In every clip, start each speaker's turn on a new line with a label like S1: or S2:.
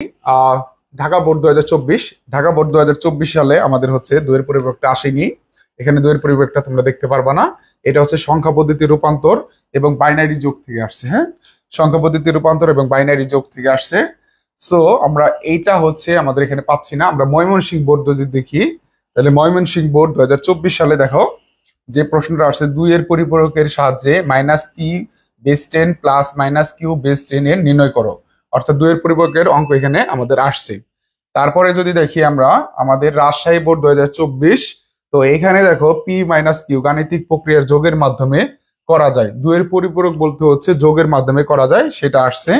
S1: আহ Dhaka board 2024। Dhaka board 2024 সালে আমাদের হচ্ছে দুইয়ের পরিবর্তে আসেনি। এখানে দুইয়ের পরিবর্তনটা তোমরা দেখতে পারবা না। এটা হচ্ছে সংখ্যা পদ্ধতি রূপান্তর এবং বাইনারি যোগ থেকে আসছে। হ্যাঁ, সংখ্যা পদ্ধতি রূপান্তর এবং বাইনারি যোগ থেকে আসছে। সো আমরা এইটা হচ্ছে আমাদের এখানে পাচ্ছি না। আমরা ময়মনসিংহ বোর্ড যদি দেখি, তাহলে ময়মনসিংহ বোর্ড 2024 সালে দেখো যে প্রশ্নটা আসছে, দুইয়ের পরিপূরকের সাহায্যে -p/10 প্লাস -q/10 এর নির্ণয় করো। অর্থাৎ দুইয়ের পরিপূরকের অঙ্ক এখানে আমাদের আসছে। তারপরে যদি দেখি আমরা আমাদের রাজশাহী বোর্ড 2024, তো এখানে দেখো p-q গাণিতিক প্রক্রিয়ার যোগের মাধ্যমে করা যায়। দুইয়ের পরিপূরক বলতে হচ্ছে যোগের মাধ্যমে করা যায়, সেটা আসছে।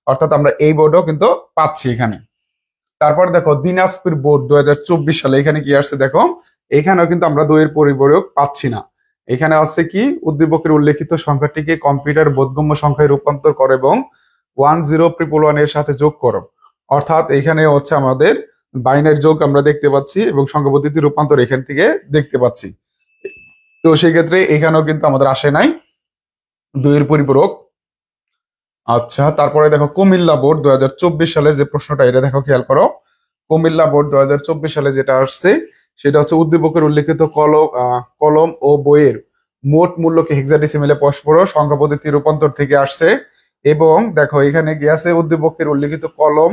S1: অর্থাৎ আমরা এই বোর্ডও কিন্তু পাচ্ছি এখানে। তারপর দেখো দিনাজপুর বোর্ড 2024 সালে এখানে কি আসছে দেখো, এখানেও কিন্তু আমরা দুইয়ের পরিপূরক পাচ্ছি না। এখানে আছে কি, উদ্দীপকের উল্লেখিত সংখ্যাটিকে কম্পিউটার বোধগম্য সংখ্যায় রূপান্তর করো এবং 10,111 এর সাথে যোগ করো। অর্থাৎ এখানে হচ্ছে আমাদের বাইনারি যোগ আমরা দেখতে পাচ্ছি এবং সংখ্যা পদ্ধতি রূপান্তর এখান থেকে দেখতে পাচ্ছি। তো সেই ক্ষেত্রে এখানেও কিন্তু আমাদের আসে নাই দুইয়ের পরিপূরক। আচ্ছা, তারপরে দেখো কুমিল্লা বোর্ড 2024 সালের যে প্রশ্নটা, এটা দেখো খেয়াল করো। কুমিল্লা বোর্ড 2024 সালে যেটা আসছে সেটা হচ্ছে উদ্দীপকের উল্লেখিত কলম ও বইয়ের মোট মূল্যকে হেক্সাডেসিমেলে পরস্পর সংখ্যা পদ্ধতি রূপান্তর থেকে আসছে। এবং দেখো এখানে কি আছে, উদ্দীপকের উল্লেখিত কলম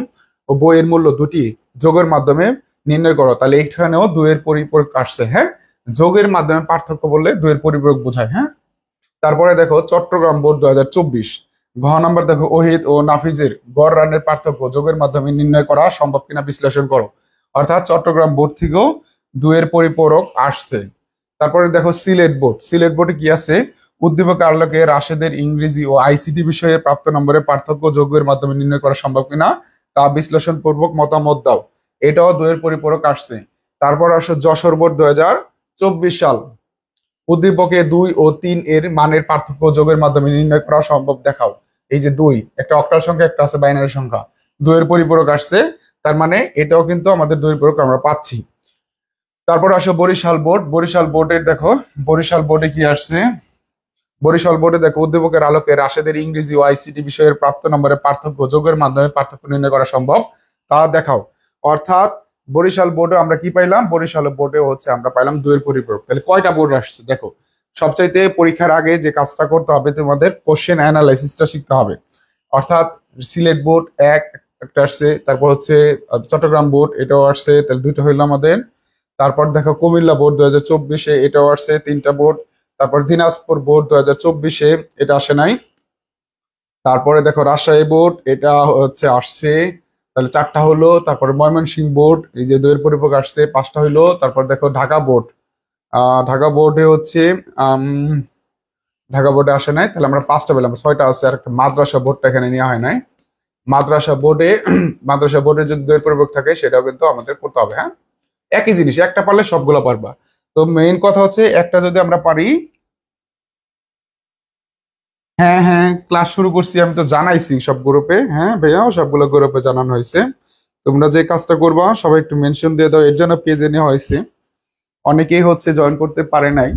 S1: ও বইয়ের মূল্য দুটি যোগের মাধ্যমে নির্ণয় করো। তাহলে এখানেও দুইয়ের পরিপূরক আসছে। হ্যাঁ, যোগের মাধ্যমে পার্থক্য বললে দুইয়ের পরিপূরক বোঝায়। হ্যাঁ, তারপরে দেখো চট্টগ্রাম বোর্ড 2024 ঘ নাম্বার দেখো, ওহিদ ও নাফিজের গড় রানের পার্থক্য যোগের মাধ্যমে নির্ণয় করা সম্ভব কিনা বিশ্লেষণ করো। অর্থাৎ চট্টগ্রাম বোর্ড থেকেও দুইয়ের পরিপূরক আসছে। তারপরে দেখো সিলেট বোর্ড, সিলেট বোর্ডে কি আছে, উদ্দীপক আলোকে রাশেদের ইংরেজি ও আইসিটি বিষয়ে প্রাপ্ত নম্বরের পার্থক্য যোগের মাধ্যমে নির্ণয় করা সম্ভব কিনা তা বিশ্লেষণ পূর্বক মতামত দাও। এটাও দুইয়ের পরিপূরক আসছে। তারপর আসো যশোর বোর্ড 2024 সাল, উদ্দীপকে 2 ও 3 এর মানের পার্থক্য যোগের মাধ্যমে নির্ণয় করা সম্ভব দেখাও। এই যে 2 একটা অক্টাল সংখ্যা, একটা আছে বাইনারি সংখ্যা, দুইয়ের পরিপূরক আসছে। তার মানে এটাও কিন্তু আমাদের দুইয়ের পরিপূরক আমরা পাচ্ছি। তারপর আসো বরিশাল বোর্ড, বরিশাল বোর্ডের দেখো, বরিশাল বোর্ডে কি আসছে, বরিশাল বোর্ডে দেখো উদ্দীপকের আলোকে রাশেদের ইংরেজি ও আইসিটি বিষয়ের প্রাপ্ত নম্বরের পার্থক্য যোগের মাধ্যমে পার্থক্য নির্ণয় করা সম্ভব তা দেখাও। অর্থাৎ বরিশাল বোর্ডে আমরা কি পাইলাম, বরিশাল বোর্ডে হচ্ছে আমরা পাইলাম দুইয়ের পরিপূরক। তাহলে কয়টা বোর্ড আসছে দেখো। সবচাইতে পরীক্ষার আগে যে কাজটা করতে হবে, তোমাদের কোশ্চেন অ্যানালাইসিসটা শিখতে হবে। অর্থাৎ সিলেট বোর্ড একটা আসছে, তারপর হচ্ছে চট্টগ্রাম বোর্ড এটাও আসছে, তাহলে দুইটা হইলো আমাদের। তারপর দেখো কুমিল্লা বোর্ড 2024 এটাও আসছে, 3টা বোর্ড। তারপর দিনাজপুর বোর্ড 2024 এটা আসে নাই। তারপরে দেখো রাজশাহী বোর্ড এটা হচ্ছে আসছে, তাহলে 4টা হলো। তারপরে ময়মনসিংহ বোর্ড এই যে দুইয়ের পরিপূরক আসছে, 5টা হইলো। তারপর দেখো ঢাকা বোর্ড, ঢাকা বোর্ডে হচ্ছে ঢাকা বোর্ডে আসে নাই, তাহলে আমরা 5টা পেলাম, 6টা আছে। আর একটা মাদ্রাসা বোর্ডটা এখানে নেওয়া হয় নাই। মাদ্রাসা বোর্ডে মাদ্রাসা বোর্ডে যদি দুইয়ের পরিপূরক থাকে সেটাও কিন্তু আমাদের করতে হবে। হ্যাঁ, একই জিনিস, একটা পারলে সবগুলো পারবা। তো মেইন কথা হচ্ছে একটা যদি আমরা পারি। হ্যাঁ হ্যাঁ, ক্লাস শুরু করছি, আমি তো জানাইছি সব গ্রুপে। হ্যাঁ ভাইয়া, সবগুলো গ্রুপে জানানো হয়েছে। তোমরা যে কাজটা করবা সবাই একটু মেনশন দিয়ে দাও, এর জন্য পেজে নেওয়া হয়েছে। অনেকেই হচ্ছে জয়েন করতে পারে নাই,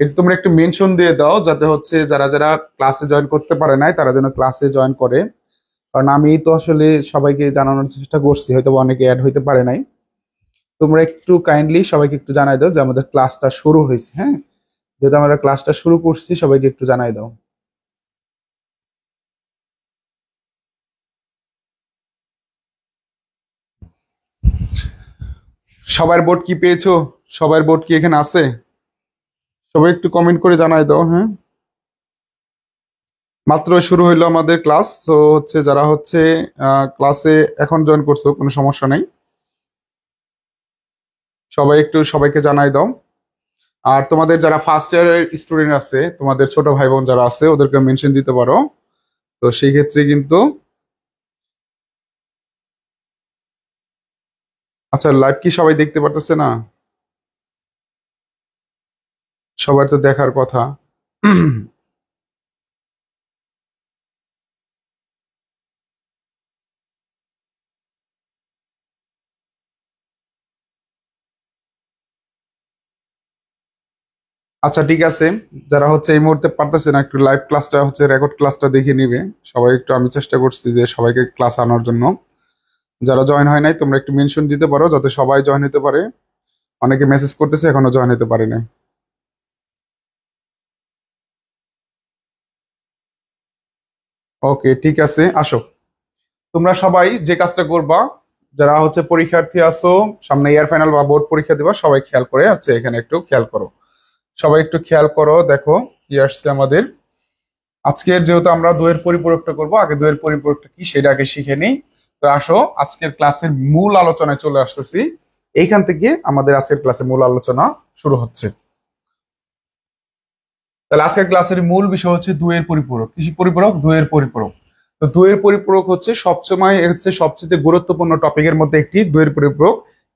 S1: এটা তোমরা একটু মেনশন দিয়ে দাও, যাতে হচ্ছে যারা যারা ক্লাসে জয়েন করতে পারে নাই তারা যেন ক্লাসে জয়েন করে। কারণ আমি তো আসলে সবাইকে জানানোর চেষ্টা করছি, হয়তো অনেকে অ্যাড হইতে পারে নাই। তোমরা একটু কাইন্ডলি সবাইকে একটু জানাই দাও যে আমাদের ক্লাসটা শুরু হয়েছে। হ্যাঁ, যেহেতু আমরা ক্লাসটা শুরু করছি, সবাইকে একটু জানাই দাও। সবার বোর্ড কি পেয়েছো? সবার বোর্ড কি এখানে আছে? সবাই একটু কমেন্ট করে জানাই দাও। হ্যাঁ, মাত্র শুরু হইলো আমাদের ক্লাস, তো হচ্ছে যারা হচ্ছে ক্লাসে এখন জয়েন করছো কোনো সমস্যা নাই, সবাই একটু সবাইকে জানাই দাও। আর তোমাদের যারা ফার্স্ট ইয়ারের স্টুডেন্ট আছে, তোমাদের ছোট ভাই বোন যারা আছে, ওদেরকে মেনশন দিতে পারো। তো সেই ক্ষেত্রে কিন্তু আচ্ছা, লাইভ কি সবাই দেখতে পারতেছে না? সবার তো দেখার কথা। আচ্ছা ঠিক আছে, যারা হচ্ছে এই মুহূর্তে পারতেছে না, একটু লাইভ ক্লাসটা হচ্ছে রেকর্ড ক্লাসটা দেখে নিবে সবাই একটু। আমি চেষ্টা করছি যে সবাইকে ক্লাস আনার জন্য। যারা জয়েন হয় নাই তোমরা একটু মেনশন দিতে পারো যাতে সবাই জয়েন হতে পারে। অনেকে মেসেজ করতেছে এখনো জয়েন হতে পারে নাই। ওকে, ঠিক আছে, আসো। তোমরা সবাই যে কাজটা করবা, যারা হচ্ছে পরীক্ষার্থী আছো, সামনে ইয়ার ফাইনাল বা বোর্ড পরীক্ষা দিবা, সবাই খেয়াল করে আছে এখানে একটু খেয়াল করো। সবাই একটু খেয়াল করো, দেখো কি আসছে আমাদের। আজকের যেহেতু আমরা দুয়ের পরিপূরকটা করব, আগে দুয়ের পরিপূরকটা কি সেটা আগে শিখে নেই। তো আসো আজকের ক্লাসের মূল আলোচনায় চলে আসতেছি। এইখান থেকে আমাদের আজকের ক্লাসের মূল আলোচনা শুরু হচ্ছে। তাহলে আজকের ক্লাসের মূল বিষয় হচ্ছে দুয়ের পরিপূরক। কৃষি পরিপূরক, দুয়ের পরিপূরক। তো দুয়ের পরিপূরক হচ্ছে সবসময় এর হচ্ছে সবচেয়ে গুরুত্বপূর্ণ টপিকের মধ্যে একটি, দুয়ের পরিপূরক।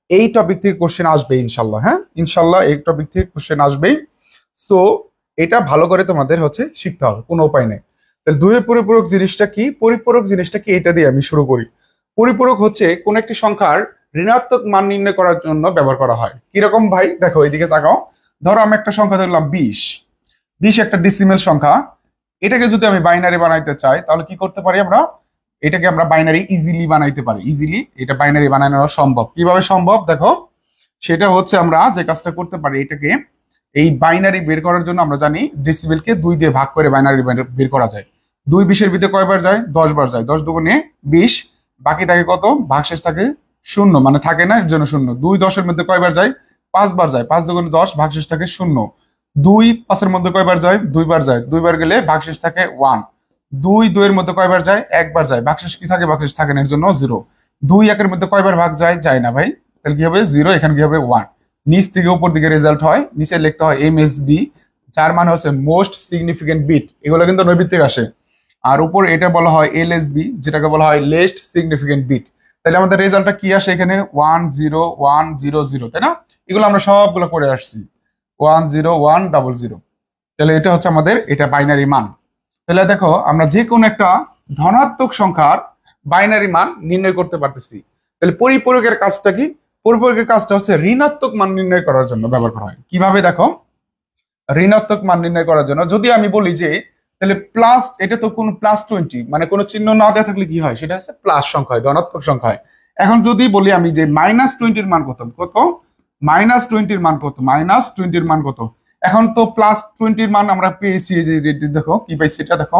S1: এই টপিক থেকে কোশ্চেন আসবে ইনশাল্লাহ, হ্যাঁ ইনশাল্লাহ এই টপিক থেকে কোশ্চেন আসবেই। সো এটা ভালো করে তোমাদের হচ্ছে শিখতে হবে, কোনো উপায় নেই। তাহলে দুয়ের পরিপূরক জিনিসটা কি, পরিপূরক জিনিসটা কি, এটা দিয়ে আমি শুরু করি। পরিপূরক হচ্ছে কোন একটি সংখ্যার ঋণাত্মক মান নির্ণয় করার জন্য ব্যবহার করা হয়। কিরকম ভাই, দেখো এইদিকে তাকাও। ধরো আমি একটা সংখ্যা ধরলাম 20। 20 একটা ডিসিমেল সংখ্যা। এটাকে যদি আমি বাইনারি বানাইতে চাই তাহলে কি করতে পারি আমরা, এটাকে আমরা বাইনারি ইজিলি বানাইতে পারি। ইজিলি এটা বাইনারি বানানো সম্ভব। কিভাবে সম্ভব দেখো, সেটা হচ্ছে আমরা যে কাজটা করতে পারি, এটাকে এই বাইনারি বের করার জন্য আমরা জানি ডেসিবেলকে 2 দিয়ে ভাগ করে বাইনারি বের করা যায়। 2 20-এর ভিতরে কয়বার যায়, 10 বার যায়। 10 দুগুণে 20, বাকি থাকে কত, ভাগশেষ থাকে 0, মানে থাকে না এর জন্য 0। 2 10-এর মধ্যে কয়বার যায়, 5 বার যায়। 5 দুগুণে 10, ভাগশেষ থাকে 0। 2 5-এর মধ্যে কয়বার যায়, 2 বার যায়। 2 বার গেলে ভাগশেষ থাকে 1। 2 2-এর মধ্যে কয়বার যায়, একবার যায়। ভাগশেষ কি থাকে, ভাগশেষ থাকে না এর জন্য 0। 2 1-এর মধ্যে কয়বার ভাগ যায়, যায় না ভাই। তাহলে কি হবে 0, এখানে কি হবে 1। নিচ থেকে উপর দিকে রেজাল্ট হয়, নিচে লিখতে হয় MSB, যার মানে হচ্ছে মোস্ট সিগনিফিকেন্ট বিট। এগুলো কিন্তু নৈবিত থেকে আসে। আর উপর এটা বলা হয় LSB, যেটাকে বলা হয় লেস্ট সিগনিফিকেন্ট বিট। তাহলে আমাদের রেজাল্টটা কি আসে এখানে 1 0 1 0 0, তাই না? এগুলো আমরা সবগুলো করে আসছি 1 0 1 0 0। তাহলে এটা হচ্ছে আমাদের এটা বাইনারি মান। তাহলে দেখো আমরা যে কোনো একটা ধনাত্মক সংখ্যার বাইনারি মান নির্ণয় করতে পারতেছি। তাহলে পরিপূরকের কাজটা কি, পরিপূরকের কাজটা হচ্ছে ঋণাত্মক মান নির্ণয় করার জন্য ব্যবহার করা হয়। কিভাবে দেখো, ঋণাত্মক মান নির্ণয় করার জন্য যদি আমি বলি যে তাহলে প্লাস, এটা তো কোনো +20, মানে কোনো চিহ্ন না দেওয়া থাকলে কি হয়, সেটা হচ্ছে প্লাস সংখ্যা হয়, ধনাত্মক সংখ্যা হয়। এখন যদি বলি আমি যে -20-এর মান কত, কত -20-এর মান কত, -20-এর মান কত, এখন তো +20-এর মান আমরা পেয়েছি। এই যে দেখো কি পাইছি, এটা দেখো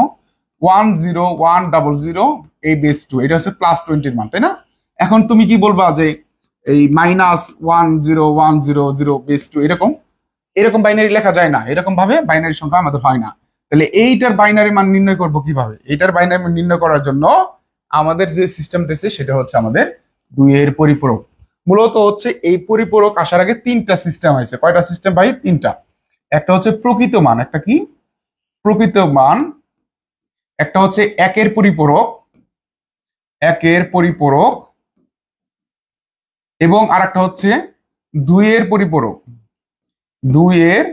S1: 1 0 1 0 0 এই বেস 2, এটা হচ্ছে +20-এর মান, তাই না? এখন তুমি কি বলবা যে এই -1 0 1 0 0 বেস 2, এরকম এরকম বাইনারি লেখা যায় না, এরকম ভাবে বাইনারি সংখ্যা আমাদের হয় না। তাহলে এইটার বাইনারি মান নির্ণয় করব কিভাবে, এইটার বাইনারি মান নির্ণয় করার জন্য আমাদের যে সিস্টেম দিয়েছে সেটা হচ্ছে আমাদের দুইয়ের পরিপূরক। মূলত হচ্ছে এই পরিপূরক আসার আগে 3টা সিস্টেম হয়েছে। কয়টা সিস্টেম ভাই, 3টা। একটা হচ্ছে প্রকৃত মান, একটা কি প্রকৃত মান, একটা হচ্ছে একের পরিপূরক, একের পরিপূরক, এবং আরেকটা হচ্ছে দুইয়ের পরিপূরক, দুইয়ের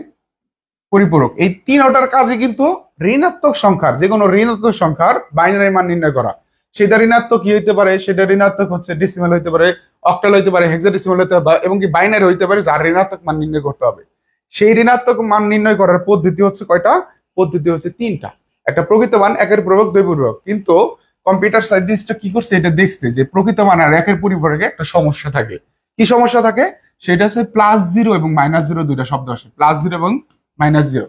S1: পরিপূরক। এই তিনটার কাজে কিন্তু ঋণাত্মক সংখ্যার, যে কোনো ঋণাত্মক সংখ্যার বাইনারি মান নির্ণয় করা। সেটা ঋণাত্মক কি হইতে পারে, সেটা ঋণাত্মক হচ্ছে ডেসিমাল হইতে পারে, অক্টাল হইতে পারে, হেক্সাডেসিমাল হইতে পারে, এবং কি বাইনারি হইতে পারে, যার ঋণাত্মক মান নির্ণয় করতে হবে। সেই ঋণাত্মক মান নির্ণয় করার পদ্ধতি হচ্ছে কয়টা, পদ্ধতি হচ্ছে 3টা। একটা প্রকৃত মান, একের পরিপূরক, দুই পরিপূরক। কিন্তু কম্পিউটার সায়েন্টিস্টটা কি করছে, এটা দেখছে যে প্রকৃত মান আর একের পরিপূরকে একটা সমস্যা থাকে। কি সমস্যা থাকে, সেটা হচ্ছে +0 এবং -0 দুইটা শব্দ আসে, +0 এবং -0।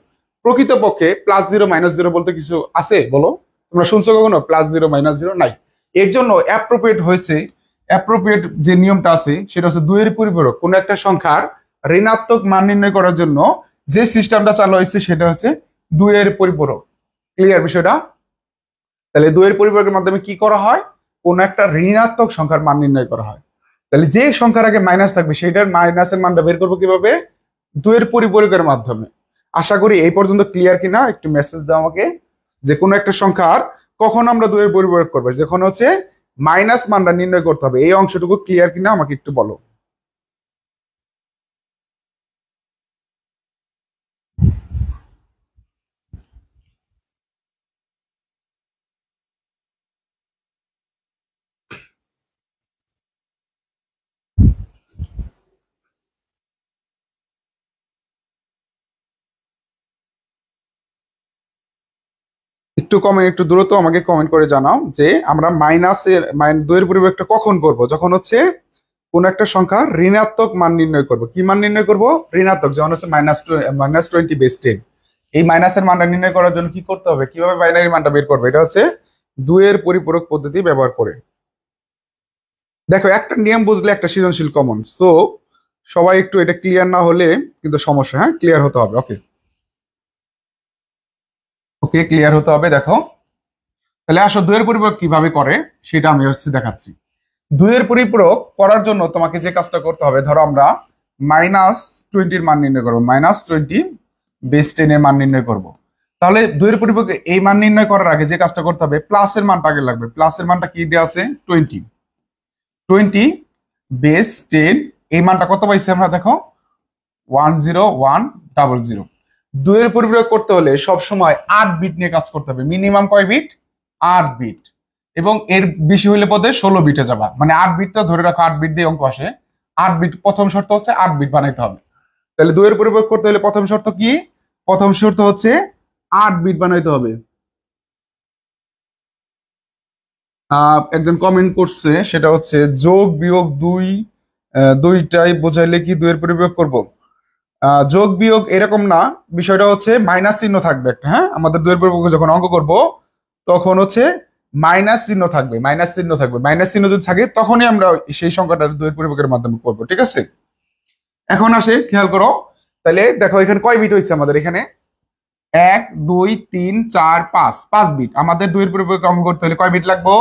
S1: প্রকৃতপক্ষে +0 -0 বলতে কিছু আছে বলো, তোমরা শুনছো কখনো +0 -0? নাই। এর জন্য অ্যাপ্রোপ্রিয়েট হয়েছে, অ্যাপ্রোপ্রিয়েট যে নিয়মটা আছে সেটা হচ্ছে দুইয়ের পরিপূরক। কোন একটা সংখ্যার ঋণাত্মক মান নির্ণয় করার জন্য যে সিস্টেমটা চালু হয়েছে সেটা হচ্ছে দুইয়ের পরিপূরক। ক্লিয়ার বিষয়টা? তাহলে দুইয়ের পরিপূরকের মাধ্যমে কি করা হয়, কোন একটা ঋণাত্মক সংখ্যার মান নির্ণয় করা হয়। তাহলে যে সংখ্যার আগে মাইনাস থাকবে সেটার মাইনাসের মানটা বের করবো কিভাবে, দুইয়ের পরিপূরকের মাধ্যমে। আশা করি এই পর্যন্ত ক্লিয়ার কিনা, একটু মেসেজ দাও আমাকে যে কোনো একটা সংখ্যার কখন আমরা দুইয়ের পরিপূরক করবো, যখন হচ্ছে মাইনাস মানটা নির্ণয় করতে হবে। এই অংশটুকু ক্লিয়ার কিনা আমাকে একটু বলো। একটু দ্রুত আমাকে কমেন্ট করে জানাও যে আমরা দুইয়ের পরিবর্তে কখন করব, যখন হচ্ছে কোন একটা সংখ্যা ঋণাত্মক মান নির্ণয় করব। কি মান নির্ণয় করব? ঋণাত্মক, যেমন হচ্ছে -20 এই মাইনাসের মানটা নির্ণয় করার জন্য কি করতে হবে, কিভাবে বাইনারি মানটা বের করবে, এটা হচ্ছে দুইয়ের পরিপূরক পদ্ধতি ব্যবহার করে। দেখো, একটা নিয়ম বুঝলে একটা সৃজনশীল কমন। সো সবাই একটু এটা ক্লিয়ার না হলে কিন্তু সমস্যা, হ্যাঁ ক্লিয়ার হতে হবে। ওকে ওকে, ক্লিয়ার হতে হবে। দেখো, তাহলে আসো দুইয়ের পরিপূরক কিভাবে করে সেটা আমি হচ্ছে দেখাচ্ছি। দুইয়ের পরিপূরক করার জন্য তোমাকে যে কাজটা করতে হবে, ধরো আমরা -20 মান নির্ণয় করবো, -20 এর মান নির্ণয় করব। তাহলে দুইয়ের পরিপূরকে এই মান নির্ণয় করার আগে যে কাজটা করতে হবে, প্লাসের মানটা আগে লাগবে। প্লাসের মানটা কি দেওয়া আছে? 20 এই মানটা কত পাইছি আমরা? দেখো, 10100। দুইয়ের পরিপূরক করতে হলে সবসময় 8 বিট নিয়ে কাজ করতে হবে। মিনিমাম কয় বিট? 8 বিট। এবং এর বেশি হইলে পদে 16 বিটে যাবা, মানে 8 বিটটা ধরে রাখো, 8 বিট দিয়ে অঙ্ক আসে। 8 বিট প্রথম শর্ত হচ্ছে 8 বিট বানাইতে হবে। তাহলে দুইয়ের পরিপূরক করতে হলে প্রথম শর্ত কি? প্রথম শর্ত হচ্ছে 8 বিট বানাইতে হবে। একজন কমেন্ট করছে, সেটা হচ্ছে যোগ বিয়োগ দুইটাই বোঝাইলে কি দুইয়ের পরিপূরক করব? যোগ বিয়োগ এরকম না, বিষয়টা হচ্ছে মাইনাস চিহ্ন থাকবে একটা। হ্যাঁ, আমাদের দুইয়ের পরিপূরক যখন অঙ্ক করব তখন হচ্ছে মাইনাস চিহ্ন থাকবে, মাইনাস চিহ্ন যদি থাকে তখনই আমরা সেই সংখ্যাটা দুইয়ের পরিপূরকের মাধ্যমে করব। ঠিক আছে, এখন আসে খেয়াল করো। তাহলে দেখো, এখানে কয় বিট হয়েছে আমাদের? এখানে 1 2 3 4 5, 5 বিট। আমাদের দুইয়ের পরিপূরক অঙ্ক করতে হলে কয় বিট লাগবে?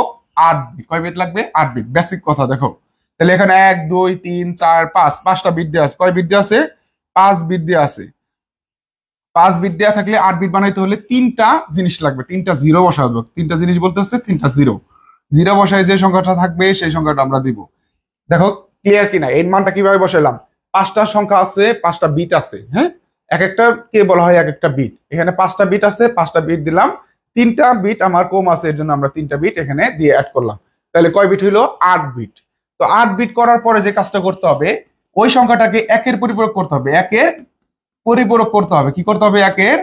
S1: 8 বিট। কয় বিট লাগবে? 8 বিট। বেসিক কথা দেখো। তাহলে এখানে 1 2 3 4 5, 5টা বিট দেওয়া আছে। কয় বিট দেওয়া আছে? 5 বিট দেওয়া আছে। 5 বিট দেওয়া থাকলে 8 বিট বানাইতে হলে 3টা জিনিস লাগবে, 3টা জিরো বসাবো। 3টা জিনিস বলতে হচ্ছে 3টা জিরো। জিরো বসায় যে সংখ্যাটা থাকবে সেই সংখ্যাটা আমরা দিব। দেখো ক্লিয়ার কিনা? এর মানটা কিভাবে বসাইলাম? 5টা সংখ্যা আছে, 5টা বিট আছে। হ্যাঁ, এক একটা কে বলা হয় এক একটা বিট। এখানে 5টা বিট আছে, 5টা বিট দিলাম। 3টা বিট আমার কম আছে, এর জন্য আমরা 3টা বিট এখানে দিয়ে অ্যাড করলাম। তাহলে কয় বিট হইলো? 8 বিট। তো 8 বিট করার পরে যে কাজটা করতে হবে, ওই সংখ্যাটাকে একের পরিপূরক করতে হবে। একের পরিপূরক করতে হবে। কি করতে হবে? একের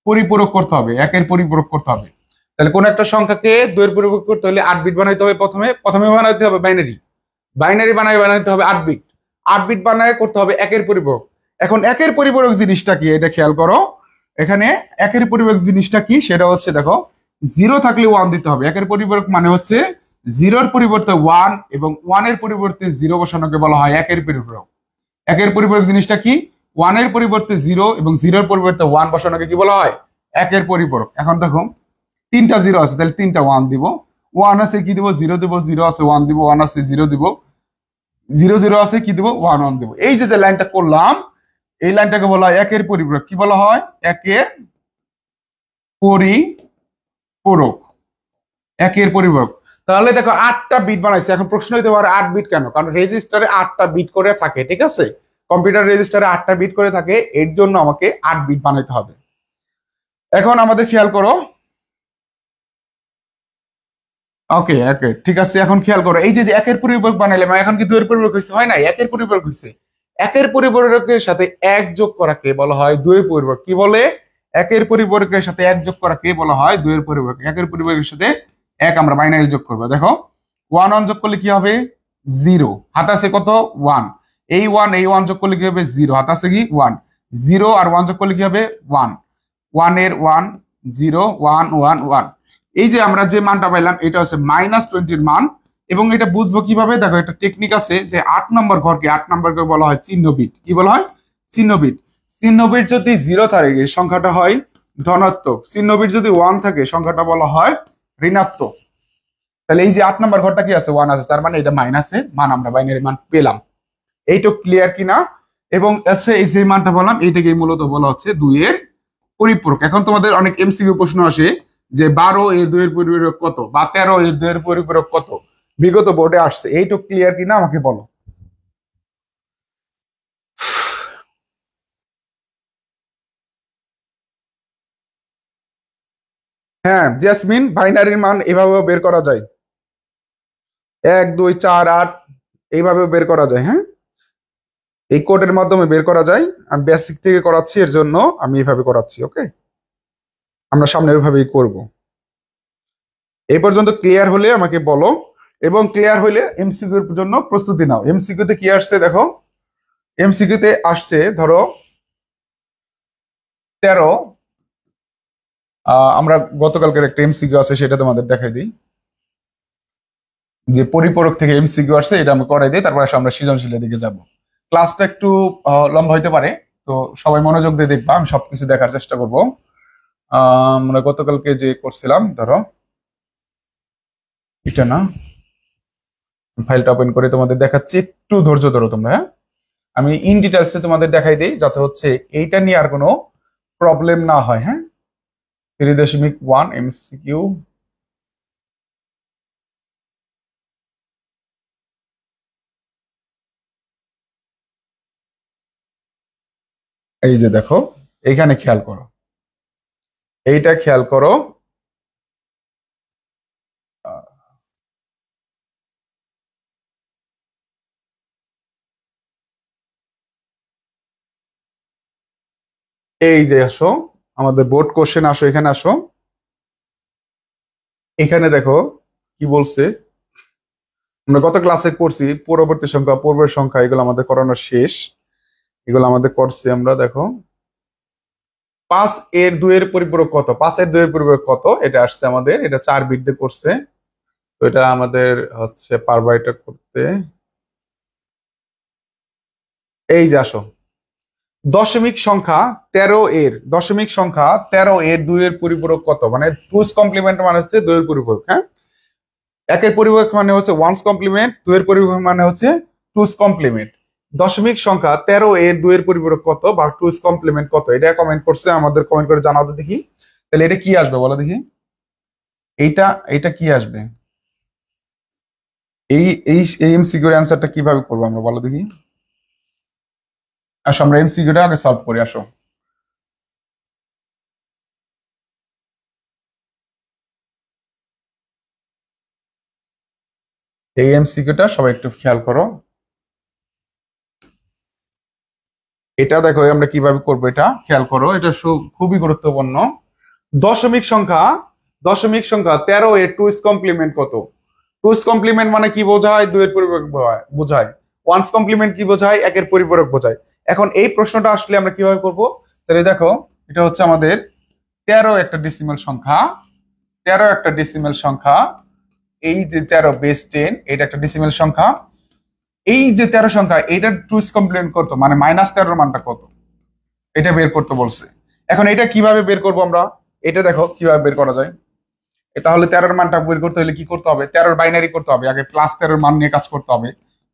S1: পরিপূরক করতে হবে। একের পরিপূরক করতে হবে। তাহলে কোন একটা সংখ্যাকে দুইয়ের পরিপূরক করতে হলে 8 বিট বানাইতে হবে। প্রথমে বানাইতে হবে বাইনারি। বানাইতে হবে 8 বিট। 8 বিট বানায় করতে হবে একের পরিপূরক। এখন একের পরিপূরক জিনিসটা কি এটা খেয়াল করো। এখানে একের পরিপূরক জিনিসটা কি সেটা হচ্ছে, দেখো, 0 থাকলে 1 দিতে হবে। একের পরিপূরক মানে হচ্ছে 0-র পরিবর্তে 1 এবং 1-এর পরিবর্তে 0 বসানোকে বলা হয় একের পরিপূরক। একের পরিপূরক জিনিসটা কি? 1-এর পরিবর্তে 0 এবং 0-র পরিবর্তে 1 বসানোকে কি বলা হয়? একের পরিপূরক। এখন দেখো, 3টা 0 আছে, তাহলে 3টা 1 দিব। 1 আছে কি দিব? 0 দিব। 0 আছে 1 দিব। 1 আছে 0 দিব। 0 0 আছে কি দিব? 1 1 দিব। এই যে লাইনটা করলাম, এই লাইনটাকে বলা হয় একের পরিপূরক। কি বলা হয়? একের পরিপূরক। একের পরিপূরক। তাহলে দেখো 8টা বিট বানাইছে। এখন প্রশ্ন হইতে পারে 8 বিট কেন? কারণ রেজিস্টারে 8টা বিট করে থাকে। ঠিক আছে, কম্পিউটার রেজিস্টারে 8টা বিট করে থাকে, এর জন্য আমাকে 8 বিট বানাইতে হবে। এখন আমাদের খেয়াল করো। ওকে ওকে, ঠিক আছে। এখন খেয়াল করো, এই যে একের পরিপূরক বানাইলাম, এখন কি দুইয়ের পরিপূরক হয়েছে? হয় নাই, একের পরিপূরক হয়েছে। একের পরিপূরকের সাথে 1 যোগ করাকে বলা হয় দুইয়ের পরিপূরক। কি বলে? একের পরিপূরকের সাথে 1 যোগ করাকে বলা হয় দুইয়ের পরিপূরক। একের পরিপূরকের সাথে 1 আমরা বাইনারি যোগ করবো। দেখো, 1 1 যোগ করলে কি হবে? 0। হাত আছে কত? 1। এই 1 যোগ করলে কি হবে? 0। হাত আছে কি? 1। 0 আর 1 যোগ করলে কি হবে? 1। 1 এর 1 0 1 1 1। এই যে আমরা যে মানটা পাইলাম এটা হচ্ছে -20-র মান। এবং এটা বুঝবো কিভাবে? দেখো, একটা টেকনিক আছে যে 8 নম্বর ঘরকে, 8 নম্বরকে বলা হয় চিহ্ন বিট। কি বলা হয়? চিহ্ন বিট। চিহ্ন বিট যদি 0 থাকে সংখ্যাটা হয় ধনাত্মক। চিহ্ন বিট যদি 1 থাকে সংখ্যাটা বলা হয় ঋণাত্মক। তাহলে এই যে 8 নম্বর ঘরটা কি আছে? 1 আছে, তার মানে এটা মাইনাসের মান, আমরা বাইনারি মান পেলাম। এইটা ক্লিয়ার কিনা? এবং আচ্ছা, এই যে মানটা বললাম এইটাকে মূলত বলা হচ্ছে দুইয়ের পরিপূরক। এখন তোমাদের অনেক এমসিকিউ প্রশ্ন আসে যে 12 এর দুইয়ের পরিপূরক কত, বা 13 এর দুইয়ের পরিপূরক কত, বিগত বোর্ডে আসছে। এইটুকু ক্লিয়ার কিনা আমাকে বলো। হ্যাঁ জেসমিন, বাইনারির মান এভাবেও বের করা যায়। 1 2 4 8 এইভাবেও বের করা যায়। হ্যাঁ, এই কোডের মাধ্যমে বের করা যায়। আমি বেসিক থেকে করাচ্ছি, এর জন্য আমি এইভাবে করাচ্ছি। ওকে। আমরা সামনে ওইভাবেই করব। এই পর্যন্ত ক্লিয়ার হলে আমাকে বলো, এবং ক্লিয়ার হলে এমসিকিউ এর জন্য প্রস্তুতি নাও। এমসিকিউ তে কি আসছে দেখো, এমসিকিউ তে আসছে ধরো 13। আমরা গতকালকের একটা এমসিকিউ আছে সেটা তোমাদের দেখাই দিই, যে পরিপূরক থেকে এমসিকিউ আসছে, এটা আমি করাই দিই, তারপর আমরা সৃজনশীলের দিকে যাব। ক্লাসটা একটু লম্বা হইতে পারে, তো সবাই মনোযোগ দিয়ে দেখবা, আমি সবকিছু দেখার চেষ্টা করব। আমরা গতকালকে যে করছিলাম ধরো এটা না, ফাইলটা ওপেন করে তোমাদের দেখাচ্ছি, একটু ধৈর্য ধরো তোমরা, হ্যাঁ? আমি ইন ডিটেলসে তোমাদের দেখাই দিই যাতে হচ্ছে এইটা নিয়ে আর কোনো প্রবলেম না হয়। হ্যাঁ, 3.1 এমসিকিউ। এই যে দেখো, এইখানে খেয়াল করো, এইটা খেয়াল করো। এই যে আসো, আমাদের বোর্ড কোশ্চেন, আসো এখানে আসো। এখানে দেখো কি বলছে, আমরা গত ক্লাসে করছি পূর্ববর্তী সংখ্যা, পূর্বের সংখ্যা, এগুলো আমাদের করানো শেষ, এগুলো আমাদের করছি আমরা। দেখো 5 এর 2 এর পরিপূরক কত, 5 এর 2 এর পরিপূরক কত, এটা আসছে আমাদের, এটা 4 বিট দিয়ে করছে। তো এটা আমাদের হচ্ছে পারবা এটা করতে। এই যে আসো, দশমিক সংখ্যা 13 এর, দশমিক সংখ্যা 13 এর 2 এর পরিপূরক কত, মানে টুস কমপ্লিমেন্ট মানে হচ্ছে 2 এর পরিপূরক। হ্যাঁ, একের পরিপূরক মানে হচ্ছে ওয়ান্স কমপ্লিমেন্ট, 2 এর পরিপূরক মানে হচ্ছে টুস কমপ্লিমেন্ট। দশমিক সংখ্যা 13 এর 2 এর পরিপূরক কত বা টুস কমপ্লিমেন্ট কত, এটা কমেন্ট করছে, আমাদের কমেন্ট করে জানাও তো দেখি। তাহলে এটা কি আসবে বলো দেখি, এইটা এইটা কি আসবে, এই এই এই এমসিকিউর অ্যান্সারটা কিভাবে করবো আমরা বলো দেখি। আসো আমরা এমসিকিউটা আগে সলভ করি, আসো। এই এমসিকিউটা সবাই একটু খেয়াল করো, এটা দেখো আমরা কিভাবে করবো, এটা খেয়াল করো, এটা খুবই গুরুত্বপূর্ণ। দশমিক সংখ্যা, দশমিক সংখ্যা 13 এর টুস কমপ্লিমেন্ট কত। টুস কমপ্লিমেন্ট মানে কি বোঝায়, 2 এর পরিপূরক বোঝায়। ওয়ান্স কমপ্লিমেন্ট কি বোঝায়, একের পরিপূরক বোঝায়। এখন এই প্রশ্নটা আসলে আমরা কিভাবে করব, তাহলে দেখো এটা হচ্ছে আমাদের 13 একটা ডেসিমাল সংখ্যা, 13 একটা ডেসিমাল সংখ্যা, এই যে 13 বেস 10, এটা একটা ডেসিমাল সংখ্যা। এই যে 13 সংখ্যা, এইটার টুস কমপ্লিমেন্ট করতো মানে -13 মানটা কত, এটা বের করতে বলছে। এখন এটা কিভাবে বের করব আমরা, এটা দেখো কিভাবে বের করা যায়। তাহলে 13 মানটা বের করতে হলে কি করতে হবে, 13 বাইনারি করতে হবে, আগে +13 মান নিয়ে কাজ করতে হবে।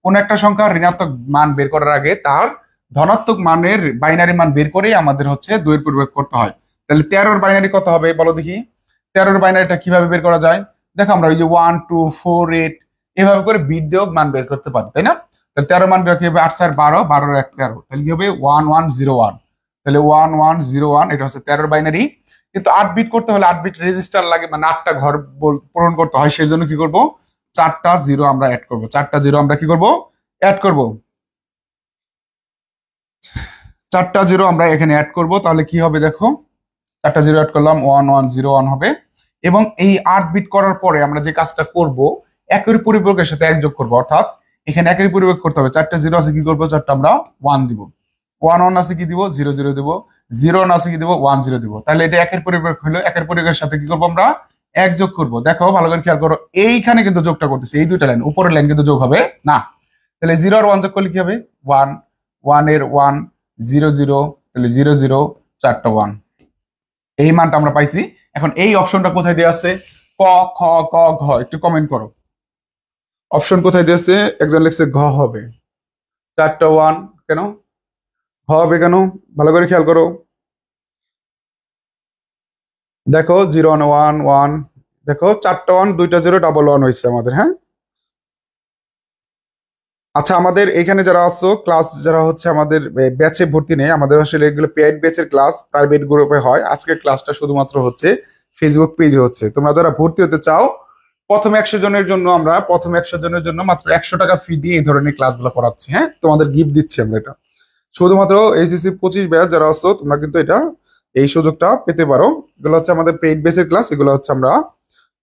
S1: কোন একটা সংখ্যার ঋণাত্মক মান বের করার আগে তার ধনাত্মক মানের বাইনারি মান বের করেই আমাদের হচ্ছে 2 এর পরিপ্রেক্ষিত করতে হয়। তাহলে 13 বাইনারি কত হবে বলো দেখি, 13 বাইনারিটা কিভাবে বের করা যায়। দেখো আমরা ওই যে 1 2 4 8 এভাবে করে বিট দিয়েও মান বের করতে পারি, তাই না? তাহলে 13 মান কি হবে, 8 4 12, 12 1 13, তাহলে কি হবে 1101। তাহলে 1101 এটা হচ্ছে 13 বাইনারি। কিন্তু 8 বিট করতে হলে 8 বিট রেজিস্টার লাগে, মানে 8টা ঘর পূরণ করতে হয়, সেই জন্য কি করব, 4টা জিরো আমরা অ্যাড করব, 4টা জিরো আমরা কি করব, অ্যাড করব, 4টা জিরো আমরা এখানে অ্যাড করব। তাহলে কি হবে দেখো, 4টা জিরো অ্যাড করলাম, 1101 হবে। এবং এই 8 বিট করার পরে আমরা যে কাজটা করব, একের পরিপূরকের সাথে 1 যোগ করব, অর্থাৎ এখানে একের পরিপূরক করতে হবে, 4টা জিরো আছে কি করব, 4টা আমরা 1 দিব, 1 আছে কি দিব, 0 0 দিব, 0 আছে কি দিব, 1 0 দিব। তাহলে এটা একের পরিপূরক হলো, একের পরিপূরকের সাথে কি করব আমরা, 1 যোগ করব। দেখো ভালো করে খেয়াল করো, এইখানে কিন্তু যোগটা করতেছি, এই দুইটা লাইন, উপরের লাইন কিন্তু যোগ হবে না। তাহলে 0 আর 1 যোগ করলে কি হবে, 1, 1 এর 1, 0 0, তাহলে 0 0, 4টা 1, এই মানটা আমরা পাইছি। এখন এই অপশনটা কোথায় দেওয়া আছে, ক খ ক ঘ, একটু কমেন্ট করো অপশন কোথায় দেওয়া আছে। একজন লিখছে ঘ হবে, 4টা 1 কেন, ঘ হবে কেন, ভালো করে খেয়াল করো। দেখো 0 1 1, দেখো 4টা 1, 2টা 0, ডাবল 1 হয়েছে আমাদের। হ্যাঁ, আচ্ছা আমাদের এখানে যারা আছো, ক্লাস যারা হচ্ছে আমাদের ব্যাচে ভর্তি নেই, আমাদের আসলে এগুলো পেইড ব্যাচের ক্লাস প্রাইভেট গ্রুপে হয়। আজকের ক্লাসটা শুধুমাত্র হচ্ছে ফেসবুক পেজে হচ্ছে। তোমরা যারা ভর্তি হতে চাও, প্রথম 100 জনের জন্য আমরা, প্রথম 100 জনের জন্য মাত্র 100 টাকা ফি দিয়ে এই ধরনের ক্লাসগুলো করাচ্ছি। হ্যাঁ, তোমাদের গিফট দিচ্ছি আমরা, এটা শুধুমাত্র এইচএসসি 25 ব্যাচ যারা আছো তোমরা কিন্তু এটা এই সুযোগটা পেতে পারো। এগুলো হচ্ছে আমাদের পেইড বেসের ক্লাস, এগুলো হচ্ছে আমরা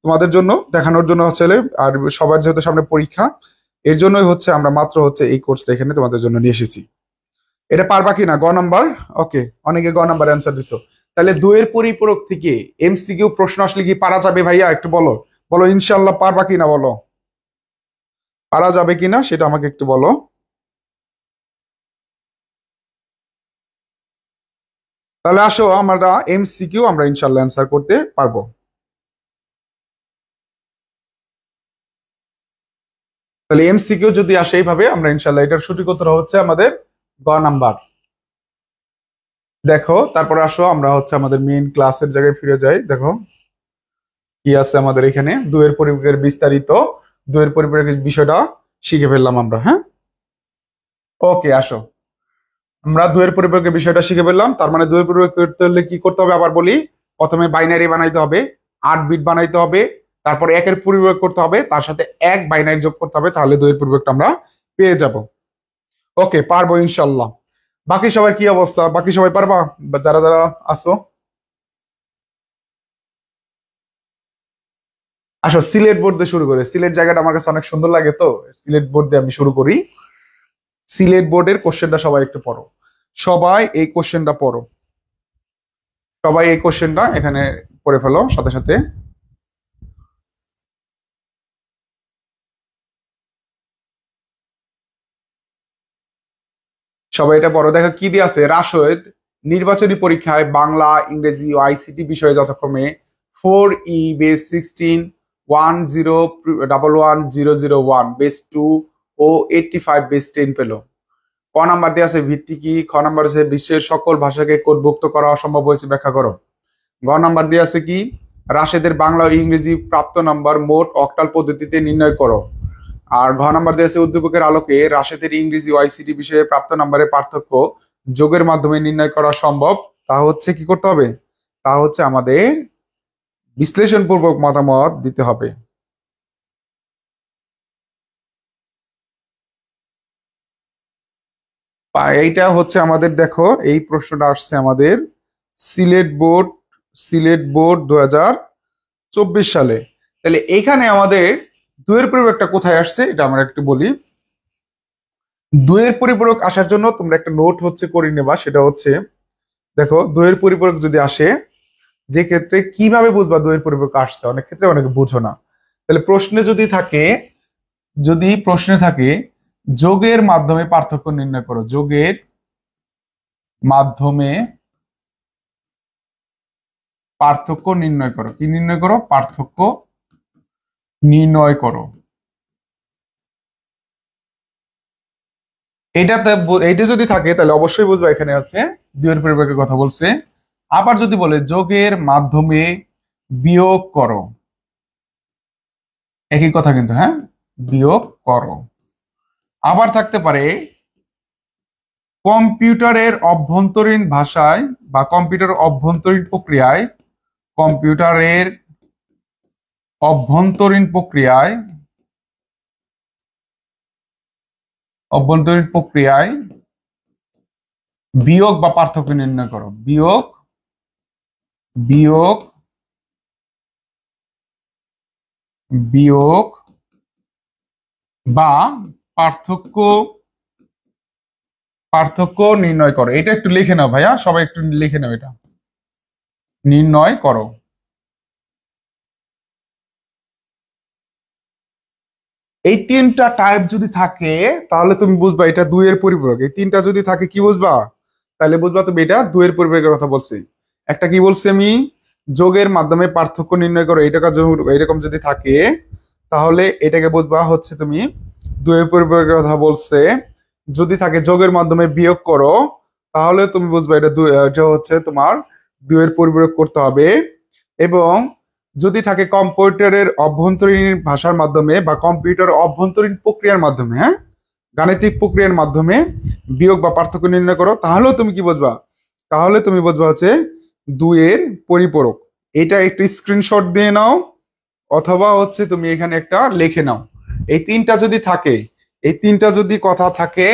S1: তোমাদের জন্য দেখানোর জন্য হচ্ছে, আর সবার যেহেতু সামনে পরীক্ষা, এর জন্যই হচ্ছে আমরা মাত্র হচ্ছে এই কোর্সটা এখানে তোমাদের জন্য নিয়ে এসেছি। এটা পারবা কি না গ নাম্বার? ওকে, অনেকে গ নাম্বার অ্যান্সার দিছো। তাহলে দুয়ের পরিপূরক থেকে এমসিকিউ প্রশ্ন আসলে কি পারা যাবে ভাইয়া? একটু বলো, বলো ইনশাল্লাহ পারবা কিনা, বলো পারা যাবে কিনা সেটা আমাকে একটু বলো। তাহলে আসো আমরা এমসিকিউ আমরা ইনশাল্লাহ অ্যান্সার করতে পারবো। তাহলে এমসিকিউ যদি আসে এইভাবে, আমরা ইনশাল্লাহ এটার সঠিক উত্তর হচ্ছে আমাদের গ নাম্বার। দেখো তারপরে আসো আমরা হচ্ছে আমাদের মেইন ক্লাসের জায়গায় ফিরে যাই। দেখো কি আছে আমাদের এখানে, দুয়ের পরিপূরকের বিস্তারিত, দুয়ের পরিপূরকের বিষয়টা শিখে ফেললাম আমরা। হ্যাঁ, ওকে আসো আমরা দুয়ের পরিপূরকের বিষয়টা শিখে ফেললাম। তার মানে দুয়ের পরিপূরক করতে হলে কি করতে হবে আবার বলি। প্রথমে বাইনারি বানাইতে হবে, 8 বিট বানাইতে হবে, তারপর একের পরিপূরক করতে হবে, তার সাথে এক বাইনারি যোগ করতে হবে, তাহলে দুয়ের পরিপূরকটা আমরা পেয়ে যাব। ওকে, পারবো ইনশাল্লাহ। বাকি সবাই কি অবস্থা? বাকি সবাই পারবা যারা যারা আসো? আসো সিলেট বোর্ড দিয়ে শুরু করে, সিলেট জায়গাটা আমার কাছে অনেক সুন্দর লাগে, তো সিলেট বোর্ড দিয়ে আমি শুরু করি। সিলেট বোর্ডের কোশ্চেনটা সবাই একটু পড়ো, সবাই এই কোশ্চেনটা পড়ো, সবাই এই কোশ্চেনটা এখানে পড়ে ফেলো সাথে সাথে। সবাই এটা পড়ো। দেখো কি দিয়ে আছে, রাশদ নির্বাচনী পরীক্ষায় বাংলা, ইংরেজি ও আইসিটি বিষয়ে যথাক্রমে 4E বেস 16, 10110001 বেস 2 ও 85 বেস 10 পেল। ক নাম্বার দিয়ে আছে ভিত্তি কি? খ নাম্বার আছে বিশ্বের সকল ভাষাকে কোডভুক্ত করা অসম্ভব হয়েছে, ব্যাখ্যা করো। গ নাম্বার দিয়ে আছে কি? রাশেদের বাংলা ও ইংরেজি প্রাপ্ত নাম্বার মোট অক্টাল পদ্ধতিতে নির্ণয় করো। আর ঘ নাম্বার দিয়ে আছে উদ্দীপকের আলোকে রাশেদের ইংরেজি ও আইসিটি বিষয়ে প্রাপ্ত নাম্বারের পার্থক্য যোগের মাধ্যমে নির্ণয় করা সম্ভব। তা হচ্ছে কি করতে হবে? তা হচ্ছে আমাদের বিশ্লেষণপূর্বক মতামত দিতে হবে। এইটা হচ্ছে আমাদের, দেখো এই প্রশ্নটা আসছে আমাদের সিলেট বোর্ড, সিলেট বোর্ড 2024 সালে। তাহলে এখানে আমাদের দুয়ের পরিপূরকটা কোথায় আসছে এটা আমরা একটু বলি। দুয়ের পরিপূরক আসার জন্য তোমরা একটা নোট হচ্ছে করে নেবা, সেটা হচ্ছে দেখো দুয়ের পরিপূরক যদি আসে, যে ক্ষেত্রে কিভাবে বুঝবা দুয়ের পরিপূরক আসছে, অনেক ক্ষেত্রে অনেকে বুঝো না। তাহলে প্রশ্নে যদি থাকে, যদি প্রশ্নে থাকে যোগের মাধ্যমে পার্থক্য নির্ণয় করো, যোগের মাধ্যমে পার্থক্য নির্ণয় করো, কি নির্ণয় করো? পার্থক্য নির্ণয় করো। এইটা যদি থাকে তাহলে অবশ্যই বুঝবা এখানে হচ্ছে দুইয়ের পরিপূরকের কথা বলছে। আবার যদি বলে যোগের মাধ্যমে বিয়োগ করো, একই কথা কিন্তু, হ্যাঁ, বিয়োগ করো। আবার থাকতে পারে কম্পিউটারের অভ্যন্তরীণ ভাষায় বা কম্পিউটার অভ্যন্তরীণ প্রক্রিয়ায়, কম্পিউটারের অভ্যন্তরীণ প্রক্রিয়ায়, অভ্যন্তরীণ প্রক্রিয়ায় বিয়োগ বা পার্থক্য নির্ণয় করো, বিয়োগ, বিয়োগ, বিয়োগ বা পার্থক্য, পার্থক্য নির্ণয় করো। এটা একটু লিখে নাও ভাইয়া, সবাই একটু লিখে নাও, এটা নির্ণয় করো। এই তিনটা টাইপ যদি থাকে তাহলে তুমি বুঝবা এটা দুইয়ের পরিপূরক। এই তিনটা যদি থাকে কি বুঝবা? তাহলে বুঝবা তুমি এটা দুইয়ের পরিপূরকের কথা বলছি। একটা কি বলছি আমি? যোগের মাধ্যমে পার্থক্য নির্ণয় করো, এরকম যদি থাকে তাহলে এটাকে বুঝবা হচ্ছে তুমি দুইয়ের পরিপূরকের কথা বলছে। যদি থাকে যোগের মাধ্যমে বিয়োগ করো তাহলে তুমি বুঝবা এটা হচ্ছে তোমার দুইয়ের পরিপূরক করতে হবে। এবং যদি থাকে কম্পিউটারের অভ্যন্তরীণ ভাষার মাধ্যমে বা কম্পিউটার অভ্যন্তরীণ প্রক্রিয়ার মাধ্যমে, হ্যাঁ, গাণিতিক প্রক্রিয়ার মাধ্যমে বিয়োগ বা পার্থক্য নির্ণয় করো, তাহলেও তুমি কি বুঝবা? তাহলে তুমি বুঝবা হচ্ছে দুইয়ের পরিপূরক। এটা একটু স্ক্রিনশট দিয়ে নাও, অথবা হচ্ছে তুমি এখানে একটা লিখে নাও। এই তিনটা যদি থাকে, এই তিনটা যদি কথা থাকে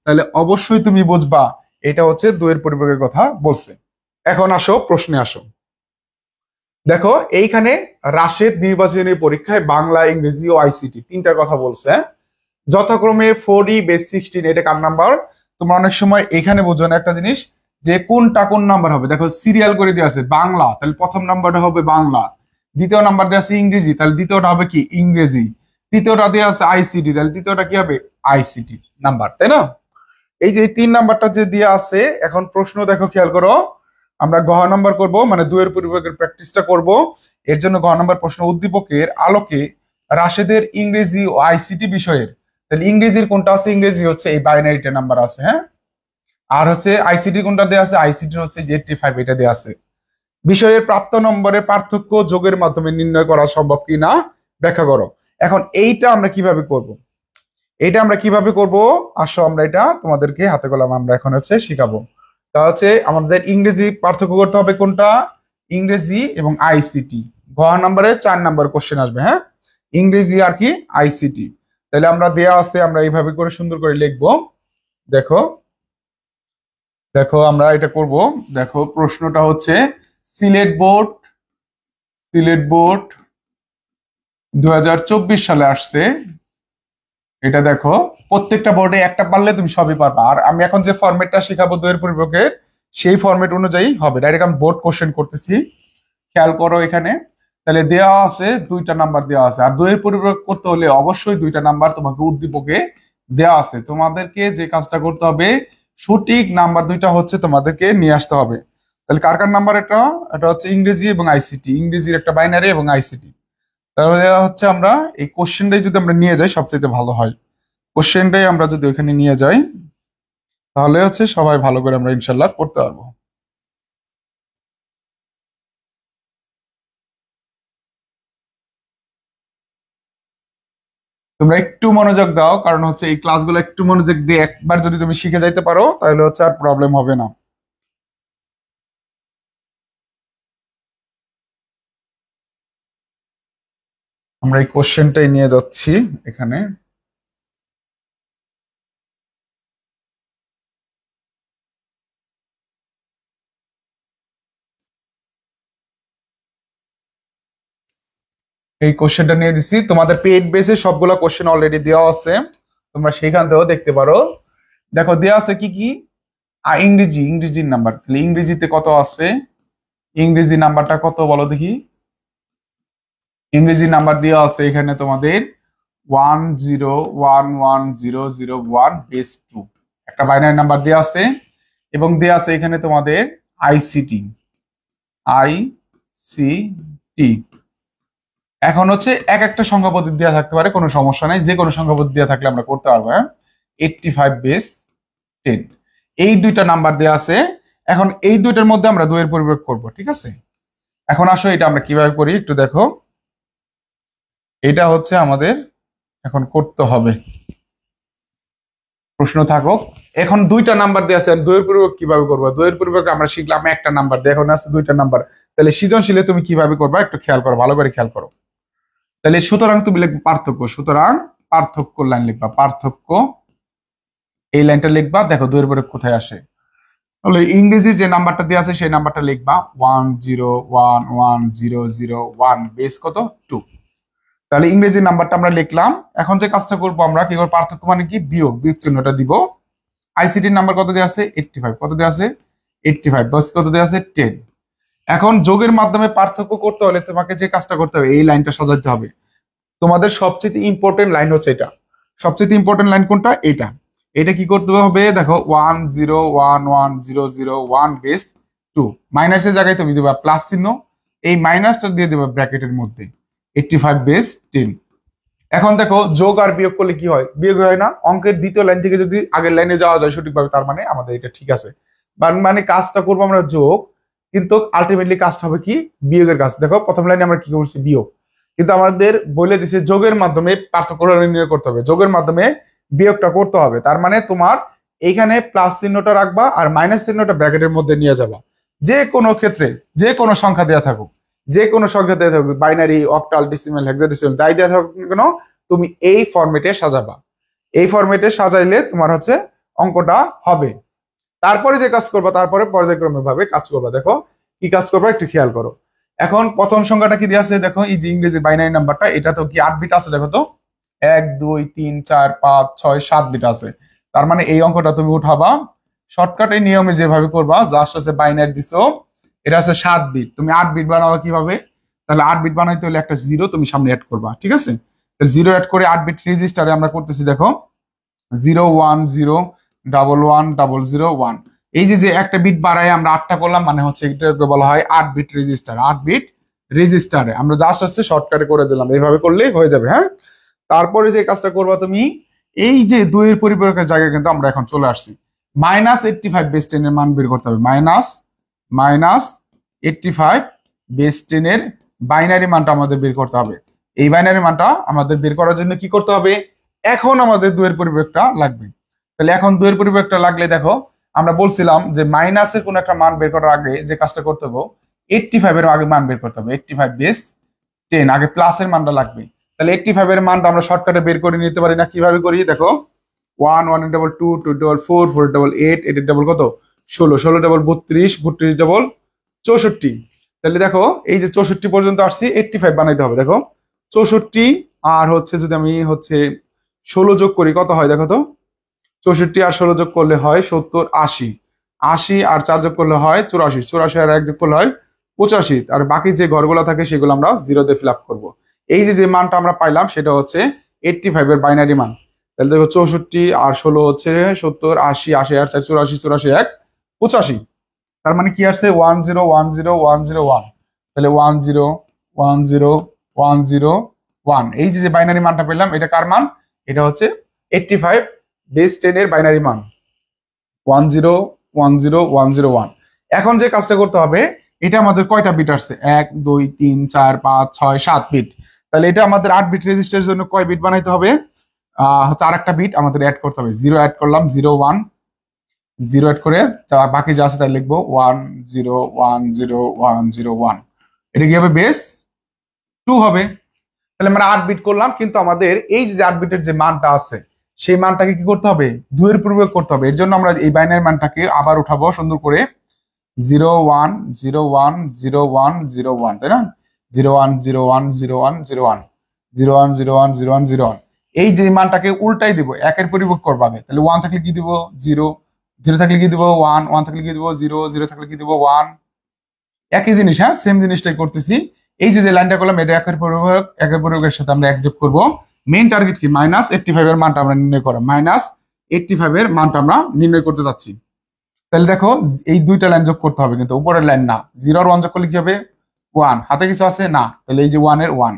S1: তাহলে অবশ্যই তুমি বুঝবা এটা হচ্ছে দুইয়ের পরিপূরকের কথা বলছে। এখন আসো প্রশ্নে আসো। দেখো এইখানে রাশেদ নির্বাচনী পরীক্ষায় বাংলা, ইংরেজি ও আইসিটি তিনটার কথা বলছে, হ্যাঁ? যথাক্রমে 4E বেস 16, এটা কার নাম্বার? তোমরা অনেক সময় এখানে বোঝো না একটা জিনিস, যে কোনটা কোন নাম্বার হবে। দেখো সিরিয়াল করে দেওয়া আছে বাংলা, তাহলে প্রথম নাম্বারটা হবে বাংলা, দ্বিতীয় নাম্বার দেওয়া আছে ইংরেজি, তাহলে দ্বিতীয়টা হবে কি ইংরেজি, তৃতীয়টা দেওয়া আছে আইসিটি, তাহলে তৃতীয়টা কি হবে আইসিটি নাম্বার, তাই না? এই যে 3 নাম্বারটা যে দেওয়া আছে, এখন প্রশ্ন দেখো খেয়াল করো, আমরা ঘ নাম্বার করব, মানে দুয়ের পরিবারের প্র্যাকটিসটা করব। এর জন্য ঘ নাম্বার প্রশ্ন, উদ্দীপকের আলোকে রাশেদের ইংরেজি ও আইসিটি বিষয়ের, তাহলে ইংরেজির কোনটা আছে? ইংরেজি হচ্ছে এই বাইনারিটা নাম্বার আছে, হ্যাঁ। আর হচ্ছে আইসিটি কোনটা দেওয়া আছে? আইসিটি হচ্ছে 85, এটা দেওয়া আছে। বিষয়ের প্রাপ্ত নম্বরের পার্থক্য যোগের মাধ্যমে নির্ণয় করা সম্ভব কিনা ব্যাখ্যা করো। এখন এইটা আমরা কিভাবে করব? আসো আমরা এটা তোমাদেরকে হাতে কলমে আমরা এখন হচ্ছে শিখাবো। তা হচ্ছে আমাদের ইংরেজি পার্থক্য করতে হবে কোনটা? ইংরেজি এবং আইসিটি। ঘ নম্বরে 4 নাম্বার কোশ্চেন আসবে, হ্যাঁ, ইংরেজি আর কি আইসিটি। তাহলে আমরা দেয়া আছে, আমরা এইভাবে করে সুন্দর করে লিখবো। দেখো দেখো আমরা এটা করব। দেখো প্রশ্নটা হচ্ছে সিলেট বোর্ড 2024 সালে আসছে। এটা দেখো প্রত্যেকটা বোর্ডে একটা পারলে তুমি সবই পারবা। আর আমি এখন যে ফরম্যাটটা শেখাবো দুয়ের পরিপক্ষের, সেই ফরম্যাট অনুযায়ী হবে। ডাইরেক্ট আমি বোর্ড কোশ্চেন করতেছি, খেয়াল করো এখানে। তাহলে দেওয়া আছে 2টা নাম্বার দেওয়া আছে, আর দুয়ের পরিপক্ষ করতে হলে অবশ্যই 2টা নাম্বার তোমাকে উদ্দীপকে দেওয়া আছে। তোমাদেরকে যে কাজটা করতে হবে, সঠিক নাম্বার 2টা হচ্ছে তোমাদেরকে নিয়ে আসতে হবে। তাহলে কার কার নাম্বার? এটা এটা হচ্ছে ইংরেজি এবং আইসিটি, ইংরেজির একটা বাইনারি এবং আইসিটি। তাহলে হচ্ছে আমরা এই কোশ্চেনটাই যদি আমরা নিয়ে যাই সবচেয়ে ভালো হয়। কোশ্চেনটাই আমরা যদি ওখানে নিয়ে যাই, তাহলে হচ্ছে সবাই ভালো করে আমরা ইনশাল্লাহ করতে পারবো। তোমরা একটু মনোযোগ দাও, কারণ হচ্ছে এই ক্লাসগুলো একটু মনোযোগ দিয়ে একবার যদি তুমি শিখে যাইতে পারো, তাহলে হচ্ছে আর প্রবলেম হবে না। আমরা এই কোশ্চেনটাই নিয়ে যাচ্ছি এখানে। এই কোশ্চেনটা নিয়ে দিছি, তোমাদের পেড বেসে সবগুলো কোশ্চেন অলরেডি দেওয়া আছে, তোমরা সেখান থেকেও দেখতে পারো। দেখো দেওয়া আছে কি কি? ইংরেজির নাম্বার, তাহলে ইংরেজিতে কত আছে? ইংরেজি নাম্বারটা কত বলো দেখি। ইংরেজি নাম্বার দেওয়া আছে এখানে তোমাদের 10110001 বেস 2, একটা বাইনারি নাম্বার দেওয়া আছে। এবং দেওয়া আছে এখানে তোমাদের আইসিটি। এখন হচ্ছে এক একটা সংখ্যা পদ্ধতি দেওয়া থাকতে পারে, কোনো সমস্যা নাই, যে কোনো সংখ্যা পদ্ধতি দেওয়া থাকলে আমরা করতে পারবো, হ্যাঁ। 85 বেস 10, এই 2টা নাম্বার দেওয়া আছে। এখন এই 2টার মধ্যে আমরা দুইয়ের পরিবর্তন করব, ঠিক আছে? এখন আসো এটা আমরা কিভাবে করি একটু দেখো। এটা হচ্ছে আমাদের এখন করতে হবে। প্রশ্ন থাকুক। এখন 2টা নাম্বার দেওয়া আছে, দুইয়ের পরিবর্তন কিভাবে করবো? দুইয়ের পরিবর্তন আমরা শিখলাম একটা নাম্বার দিয়ে, এখন আছে 2টা নাম্বার। তাহলে সৃজনশীলে তুমি কিভাবে করবা একটু খেয়াল করো, ভালো করে খেয়াল করো। তাহলে সুতরাং তুমি লিখবে পার্থক্য, সুতরাং পার্থক্য লাইন লিখবা, পার্থক্য এই লাইনটা লিখবা। দেখো দুইয়ের পরে কোথায় আসে, তাহলে ইংরেজি যে নাম্বারটা দেওয়া আছে সেই নাম্বারটা লিখবা 10110001 বেস কত 2। তাহলে ইংরেজি নাম্বারটা আমরা লিখলাম। এখন যে কাজটা করবো আমরা কি করবো? পার্থক্য মানে কি? বিয়োগ চিহ্নটা দিব। আইসিটির নাম্বার কত দেওয়া আছে? 85, কত দেওয়া আছে? 85, বস কত দেওয়া আছে? 10। এখন যোগের মাধ্যমে পার্থক্য করতে হলে তোমাকে যে কাজটা করতে হবে, এই লাইনটা সাজাতে হবে। তোমাদের সবচেয়ে ইম্পর্টেন্ট লাইন হচ্ছে এটা। সবচেয়ে ইম্পর্টেন্ট লাইন কোনটা? এটা। এটা কি করতে হবে? দেখো 10110001 বেস 2, মাইনাসের জায়গায় তুমি দেবা প্লাস চিহ্ন, এই মাইনাসটা দিয়ে দেবা ব্র্যাকেটের মধ্যে 85 বেস 10। এখন দেখো যোগ আর বিয়োগ করলে কি হয়? বিয়োগ হয় না। অঙ্কের দ্বিতীয় লাইন থেকে যদি আগের লাইনে যাওয়া যায় সঠিকভাবে, তার মানে আমাদের এটা ঠিক আছে। মানে কাজটা করবো আমরা যোগ, কিন্তু আলটিমেটলি কাজটা হবে কি? বিয়োগের কাজ। দেখো প্রথম লাইনে আমরা কি করছি? বিয়োগ, কিন্তু আমাদের বলে দিছে যোগের মাধ্যমে পার্থক্য নির্ণয় করতে হবে, যোগের মাধ্যমে বিয়োগটা করতে হবে। তার মানে তোমার এইখানে প্লাস চিহ্নটা রাখবা আর মাইনাস চিহ্নটা ব্র্যাকেটের মধ্যে নিয়ে যাবা। যে কোনো ক্ষেত্রে যে কোনো সংখ্যা দেওয়া থাকুক, যে কোনো সংখ্যা দেওয়া থাকুক, বাইনারি, অক্টাল, ডেসিমাল, হেক্সাডেসিমাল, যাই দেওয়া থাকুক না কেন, তুমি এই ফরম্যাটে সাজাবা। এই ফরম্যাটে সাজাইলে তোমার হচ্ছে অঙ্কটা হবে। তারপরে যে কাজ করবা, তারপরে পর্যায়ক্রমে ভাবে কাজ করবা। দেখো কি কাজ করবা একটু খেয়াল করো। এখন প্রথম সংখ্যাটা কি দিয়ে আছে দেখো, এই যে ইংরেজি বাইনারি নাম্বারটা, এটা তো কি 8 বিট আছে দেখো তো, 1 2 3 4 5 6 7 বিট আছে। তার মানে এই অঙ্কটা তুমি উঠাবা শর্টকাটের নিয়মে যেভাবে করবা, জাস্ট হচ্ছে বাইনারি দিছো, এটা আছে 7 বিট, তুমি 8 বিট বানাবা কিভাবে, তাহলে 8 বিট বানাইতে হলে একটা জিরো তুমি সামনে অ্যাড করবা, ঠিক আছে? তাহলে জিরো অ্যাড করে 8 বিট রেজিস্টারে আমরা করতেছি, দেখো 0 1 0 1 1 0 0 1। এই যে যে একটা বিট বাড়ায় আমরা 8টা করলাম, মানে হচ্ছে এটাকে বলা হয় 8 বিট রেজিস্টার। 8 বিট রেজিস্টারে আমরা জাস্ট হচ্ছে শর্টকাটে করে দিলাম, এইভাবে করলেই হয়ে যাবে। হ্যাঁ, তারপরে যে কাজটা করবা তুমি, এই যে 2 এর পরিবর্তনের জায়গায় কিন্তু আমরা এখন চলে আসছি, -85 বেস 10 এর মান বের করতে হবে। -85 বেস 10 এর বাইনারি মানটা আমাদের বের করতে হবে। এই বাইনারি মানটা আমাদের বের করার জন্য কি করতে হবে, এখন আমাদের 2 এর পরিবর্তনটা লাগবে। তাহলে এখন 2 এর পরিবর্তনটা লাগলে দেখো, আমরা বলছিলাম যে মাইনাসের কোন একটা মান বের করার আগে যে কাজটা করতে হবে, 85 এর আগে মান বের করতে হবে। 85 বেস 10 আগে প্লাসের মানটা লাগবে। তাহলে 85 এর মানটা আমরা শর্টকাটে বের করে নিতে পারি না, কিভাবে করি দেখো, 1 1 ডাবল 2 2 ডাবল 4 4 ডাবল 8 8 ডাবল কত 16 16 ডাবল 32 32 ডাবল 64। তাহলে দেখো এই যে 64 পর্যন্ত আসছি, 85 বানাইতে হবে। দেখো 64 আর হচ্ছে যদি আমি হচ্ছে 16 যোগ করি কত হয় দেখো তো, 64 আর 16 যোগ করলে হয় 70 80, 80 আর 4 যোগ করলে হয় 84, 84 আর 1 যোগ করলে হয় 85, আর বাকি যে ঘরগুলো থাকে সেগুলো আমরা জিরো দিয়ে ফিল আপ করবো। এই যে যে মানটা আমরা পাইলাম সেটা হচ্ছে 85 এর বাইনারি মান। তাহলে দেখো 64 আর 16 হচ্ছে 70, 80 80 আর 4 84 84 1 85। তার মানে কি আসছে 1 0 1 0 1 0 1। তাহলে 1 0 1 0 1 0 1, এই যে যে বাইনারি মানটা পেলাম এটা কার মান, এটা হচ্ছে 85 বেস 10 এর বাইনারি মান 1 0 1 0 1 0 1। এখন যে কাজটা করতে হবে, এটা আমাদের কয়টা বিট আসছে, 1 2 3 4 5 6 7 বিট। তাহলে এটা আমাদের 8 বিট রেজিস্টারের জন্য কয় বিট বানাইতে হবে, হচ্ছে আরেকটা বিট আমাদের অ্যাড করতে হবে। 0 অ্যাড করলাম, 0 1 0 অ্যাড করে বাকি যা আছে তাই লিখবো 1 0 1 0 1 0 1। এটা কি হবে, বেস 2 হবে। তাহলে আমরা 8 বিট করলাম, কিন্তু আমাদের এই যে 8 বিটের যে মানটা আছে সেই মানটাকে কি করতে হবে, 2 এর পূর্বে করতে হবে। এর জন্য আমরা এই বাইনারি মানটাকে আবার উঠাবো সুন্দর করে, 0 1 0 1 0 1 0 1, তাই না, 0 1 0 1 0 1 0 1 0 1 0 1 0 1 0 1। এই যে মানটাকে উল্টাই দিব, একের পরিবর্তন করবো আগে। তাহলে 1 থাকলে কি দিব 0, 0 থাকলে কি দিব 1, 1 থাকলে কি দিব 0, 0 থাকলে কি দিব 1। একই জিনিস, হ্যাঁ সেম জিনিসটাই করতেছি। এই যে লাইনটা করলাম এটা একের পরিবর্তনের সাথে আমরা এক যোগ করবো। মেইন টার্গেট কি, -85 এর মানটা আমরা নির্ণয় করা, -85 এর মানটা আমরা নির্ণয় করতে যাচ্ছি। তাহলে দেখো এই দুইটা লাইন যোগ করতে হবে, কিন্তু উপরের লাইন না। 0 আর 1 যোগ করলে কি হবে 1, হাতে কিছু আছে না, তাহলে এই যে 1 এর 1,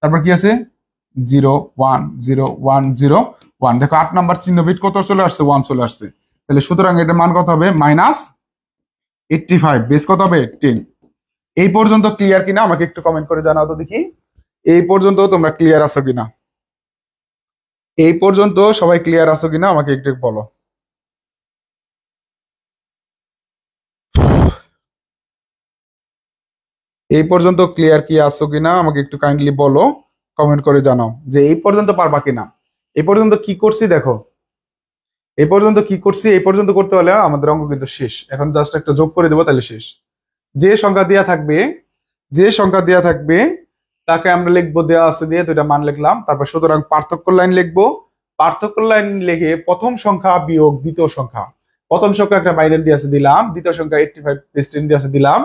S1: তারপর কি আছে 0 1 0 1 0 1। দেখো 8 নাম্বার চিহ্ন বিট কত চলে আসছে, 1 চলে আসছে। তাহলে সুতরাং এটার মান কত হবে, -85 বেস কত হবে 10। এই পর্যন্ত ক্লিয়ার কিনা আমাকে একটু কমেন্ট করে জানাও তো দেখি, এই পর্যন্ত তোমরা ক্লিয়ার আছো কিনা, এই পর্যন্ত সবাই ক্লিয়ার আছো কিনা আমাকে একটু বলো। এই পর্যন্ত ক্লিয়ার কি আছো কিনা আমাকে একটু কাইন্ডলি বলো, কমেন্ট করে জানাও যে এই পর্যন্ত পারবা কিনা। এই পর্যন্ত কি করছি দেখো, এই পর্যন্ত কি করছি, এই পর্যন্ত করতে হলে আমাদের অঙ্ক কিন্তু শেষ। এখন জাস্ট একটা যোগ করে দেবো তাহলে শেষ। যে সংখ্যা দেয়া থাকবে, যে সংখ্যা দেয়া থাকবে তাকে আমরা লিখবো, দেওয়া আছে দিয়ে দুইটা মান লিখলাম, তারপর সুতরাং পার্থক্য লাইন লিখবো। পার্থক্য লাইন লিখে প্রথম সংখ্যা বিয়োগ দ্বিতীয় সংখ্যা, প্রথম সংখ্যা একটা বাইনারি দিয়ে আছে দিলাম, দ্বিতীয় সংখ্যা 85 বেস 10 দিয়ে আছে দিলাম।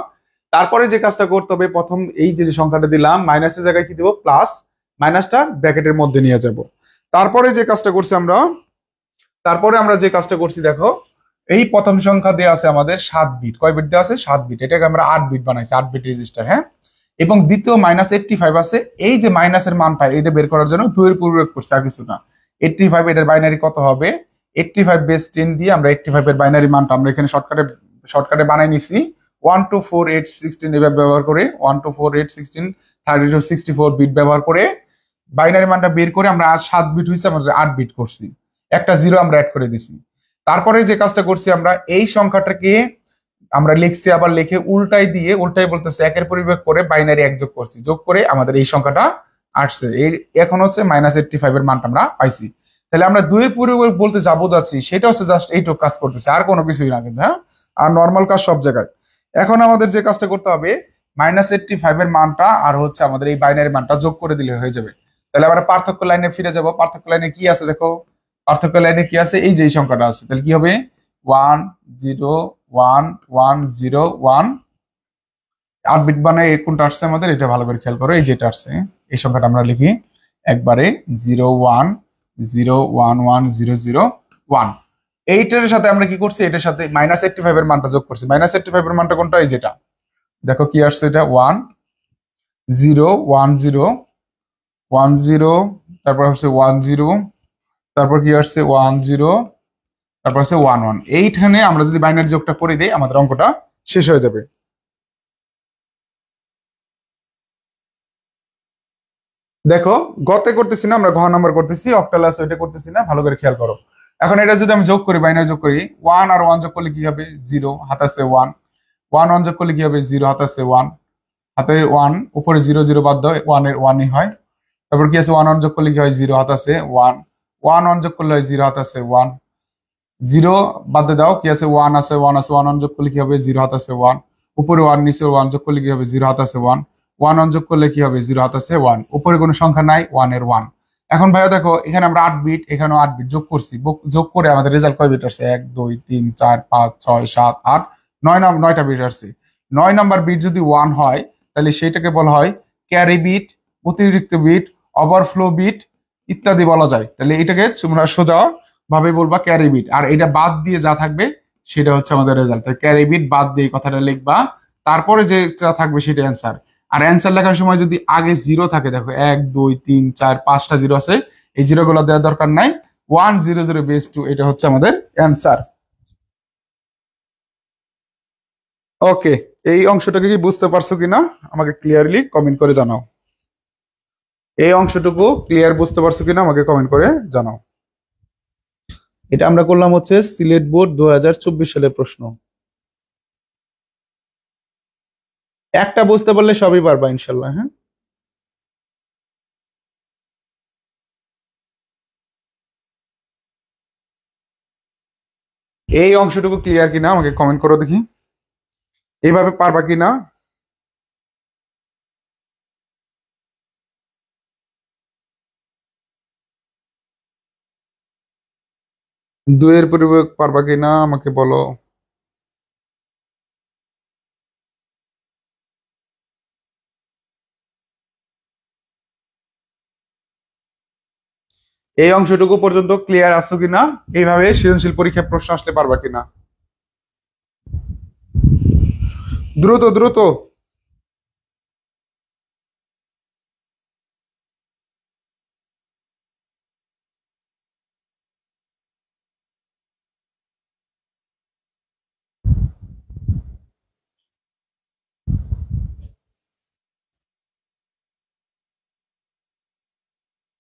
S1: তারপরে যে কাজটা করতে হবে, প্রথম এই যে সংখ্যাটা দিলাম মাইনাসের জায়গায় কি দিব প্লাস, মাইনাসটা ব্র্যাকেটের মধ্যে নিয়ে যাব। তারপরে যে কাজটা করছি আমরা, তারপরে আমরা যে কাজটা করছি দেখো, এই প্রথম সংখ্যা দেওয়া আছে আমাদের 7 বিট, কয় বিট দেওয়া আছে 7 বিট, এটাকে আমরা 8 বিট বানাইছি, 8 বিট রেজিস্টার। হ্যাঁ, এবং দ্বিতীয় -85 আছে, এই যে মাইনাসের মানটা এটা বের করার জন্য 2 এর পূর্বে করছি, আর কিছু না। 85 এটার বাইনারি কত হবে, 85 বেস 10 দিয়ে আমরা 85 এর বাইনারি মানটা আমরা এখানে শর্টকাটে বানাই নিছি। 1 2 4 8 16 এভাবে ব্যবহার করে, 1 2 4 8 16 32 64 বিট ব্যবহার করে বাইনারি মানটা বের করে আমরা 7 বিট হয়েছে, আমরা 8 বিট করছি, একটা জিরো আমরা অ্যাড করে দিছি। তারপরে যে কাজটা করছি আমরা, এই সংখ্যাটাকে আমরা লিখছি, আবার লিখে উল্টাই দিয়ে, উল্টাই বলতেছে একের পরিবর্তন করে বাইনারি এক যোগ করছি, যোগ করে আমাদের এই সংখ্যাটা আসছে। এই এখন হচ্ছে -85 এর মানটা আমরা পাইছি। তাহলে আমরা দুইয়ের পরিপূরক বলতে যা বোঝাচ্ছি সেটা হচ্ছে জাস্ট এইটুকু কাজ করতেছে, আর কোনো কিছুই না কিন্তু, হ্যাঁ। আর নর্মাল কাজ সব জায়গায়। এখন আমাদের যে কাজটা করতে হবে, -85 এর মানটা আর হচ্ছে আমাদের এই বাইনারি মানটা যোগ করে দিলে হয়ে যাবে। তাহলে আমরা পার্থক্য লাইনে ফিরে যাব। পার্থক্য লাইনে কি আছে দেখো, পার্থক্য লাইনে কি আছে, এই যে এই সংখ্যাটা আছে, তাহলে কি হবে 1 0 1 1 0 1। 8 বিট মানে কোনটা আসছে আমাদের, এটা ভালো করে খেয়াল করো, এই যেটা আসছে এই সংখ্যাটা আমরা লিখি একবারে 0 1 0 1 1 0 0 1। এইটার সাথে আমরা কি করছি, এটার সাথে -85 এর মানটা যোগ করছি। -85 এর মানটা কোনটা, এই যেটা দেখো কি আসছে, এটা 1 0 1 0 1 0, তারপর হচ্ছে 1 0, তারপর কি আসছে 1 0, তারপর হচ্ছে 1 1। এইখানে আমরা যদি বাইনারি যোগটা করে দিই আমাদের অঙ্কটা শেষ হয়ে যাবে। দেখো গতে করতেছি না, আমরা ঘ নাম্বার করতেছি, অক্টাল আছে ওইটা করতেছি না, ভালো করে খেয়াল করো। এখন এটা যদি আমি যোগ করি, বাইনারি যোগ করি, 1 আর 1 যোগ করলে কি হবে 0, হাতে আছে 1, 1 1 যোগ করলে কি হবে 0, হাতে আছে 1, হাতে 1, উপরে 0 0 বাদ দাও, 1 এর 1ই হয়। তারপর কি আছে 1 1 যোগ করলে কি হয় 0, হাতে আছে 1, 1 1 যোগ করলে হয় 0, হাতে আছে 1, 0 বাদ দিয়ে দাও, কি আছে 1 আছে 1 আছে, 1 1 যোগ করলে কি হবে 0, হাতে আছে 1, উপরে 1 নিচে 1 যোগ করলে কি হবে 0, হাতে আছে 1, 1 1 যোগ করলে কি হবে 0, হাতে আছে 1, উপরে কোনো সংখ্যা নাই, 1 এর 1। এখন ভাইয়া দেখো এখানে আমরা 8 বিট, এখানেও 8 বিট যোগ করছি, যোগ করে আমাদের রেজাল্ট কয় বিট আসছে, 1 2 3 4 5 6 7 8 9টা বিট আসছে। 9 নাম্বার বিট যদি 1 হয় তাহলে সেটাকে বলা হয় ক্যারি বিট, অতিরিক্ত বিট, ওভারফ্লো বিট ইত্যাদি বলা যায়। তাহলে এটাকে তোমরা সোজা ভাবে বলবা ক্যারি বিট, আর এটা বাদ দিয়ে যা থাকবে সেটা হচ্ছে আমাদের রেজাল্ট। ক্যারি বিট বাদ দিয়ে কথাটা লিখবা, তারপরে যেটা থাকবে সেটা অ্যান্সার। আর অ্যান্সার লেখার সময় যদি আগে 0 থাকে, দেখো 1 2 3 4 5টা 0 আছে, এই 0 গুলো দেওয়ার দরকার নাই, 1 0 0 বেস 2 এটা হচ্ছে আমাদের অ্যান্সার। ওকে, এই অংশটাকে কি বুঝতে পারছো কিনা আমাকে ক্লিয়ারলি কমেন্ট করে জানাও। এই অংশটুকু ক্লিয়ার বুঝতে পারছো কিনা আমাকে কমেন্ট করে জানাও। এটা আমরা করলাম হচ্ছে সিলেট বোর্ড 2024 সালের প্রশ্ন। একটা বুঝতে পারলে সবই পারবা ইনশাল্লাহ, হ্যাঁ। এই অংশটুকু ক্লিয়ার কিনা আমাকে কমেন্ট করো দেখি, এইভাবে পারবা কিনা। দুইয়ের পরিপূরক পারবা কিনা আমাকে বলো। এই অংশটুকু পর্যন্ত ক্লিয়ার আছো কিনা, এইভাবে সৃজনশীল পরীক্ষায় প্রশ্ন আসলে পারবা কিনা, দ্রুত দ্রুত।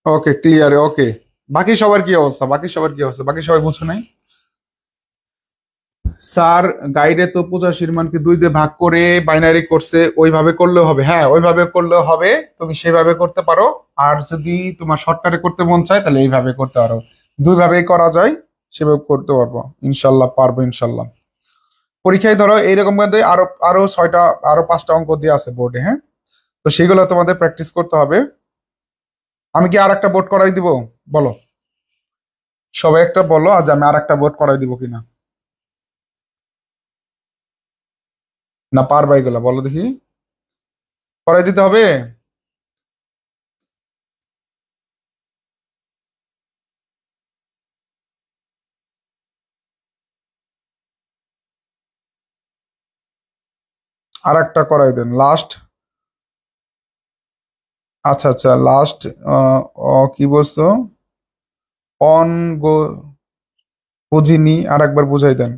S1: ওকে ক্লিয়ার, ওকে। বাকি সবার কি অবস্থা, বাকি সবার কি অবস্থা, বাকি সবাই বুঝো নাই? স্যার গাইডে তো 85 মানকে 2 দিয়ে ভাগ করে বাইনারি করছে, ওইভাবে করলেও হবে, হ্যাঁ ওইভাবে করলেও হবে, তুমি সেভাবে করতে পারো। আর যদি তোমার শর্টকাটে করতে মন চায় তাহলে এইভাবে করতে পারো, দুইভাবেই করা যায়, সেভাবে করতে পারবো ইনশাল্লাহ, পারবো ইনশাল্লাহ। পরীক্ষায় ধরো এইরকম ভাবে আরো আরো 6টা আরো 5টা অঙ্ক দিয়ে আছে বোর্ডে, হ্যাঁ। তো সেগুলো তোমাদের প্র্যাকটিস করতে হবে। আমি কি আর একটা বোর্ড করাই দিব, বলো সবাই একটা বলো, আজ আমি আর একটা বোর্ড করাই দিব কিনা, না পারবা এগুলা বলো দেখি, করাই দিতে হবে। আর একটা করাই দেন লাস্ট। আচ্ছা আচ্ছা লাস্ট। কি বলছো, অন গো বুঝিনি, আর একবার বুঝাই দেন।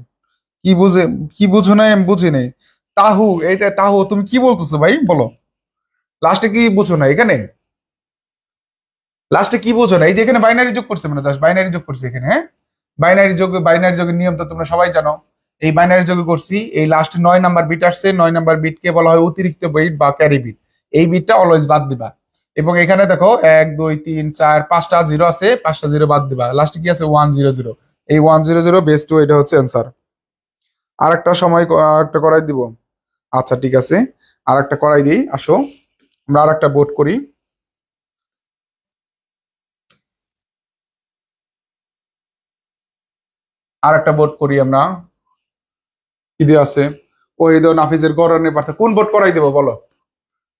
S1: কি বুঝে, কি বুঝো নাই আমি বুঝি নাই। তাহু, এটা তাহু তুমি কি বলতেছো ভাই বলো, লাস্টে কি বুঝো না এখানে, লাস্টে কি বুঝো না, এই যে এখানে বাইনারি যোগ করছে, মানে জাস্ট বাইনারি যোগ করছে এখানে, হ্যাঁ। বাইনারি যোগের নিয়ম তো তোমরা সবাই জানো। এই বাইনারি যোগে করছি, এই লাস্টে 9 নাম্বার বিট আসছে, 9 নাম্বার বিটকে বলা হয় অতিরিক্ত বিট বা ক্যারি বিট, এই বিটটা অলওয়েজ বাদ দিবা। এবং এখানে দেখো 1 2 3 4 5টা জিরো আছে, 5টা জিরো বাদ দিবা, লাস্টে কি আছে 100। এই 100 বেস টু, এটা হচ্ছে অ্যান্সার। আরেকটা করাই দিব। আচ্ছা ঠিক আছে, আরেকটা করাই দিই, আসো আমরা আরেকটা বোর্ড করি। আরেকটা বোর্ড করি আমরা, কি দিয়ে আছে? ওই দো নাফিজের গড়নের পার্থক্য, কোন বোর্ড করাই দেবো বলো?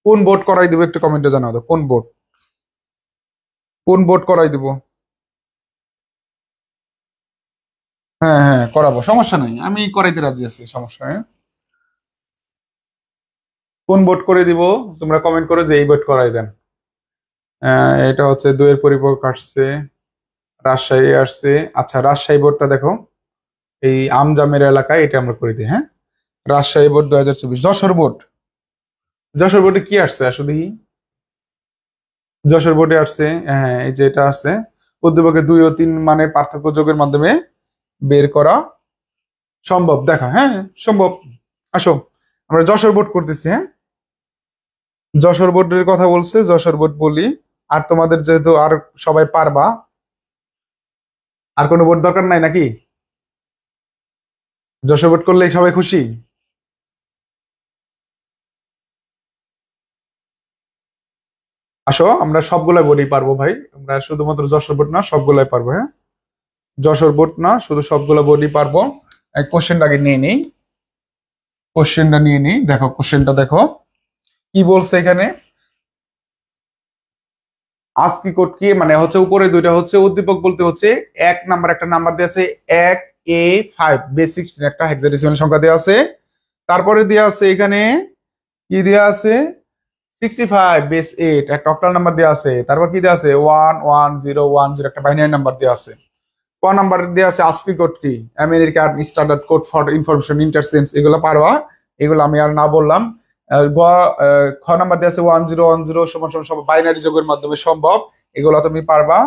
S1: কোন বোর্ড করাই দেবো একটু কমেন্টে জানাও তো, কোন বোর্ড করাই দেবো? হ্যাঁ হ্যাঁ করাবো, সমস্যা নাই, আমি করাইতে রাজি আছি, সমস্যা নেই। কোন বোর্ড করে দিব? তোমরা কমেন্ট করো যে এই বোর্ড করাই দেন। এটা হচ্ছে 2-এর পরিপূরক আসছে, রাজশাহী আসছে। আচ্ছা রাজশাহী বোর্ডটা দেখো, এই আমজামের এলাকায়, এটা আমরা করে দিই, হ্যাঁ। রাজশাহী বোর্ড 2024। যশোর বোর্ডে কি আসছে আসলে দেখি। যশোর বোর্ডে আসছে, হ্যাঁ এই যে এটা আছে, উদ্দীপকে 2 ও 3 মানের পার্থক্য যোগের মাধ্যমে বের করা সম্ভব, দেখা, হ্যাঁ সম্ভব। আসো আমরা যশোর বোর্ড করতেছি, হ্যাঁ। যশোর বোর্ডের কথা বলছে, যশোর বোর্ড বলি। আর তোমাদের যেহেতু আর সবাই পারবা, আর কোনো বোর্ড দরকার নাই নাকি? যশোর বোর্ড করলেই সবাই খুশি। আসো আমরা সবগুলাই বোর্ডই পারবো ভাই, আমরা শুধুমাত্র যশোর বোর্ড না, সবগুলাই পারবো, হ্যাঁ। যশোর বোর্ড না, শুধু সবগুলো বোর্ডই পারবো। কোশ্চেনটা আগে নিয়ে নেই, কোশ্চেনটা নিয়ে নিই, দেখো কোশ্চেনটা দেখো কি বলছে এখানে। আজকি কোড কি মানে হচ্ছে, উপরে দুইটা হচ্ছে উদ্দীপক বলতে হচ্ছে, এক নাম্বার একটা নাম্বার দেওয়া আছে 1A5 বেসিক একটা হেক্সাডেসিমাল সংখ্যা দেওয়া আছে। তারপরে দেওয়া আছে এখানে কি দেওয়া আছে, 65 বেস 8 একটা অক্টাল নাম্বার দেওয়া আছে। তারপর কি দেওয়া আছে 11010 একটা বাইনারি নাম্বার দেওয়া আছে। ক নাম্বার দেওয়া আছে আজকি কোড কি, American standard code for information interchange, এগুলো পারবা, এগুলো আমি আর না বললাম। খ নাম্বার দেওয়া আছে 1010 সমান সমান সব বাইনারি যোগের মাধ্যমে সম্ভব, এগুলো তুমি পারবা।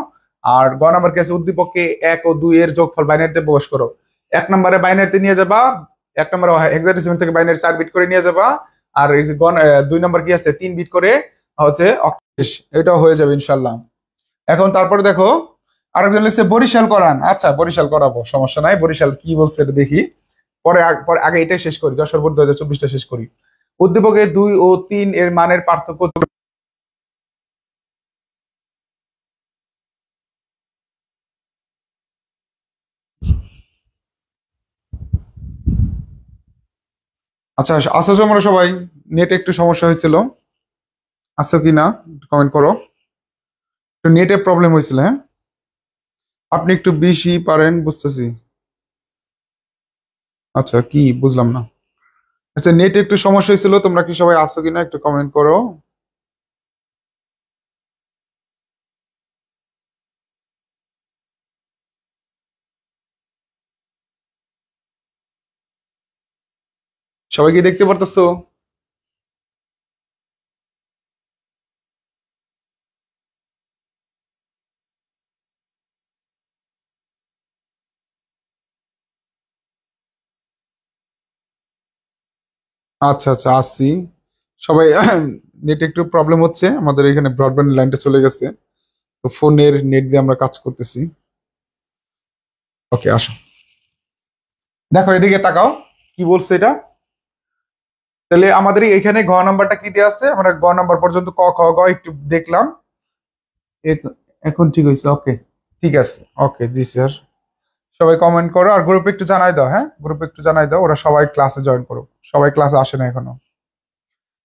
S1: আর গ নাম্বার কি আছে, উদ্দীপককে 1 ও 2 এর যোগফল বাইনারিতে প্রকাশ করো। এক নম্বরে বাইনারিতে নিয়ে যাবা, এক নম্বরে হেক্সাডেসিমাল থেকে বাইনারি 4 বিট করে নিয়ে যাবা। আর এই যে 2 নম্বর কি আছে, 3 বিট করে হচ্ছে অক্টেশ, এটা হয়ে যাবে ইনশাল্লাহ। এখন তারপরে দেখো, আরেকজন লিখছে বরিশাল করান। আচ্ছা বরিশাল করাবো, সমস্যা নাই। বরিশাল কি বলছে এটা দেখি, পরে আগে এটাই শেষ করি, যশোর বোর্ড 2024টা শেষ করি। উদ্দীপকে 2 ও 3 এর মানের পার্থক্য। আচ্ছা আছো তোমরা সবাই? নেটে একটু সমস্যা হয়েছিল, আছো কি না কমেন্ট করো। একটু নেটে প্রবলেম হয়েছিল, হ্যাঁ। আপনি একটু বেশি পারেন বুঝতেছি। আচ্ছা কি বুঝলাম না। আচ্ছা নেটে একটু সমস্যা হয়েছিল, তোমরা কি সবাই আছো কিনা একটু কমেন্ট করো। সবাই কি দেখতে পারতেছো? আচ্ছা আচ্ছা আসছি সবাই। নেট একটু প্রবলেম হচ্ছে, আমাদের এখানে ব্রডব্যান্ড লাইনটা চলে গেছে, তো ফোনের নেট দিয়ে আমরা কাজ করতেছি। ওকে আসো, দেখো এদিকে তাকাও, কি বলছে এটা। তাহলে আমাদের এখানে ঘ নাম্বারটা কি দেওয়া আছে, আমরা গ নাম্বার পর্যন্ত ক খ গ একটু দেখলাম। এখন ঠিক হয়েছে, ওকে ঠিক আছে, ওকে জি স্যার। সবাই কমেন্ট করো আর গ্রুপে একটু জানাই দাও, হ্যাঁ গ্রুপে একটু জানাই দাও, ওরা সবাই ক্লাসে জয়েন করো। সবাই ক্লাসে আসে না এখনো।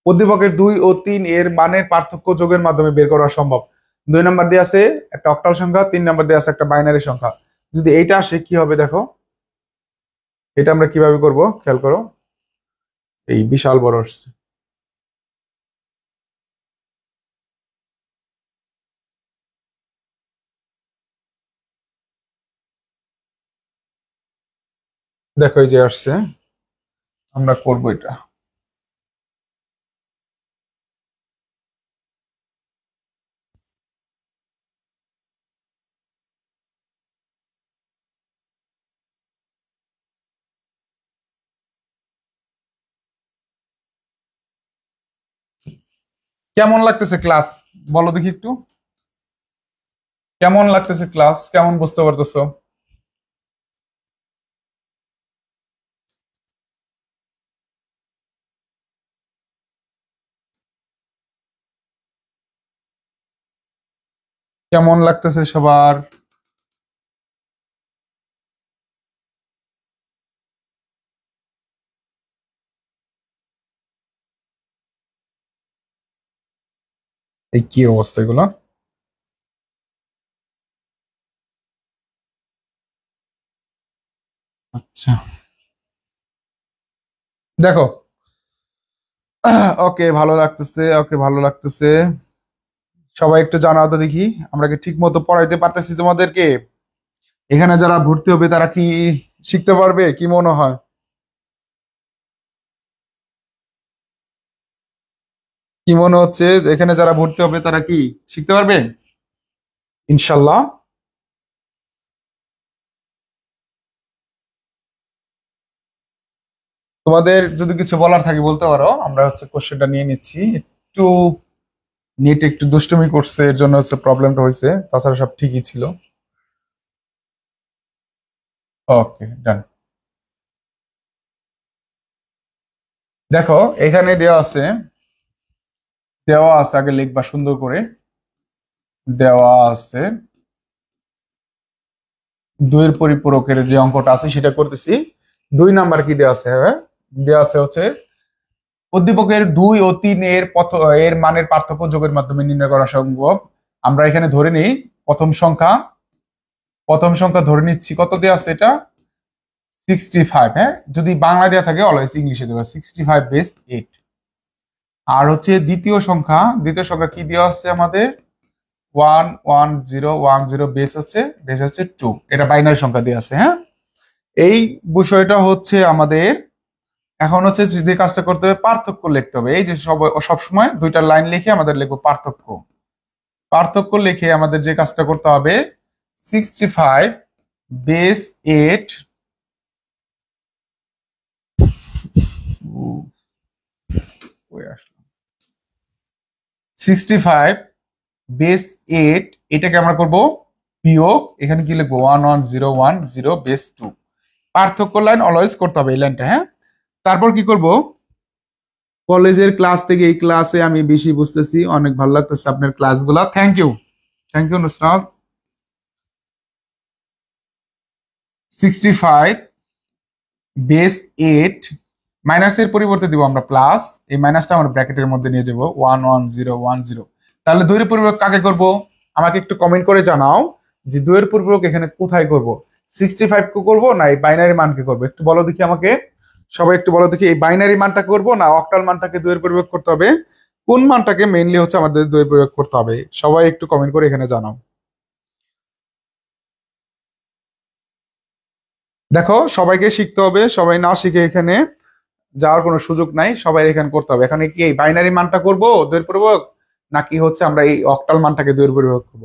S1: উদ্দীপকের 2 ও 3 এর মানের পার্থক্য যোগের মাধ্যমে বের করা সম্ভব। 2 নম্বর দিয়ে আছে একটা অক্টাল সংখ্যা, 3 নম্বর দিয়ে আছে একটা বাইনারি সংখ্যা। যদি এইটা আসে কি হবে দেখো, এটা আমরা কিভাবে করব খেয়াল করো, এই বিশাল বড় আসছে। দেখো এই যে আসছে, আমরা করব এটা। কেমন লাগতেছে ক্লাস? বলো দেখি একটু, কেমন লাগতেছে ক্লাস? কেমন বুঝতে পারতেছো? কেমন লাগতেছে সবার? এই কি অবস্থা এগুলো? আচ্ছা, দেখো। ওকে, ভালো লাগতেছে, ওকে ভালো লাগতেছে। সবাই একটু জানাও তো দেখি, আমরা কি ঠিক মতো পড়াইতে পারতেছি তোমাদেরকে? এখানে যারা ভর্তি হবে তারা কি শিখতে পারবে, কি মনে হয়? কি মনে হচ্ছে যে এখানে যারা ভর্তি হবে তারা কি শিখতে পারবে ইনশাল্লাহ? তোমাদের যদি কিছু বলার থাকে বলতে পারো, আমরা হচ্ছে কোশ্চেনটা নিয়ে নিচ্ছি। একটু নেট একটু দুষ্টুমি করছে, এর জন্য হচ্ছে প্রবলেমটা হয়েছে, তাছাড়া সব ঠিকই ছিল। ওকে, ডান। দেখো, এখানে দেওয়া আছে আগে লিখবা সুন্দর করে। দেওয়া আছে দুইয়ের পরিপূরকের যে অঙ্কটা আছে সেটা করতেছি। 2 নাম্বার কি দেওয়া আছে? হ্যাঁ, দেওয়া আছে হচ্ছে উদ্দীপকের 2 ও 3 এর মানের পার্থক্য যোগের মাধ্যমে নির্ণয় করা সম্ভব। আমরা এখানে ধরে নিই প্রথম সংখ্যা ধরে নিচ্ছি, কত দেওয়া আছে এটা? 65। হ্যাঁ, যদি বাংলা দেওয়া থাকে অলওয়েজ ইংলিশে দেওয়া 65 বেস 8। আর হচ্ছে দ্বিতীয় সংখ্যা কি দেওয়া আছে আমাদের? 11010 বেস হচ্ছে 2। এটা বাইনারি সংখ্যা দেওয়া আছে। হ্যাঁ, এই বিষয়টা হচ্ছে আমাদের এখন হচ্ছে যে কাজটা করতে হবে, পার্থক্য লিখতে হবে। এই যে সবসময় দুইটা লাইন লিখে আমাদের লিখবো পার্থক্য। পার্থক্য লিখে আমাদের যে কাজটা করতে হবে, 65 বেস 8। 65 বেস 8, এটাকে আমরা করব বিয়োগ, এখানে কি লিখবো? 11010 বেস 2। পার্থক্য লাইন অলওয়েজ করতে হবে এই লাইনটা। হ্যাঁ, তারপর কি করব? কলেজের ক্লাস থেকে এই ক্লাসে আমি বেশি বুঝতেছি, অনেক ভালো লাগতেছে আপনার ক্লাসগুলা। Thank you, thank you Nusrat. 65 base 8, মাইনাসের পরিবর্তে দিব আমরা প্লাস। এই মাইনাসটা আমরা ব্র্যাকেটের মধ্যে নিয়ে যাব, 11010। তাহলে দুইয়ের পরিবর্তন কাকে করব? আমাকে একটু কমেন্ট করে জানাও যে দুইয়ের পরিবর্তন এখানে কোথায় করব, 65 কে করবো না এই বাইনারি মানকে করবো? একটু বলো দেখি আমাকে, সবাই একটু বলো দেখি, এই বাইনারি মানটা করবো না অক্টাল মানটাকে দুইয়ের পরিবর্তন করতে হবে? কোন মানটাকে মেইনলি হচ্ছে আমাদের দুইয়ের পরিবর্তন করতে হবে? সবাই একটু কমেন্ট করে এখানে জানাও। দেখো, সবাইকে শিখতে হবে, সবাই না শিখে এখানে যাওয়ার কোনো সুযোগ নাই, সবাই এখানে করতে হবে। এখানে কি এই বাইনারি মানটা করব দুইয়ের পরিবর্তক, নাকি হচ্ছে আমরা এই অক্টাল মানটাকে দুইয়ের পরিবর্তক করব?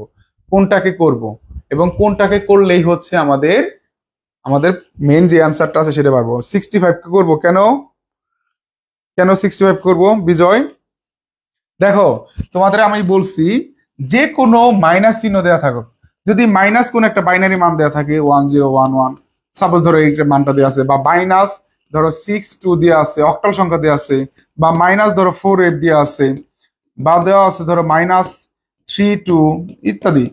S1: কোনটাকে করব এবং কোনটাকে করলেই হচ্ছে আমাদের আমাদের মেন যে অ্যান্সারটা আছে সেটা পারবো? 65 কে করবো কেন? কেন 65 করব বিজয়? দেখো, তোমাদের আমি বলছি যে কোনো মাইনাস চিহ্ন দেওয়া থাকুক, যদি মাইনাস কোন একটা বাইনারি মান দেওয়া থাকে 1011, সাপোজ ধরো এই মানটা দেওয়া আছে, বা মাইনাস ধরো 62 দেওয়া আছে, অক্টাল সংখ্যা দেওয়া আছে, বা মাইনাস ধরো 48 দেওয়া আছে, বা দেওয়া আছে ধরো -32 ইত্যাদি।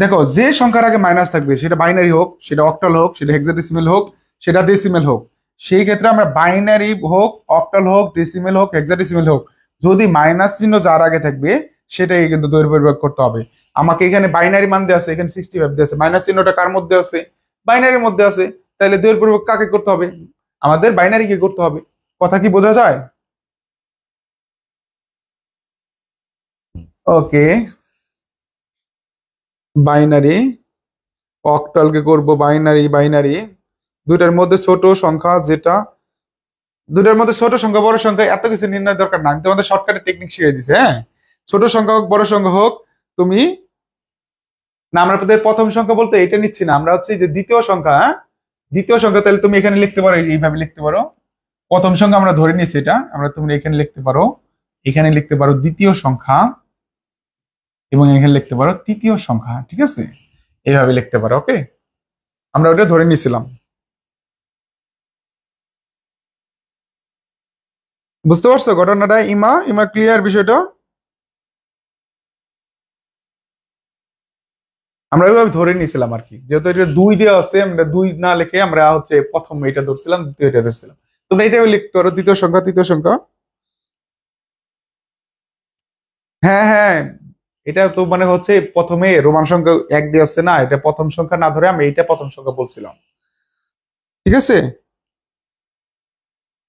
S1: দেখো, যে সংখ্যার আগে মাইনাস থাকবে সেটা বাইনারি হোক, সেটা অক্টাল হোক, সেটা হেক্সাডেসিমেল হোক, সেটা ডেসিমেল হোক, সেই ক্ষেত্রে আমরা বাইনারি হোক, অক্টাল হোক, ডেসিমেল হোক, হেক্সাডেসিমেল হোক, যদি মাইনাস চিহ্ন যার আগে থাকবে সেটাই কিন্তু দৈর্ঘ্য পরিমাপ করতে হবে। আমাকে এখানে বাইনারি মান দেওয়া আছে, এখানে 65 দেওয়া আছে, মাইনাস চিহ্নটা কার মধ্যে আছে? বাইনারির মধ্যে আছে। তাহলে দৈর্ঘ্য পরিমাপ কাকে করতে হবে? আমাদের বাইনারিকে করতে হবে। কথা কি বোঝা যায়? ওকে, বাইনারি অক্টালকে করব বাইনারি। বাইনারি দুইটার মধ্যে ছোট সংখ্যা যেটা, দুইটার মধ্যে ছোট সংখ্যা বড় সংখ্যা এত কিছু নির্ণয় দরকার না, আমি তোমাদের শর্টকাটে টেকনিক শিখিয়ে দিছি। হ্যাঁ, ছোট সংখ্যা হোক বড় সংখ্যা হোক, তুমি না, আমরা তোদের প্রথম সংখ্যা বলতে এটা নিচ্ছি না, আমরা হচ্ছে যে দ্বিতীয় সংখ্যা। হ্যাঁ, দ্বিতীয় সংখ্যা, তাহলে তুমি এখানে লিখতে পারো, এইভাবে লিখতে পারো। প্রথম সংখ্যা আমরা ধরে নিচ্ছি এটা, তুমি এখানে লিখতে পারো এখানে লিখতে পারো দ্বিতীয় সংখ্যা এবং এখানে লিখতে পারো তৃতীয় সংখ্যা, ঠিক আছে? এইভাবে লিখতে পারো। ওকে, আমরা ওটা ধরে নিয়েছিলাম। বুঝতে পারছো ঘটনাটা? ইমা ইমা ক্লিয়ার বিষয়টা? আমরা ওইভাবে ধরে নিয়েছিলাম আর কি, যেহেতু এটা দুই দেওয়া আছে, আমরা দুই না লিখে আমরা হচ্ছে প্রথম এটা ধরছিলাম, দ্বিতীয় এটা ধরছিলাম। তোমরা এটাও লিখতে পারো, দ্বিতীয় সংখ্যা তৃতীয় সংখ্যা। হ্যাঁ হ্যাঁ, এটা তো মানে হচ্ছে প্রথমে রোমান সংখ্যা এক দিয়ে আসছে না, এটা প্রথম সংখ্যা না ধরে আমি এইটা প্রথম সংখ্যা বলছিলাম। ঠিক আছে,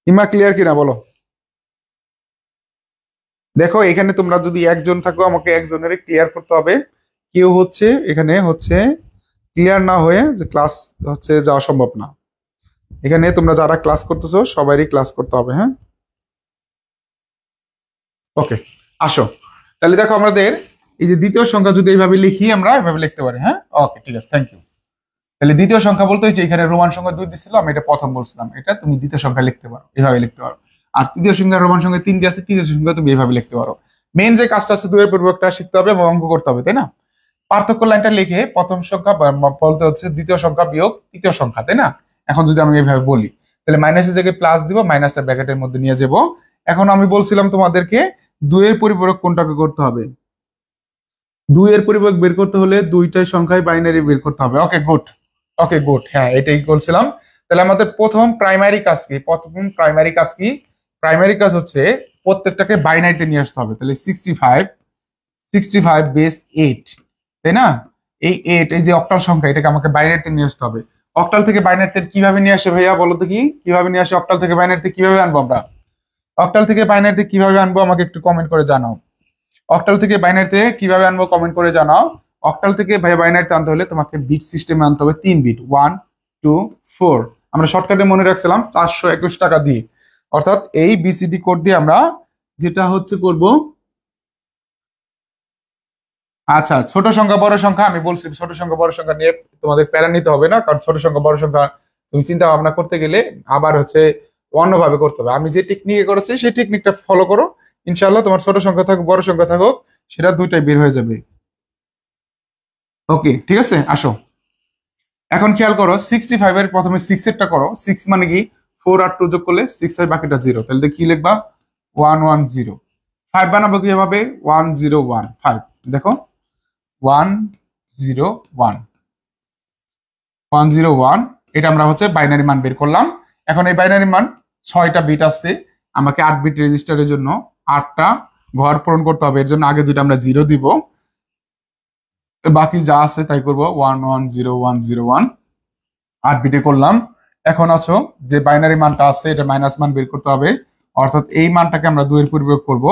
S1: ইমা ক্লিয়ার কিনা বলো? দেখো এখানে তোমরা যদি একজন থাকো, আমাকে একজনের ক্লিয়ার করতে হবে। কেউ হচ্ছে এখানে হচ্ছে ক্লিয়ার না হয়ে যে ক্লাস হচ্ছে যাওয়া সম্ভব না। এখানে তোমরা যারা ক্লাস করতেছো সবারই ক্লাস করতে হবে, হ্যাঁ? ওকে, আসো তাহলে দেখো আমাদের এই যে দ্বিতীয় সংখ্যা যদি এইভাবে লিখি, আমরা এভাবে লিখতে পারি, হ্যাঁ? ওকে, ঠিক আছে, থ্যাংক ইউ। তাহলে দ্বিতীয় সংখ্যা বলতে হচ্ছে এখানে রোমান সংখ্যা দুই দিচ্ছিল, আমি এটা প্রথম বলছিলাম, এটা তুমি দ্বিতীয় সংখ্যা লিখতে পারো, এভাবে লিখতে পারো। আর তৃতীয় সংখ্যা রোমান সংখ্যা তিন দিয়ে আছে, তৃতীয় সংখ্যা তুমি এভাবে লিখতে পারো। মেন যে কাজটা আছে দুইয়ের পরিবর্তনটা শিখতে হবে এবং অঙ্ক করতে হবে, তাই না? পার্থক্য লাইনটা লিখে প্রথম সংখ্যা বলতে হচ্ছে দ্বিতীয় সংখ্যা বিয়োগ তৃতীয় সংখ্যা, তাই না? এখন যদি আমি এইভাবে বলি, তাহলে মাইনাসের জায়গায় প্লাস দিব, মাইনাসটা ব্র্যাকেটের মধ্যে নিয়ে যাব। এখন আমি বলছিলাম তোমাদেরকে দুইয়ের পরিপূরক কোনটাকে করতে হবে। দুইয়ের পরিপূরক বের করতে হলে দুইটাই সংখ্যায় বাইনারি বের করতে হবে। ওকে গুড, ওকে গুড, হ্যাঁ এটাই করছিলাম। তাহলে আমাদের প্রথম প্রাইমারি কাজ কি? প্রাইমারি কাজ হচ্ছে প্রত্যেকটাকে বাইনারিতে নিয়ে আসতে হবে। তাহলে 65 বেস 8, তাই না? এই 8, এই যে অক্টাল সংখ্যা, এটাকে আমাকে বাইনারিতে নিয়ে আসতে হবে। অক্টাল থেকে বাইনারিতে কিভাবে নিয়ে আসে ভাইয়া বলো তো, কি কিভাবে নিয়ে আসে? অক্টাল থেকে বাইনারিতে কিভাবে আনবো আমরা? অক্টাল থেকে বাইনারিতে কিভাবে আনবো আমাকে একটু কমেন্ট করে জানাও। অক্টাল থেকে বাইনারিতে কিভাবে আনবো কমেন্ট করে জানাও। অক্টাল থেকে বাইনারিতে আনতে হলে তোমাকে বিট সিস্টেমে আনতে হবে, 3 বিট, 1 2 4। আমরা শর্টকাটে মনে রাখছিলাম 421 টাকা দিয়ে। অর্থাৎ এই বিসিডি কোড দিয়ে আমরা যেটা হচ্ছে করব। আচ্ছা, ছোট সংখ্যা বড় সংখ্যা আমি বলছি, ছোট সংখ্যা বড় সংখ্যা নিয়ে তোমাদের প্যারা নিতে হবে না, কারণ ছোট সংখ্যা বড় সংখ্যা তুমি চিন্তা ভাবনা করতে গেলে আবার হচ্ছে অন্যভাবে করতে হবে। আমি যে টেকনিকে করেছি সেই টেকনিকটা ফলো করো, ইনশাল্লাহ তোমার ছোট সংখ্যা থাকুক বড় সংখ্যা থাকুক সেটা দুইটাই বের হয়ে যাবে। ওকে, ঠিক আছে, আসো এখন খেয়াল করো 65 এর প্রথমে 6 এরটা করো। 6 মানে কি? 4 আর 2 যোগ করলে 6 হয়, বাকিটা 0। তাহলে কি লিখবা? 110। 5 বানাবো কিভাবে? 1015। দেখো 101 101, এটা আমরা হচ্ছে বাইনারি মান বের করলাম। এখন এই বাইনারি মান 6টা বিট আছে, আমাকে 8 বিট রেজিস্টারের জন্য 8টা ঘর পূরণ করতে হবে। এর জন্য আগে দুইটা আমরা 0 দিব, বাকি যা আছে তাই করবো। 110101 8 বিটে করলাম। এখন আছো যে বাইনারি মানটা আছে এটা মাইনাস মান বের করতে হবে, অর্থাৎ এই মানটাকে আমরা 2 এর পরিপ্রয়োগ করব।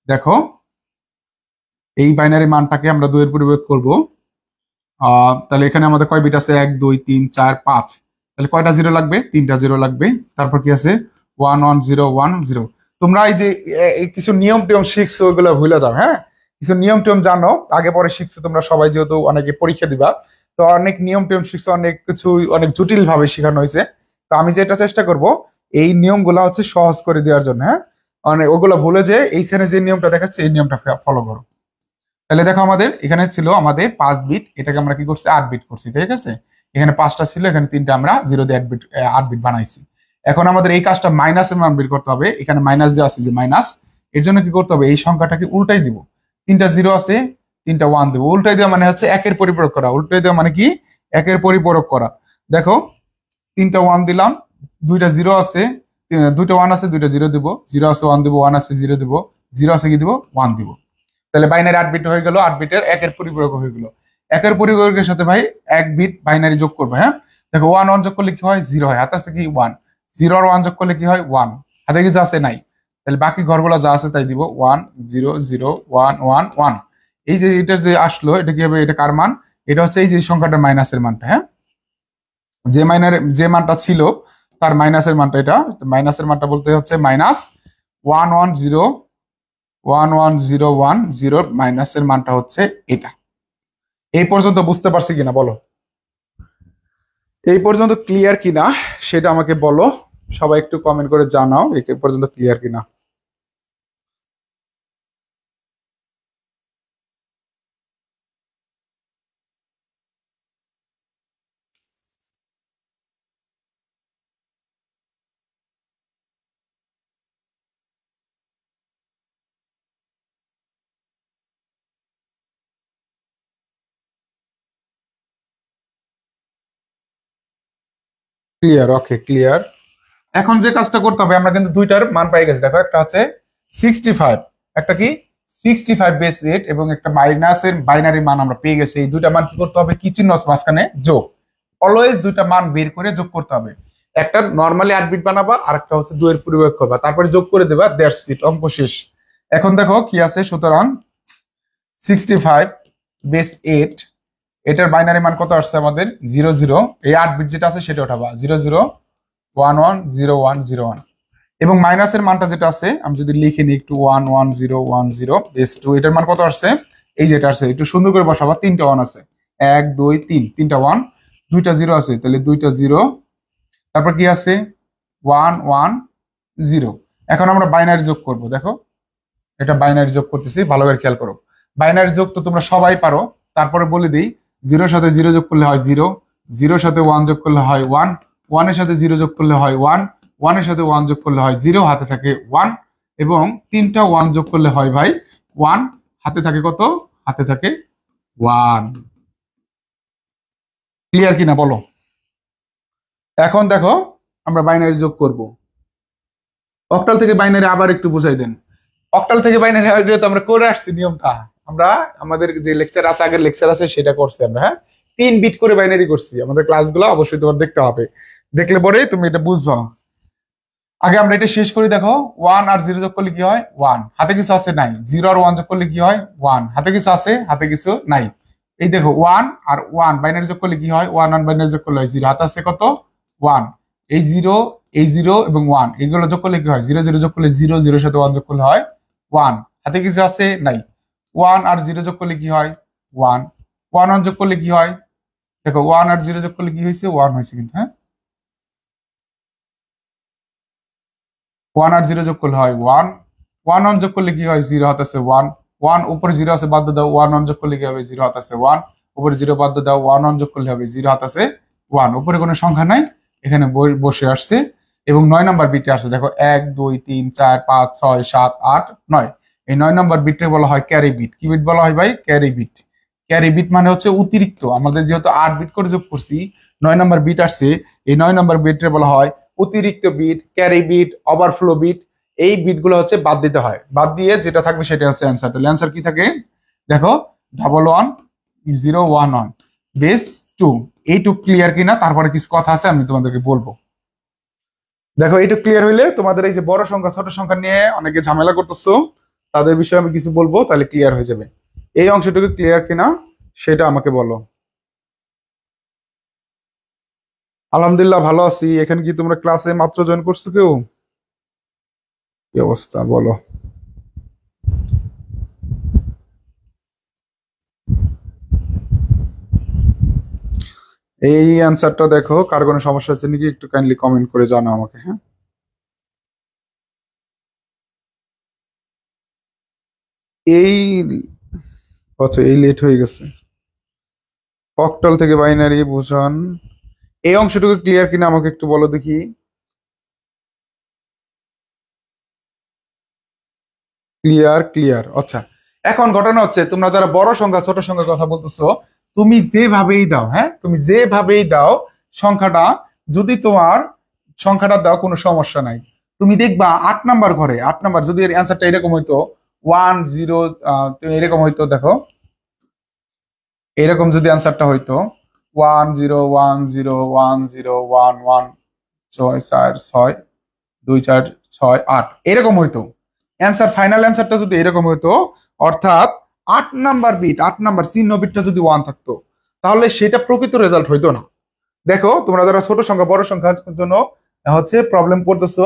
S1: দেখো এই বাইনারি মানটাকে আমরা 2 এর পরিপ্রয়োগ করব। তাহলে এখানে আমাদের কয় বিট আছে? 1 2 3 4 5। তাহলে কয়টা জিরো লাগবে? 3টা জিরো লাগবে। তারপর কি আছে? 11010। তোমরা এই যে কিছু নিয়ম টিয়ম শিখছো ওইগুলো ভুলে যাও, হ্যাঁ? কিছু নিয়ম টিয়ম জানো, আগে পরে শিখছো তোমরা সবাই, যেহেতু অনেকে পরীক্ষা দিবা, তো অনেক নিয়ম টিয়ম শিখছো, অনেক কিছু অনেক জটিল ভাবে শেখানো হয়েছে। তো আমি যেটা চেষ্টা করব এই নিয়মগুলো হচ্ছে সহজ করে দেওয়ার জন্য, হ্যাঁ? মানে ওগুলো ভুলে যে এইখানে যে নিয়মটা দেখাচ্ছে এই নিয়মটা ফলো করো। তাহলে দেখো আমাদের এখানে ছিল আমাদের 5 বিট, এটাকে আমরা কি করছি? 8 বিট করছি, ঠিক আছে? এখানে 5টা ছিল, এখানে 3টা আমরা 0 দিয়ে 8 বিট বানাইছি। এখন আমাদের এই কাজটা মাইনাসের মান বের করতে হবে। এখানে মাইনাস দেওয়া আছে যে মাইনাস, এর জন্য কি করতে হবে? এই সংখ্যাটাকে উল্টাই দিব। 3টা 0 আছে, 3টা 1 দেবো। উল্টাই দেওয়া মানে হচ্ছে একের পরিপূরক করা। উল্টাই দেওয়া মানে কি? একের পরিপূরক করা। দেখো 3টা 1 দিলাম, 2টা 0 আছে, 2টা 1 আছে, 2টা 0 দিব। 0 আছে 1 দিব, 1 আছে 0 দিব, 0 আছে কি দিব? 1 দিব। তাহলে বাইনারি 8 বিট হয়ে গেল, 8 বিটের একের পরিপূরক হয়ে গেল। একের পরিপূরকের সাথে ভাই 1 বিট বাইনারি যোগ করবে, হ্যাঁ? দেখো 1 1 যোগ করলে কি হয়? 0 হয়। হাতে আছে কি? 1। 0 আর 1 যোগ করলে কি হয়? 1। হাতে কিছু আছে? নাই। তাহলে বাকি ঘরগুলো যা আছে তাই দিব। 1 0 0 1 1 1। এই যে এটা যে আসলো, এটা কি হবে? এটা কার মান? এটা হচ্ছে এই যে সংখ্যাটা মাইনাসের মানটা, হ্যাঁ? যে মানটা ছিল তার মাইনাসের মানটা, এটা মাইনাসের মানটা বলতে হচ্ছে মাইনাস 110110 মাইনাসের মানটা হচ্ছে এটা। এই পর্যন্ত বুঝতে পারছি কিনা বলো? এই পর্যন্ত ক্লিয়ার কিনা সেটা আমাকে বলো, সবাই একটু কমেন্ট করে জানাও এই পর্যন্ত ক্লিয়ার কিনা। Clear, okay clear. এখন যে কাজটা করতে হবে, আমরা কিন্তু দুইটার মান পাই গেছি। দেখো একটা হচ্ছে 65, একটা কি 65 বেস 8 এবং একটা মাইনাসের বাইনারি মান আমরা পেয়ে গেছি। এই দুইটা মান কি করতে হবে, কি চিহ্ন আছে মাঝখানে, যোগ। অলওয়েজ দুইটা মান বের করে যোগ করতে হবে। একটা নরমালি 8 বিট বানাবা, আর একটা হচ্ছে 2 এর পরিবর্তন করবা, তারপরে যোগ করে দেবা, দ্যাটস ইট, অঙ্ক শেষ। এখন দেখো কি আছে, সুতরাং 65 বেস 8, এটার বাইনারি মান কত আসছে আমাদের, 00। এই 8 বিট যেটা আছে সেটা উঠাবা, 0011010101। এবং মাইনাসের মানটা যেটা আছে আমি যদি লিখে নিই একটু, 11010 বেস 2, এটার মান কত আসছে, এই যেটা আসছে, একটু সুন্দর করে বসাবা, 3টা 1 আছে, 1 2 3, 3টা 1, 2টা 0 আছে, তাহলে 2টা 0, তারপর কি আছে 110। এখন আমরা বাইনারি যোগ করব। দেখো এটা বাইনারি যোগ করতেছি, ভালো করে খেয়াল করো। বাইনারি যোগ তো তোমরা সবাই পারো, তারপরে বলে দিই, 0 সাথে 0 যোগ করলে হয় 0, 0 সাথে 1 যোগ করলে হয় 1, 1 এর সাথে 0 যোগ করলে হয় 1, 1 এর সাথে 1 যোগ করলে হয় 0, হাতে থাকে 1, এবং 3টা 1 যোগ করলে হয় ভাই 1, হাতে থাকে কত, হাতে থাকে 1। ক্লিয়ার কিনা বলো? এখন দেখো আমরা বাইনারি যোগ করব। অক্টাল থেকে বাইনারি আবার একটু বুঝাই দেন। অক্টাল থেকে বাইনারি তো আমরা করে আসছি নিয়মটা, আমরা আমাদের যে লেকচার আছে, আগের লেকচার আছে সেটা করছি আমরা। হ্যাঁ, 3 বিট করে বাইনারি করছি। আমাদের ক্লাসগুলো অবশ্যই তোমার দেখতে হবে, দেখলে পরে তুমি এটা বুঝবা। আগে আমরা এটা শেষ করি। দেখো 1 আর 0 যোগ করলে কি হয়, 1, হাতে কিছু আছে নাই। 0 আর 1 যোগ করলে কি হয়, 1, হাতে কিছু আছে, হাতে কিছু নাই। এই দেখো 1 আর 1 বাইনারি যোগ করলে কি হয়, 1 1 বাইনারি যোগ করলে হয় 0, হাতে আছে কত, 1। এই 0, এই 0 এবং 1 এগুলো যোগ করলে কি হয়, 0 0 যোগ করলে 0, 0 এর সাথে 1 যোগ করলে হয় 1, হাতে কিছু আছে নাই। 1 আর 0 যোগ করলে কি হয়, 1, 1 1 যোগ করলে কি হয়, দেখো 1 আর 0 যোগ করলে কি হয়েছে, 1 হয়েছে কিন্তু। হ্যাঁ, 1 আর 0 যোগ করলে হয় 1, 1 1 যোগ করলে কি হয়, 0, হাতে আছে 1, 1 উপরে 0 আছে, বাদ দাও, 1 1 যোগ করলে কি হবে, 0, হাতে আছে 1, উপরে 0 বাদ দাও, 1 1 যোগ করলে হবে 0, হাতে আছে 1, উপরে কোনো সংখ্যা নাই, এখানে বসে আসছে। এবং 9 নাম্বার বিটে আসছে, দেখো 1 2 3 4 5 6 7 8 9, এই 9 নাম্বার বিটে বলা হয় ক্যারি বিট। কি বিট বলা হয় ভাই, ক্যারি বিট। ক্যারি বিট মানে হচ্ছে অতিরিক্ত, আমাদের যেহেতু 8 বিট করে যোগ করছি, 9 নাম্বার বিট আসছে, এই 9 নাম্বার বিটে বলা হয় অতিরিক্ত bit, carry bit, overflow bit. এই বিটগুলো হচ্ছে বাদ দিতে হয়, বাদ দিয়ে যেটা থাকবে সেটা হচ্ছে অ্যান্সার। তাহলে অ্যান্সার কি থাকে, দেখো 11011 বেস 2। এইটুক ক্লিয়ার কিনা, তারপরে কিছু কথা আছে আমি তোমাদেরকে বলবো। দেখো এইটুক ক্লিয়ার হইলে তোমাদের এই যে বড় সংখ্যা ছোট সংখ্যা নিয়ে অনেকে ঝামেলা করতেছো, তাদের বিষয়ে আমি কিছু বলবো, তাহলে ক্লিয়ার হয়ে যাবে। এই অংশটুকু ক্লিয়ার কিনা সেটা আমাকে বলো। আলহামদুলিল্লাহ ভালো আছি। এখানে কি তোমরা ক্লাসে মাত্র জয়েন করছো কেউ? কি অবস্থা বলো? এই অ্যান্সারটা দেখো, কার কোনো সমস্যা আছে নাকি একটু কাইন্ডলি কমেন্ট করে জানাও আমাকে। হ্যাঁ, এই আচ্ছা, এই লেট হয়ে গেছে। অক্টাল থেকে বাইনারি বুঝান, এই অংশটুকু ক্লিয়ার কিনা আমাকে একটু বলো দেখি। ক্লিয়ার ক্লিয়ার, আচ্ছা। এখন ঘটনা হচ্ছে, তোমরা যারা বড় সংখ্যা ছোট সংখ্যার কথা বলতেছো, তুমি যেভাবেই দাও, হ্যাঁ তুমি যেভাবেই দাও সংখ্যাটা, যদি তোমার সংখ্যাটা দাও কোনো সমস্যা নাই। তুমি দেখবা 8 নাম্বার ঘরে, 8 নাম্বার যদি এর অ্যান্সারটা এরকম হইতো 10, এরকম হইতো, দেখো এরকম যদি অ্যান্সারটা হইতো 10101011 6 4 6 2 4 6 8 এরকম হইতো অ্যান্সার, ফাইনাল অ্যান্সারটা যদি এরকম হইতো, অর্থাৎ 8 নাম্বার বিট, 8 নাম্বার চিহ্ন বিটটা যদি 1 থাকতো, তাহলে সেটা প্রকৃত রেজাল্ট হইতো না। দেখো তোমরা যারা ছোট সংখ্যা বড় সংখ্যার জন্য হচ্ছে প্রবলেম করতেছো,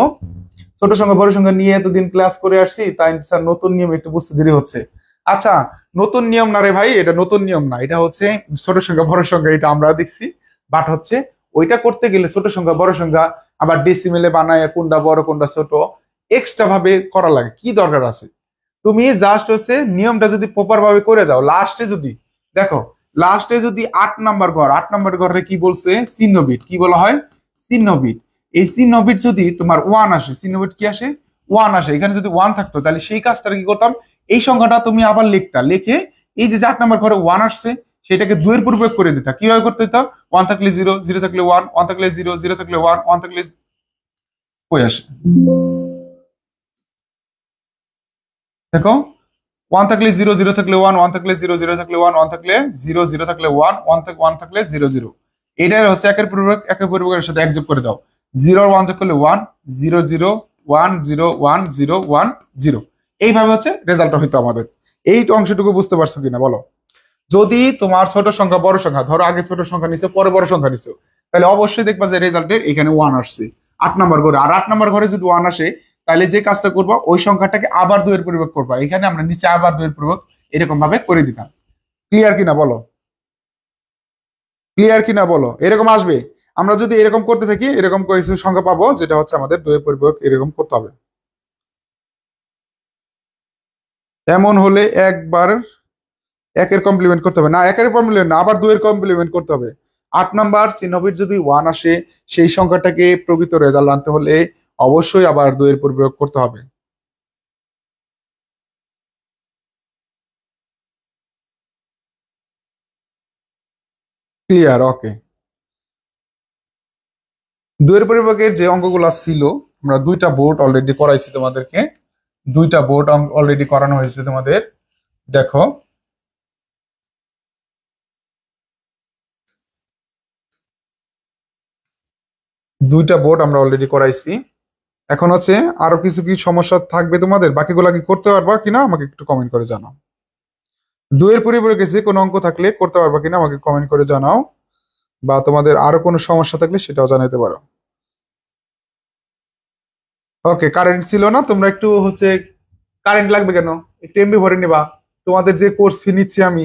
S1: ছোট সংখ্যা বড় সংখ্যা নিয়ে এতদিন ক্লাস করে আসছি, তাই স্যার নতুন নিয়ম একটু বুঝতে দেরি হচ্ছে। আচ্ছা, নতুন নিয়ম না রে ভাই, এটা নতুন নিয়ম না, এটা হচ্ছে ছোট সংখ্যা বড় সংখ্যা, এটা আমরা দেখছি। বাট হচ্ছে ওইটা করতে গেলে ছোট সংখ্যা বড় সংখ্যা আবার ডেসিমেলে বানায় কোনটা বড় কোনটা ছোট এক্সট্রা ভাবে করা লাগে, কি দরকার আছে? তুমি জাস্ট হচ্ছে নিয়মটা যদি প্রপার ভাবে করে যাও, লাস্টে যদি দেখো, লাস্টে যদি 8 নাম্বার ঘর, 8 নাম্বার ঘরে কি বলছে, চিহ্ন বিট, কি বলা হয়, চিহ্ন বিট। এই চিহ্ন বিট যদি তোমার 1 আসে, চিহ্ন বিট কি আসে, 1 আসে, এখানে যদি 1 থাকতো তাহলে সেই কাজটা কি করতাম, এই সংখ্যাটা তুমি আবার লিখতা, লিখে এই যে 8 নাম্বার ঘরে 1 আসছে সেটাকে 2 এর পরিপ্রেক্ষিতে করে দিতাম। কিভাবে করতে দিতাম? 1 থাকলে 0, 0 থাকলে 1, 1 থাকলে 0, 0 থাকলে 1, 1 থাকলে কই আসে দেখো 1 থাকলে 0, 0 থাকলে 1, 1 থাকলে 0, 0 থাকলে 1, 1 থাকলে 0, 0 থাকলে 1, 1 থাকলে 0, 0। এটাই হচ্ছে একের পরিপ্রেক্ষিতের সাথে এক যোগ করে দাও। 0 আর 1 যোগ করলে 1, 0, 0, 1, 0, 1, 0, 1, 0। এইভাবে হচ্ছে রেজাল্টটা হইতো আমাদের। এই অংশটুকু বুঝতে পারছো কিনা বলো? যদি তোমার ছোট সংখ্যা বড় সংখ্যা, ধরো আগে ছোট সংখ্যা নিছো পরে বড় সংখ্যা নিছো, তাহলে অবশ্যই দেখবা যে রেজাল্টের এখানে 1 আসছে 8 নাম্বার ঘরে। আর 8 নাম্বার ঘরে যদি 1 আসে, তাহলে যে কাজটা করবা ওই সংখ্যাটাকে আবার 2 এর পরিবর্তন করবা। এখানে আমরা নিচে আবার 2 এর পরিবর্তন এরকম ভাবে করে দিতাম। ক্লিয়ার কিনা বলো? ক্লিয়ার কিনা বলো? এরকম আসবে। আমরা যদি এরকম করতে থাকি এরকম কিছু সংখ্যা পাবো, যেটা হচ্ছে আমাদের 2 এর পরিবর্তন এরকম করতে হবে। এমন হলে একবার একের কমপ্লিমেন্ট করতে হবে না, একের কমপ্লিমেন্ট না, আবার 2 এর কমপ্লিমেন্ট করতে হবে। 8 নাম্বার চিহ্নবির যদি 1 আসে, সেই সংখ্যাটাকে প্রকৃত রেজাল্ট আনতে হলে অবশ্যই আবার 2 এর পরিপ্রেক্ষিতে করতে হবে। ক্লিয়ার? ওকে। 2 এর পরিপ্রেক্ষিতের যে অঙ্কগুলো ছিল, আমরা 2টা বোর্ড অলরেডি করাইছি তোমাদেরকে। 2টা বোর্ড অলরেডি করানো হয়েছে তোমাদের। দেখো, দুইটা বোর্ড আমরা অলরেডি করাইছি। এখন হচ্ছে আরো কিছু কি সমস্যা থাকবে তোমাদের, বাকিগুলা কি করতে পারবা কিনা আমাকে একটু কমেন্ট করে জানাও। 2 এর পরিপ্রেক্ষিতে যে কোনো অঙ্ক থাকলে করতে পারবা কিনা আমাকে কমেন্ট করে জানাও, বা তোমাদের আরো কোনো সমস্যা থাকলে সেটাও জানাতে পারো। ওকে, কারেন্ট ছিল না, তোমরা একটু হচ্ছে কারেন্ট লাগবে কেন, একটু এমবি ভরে নিবা। তোমাদের যে কোর্স ফি নিচ্ছি আমি,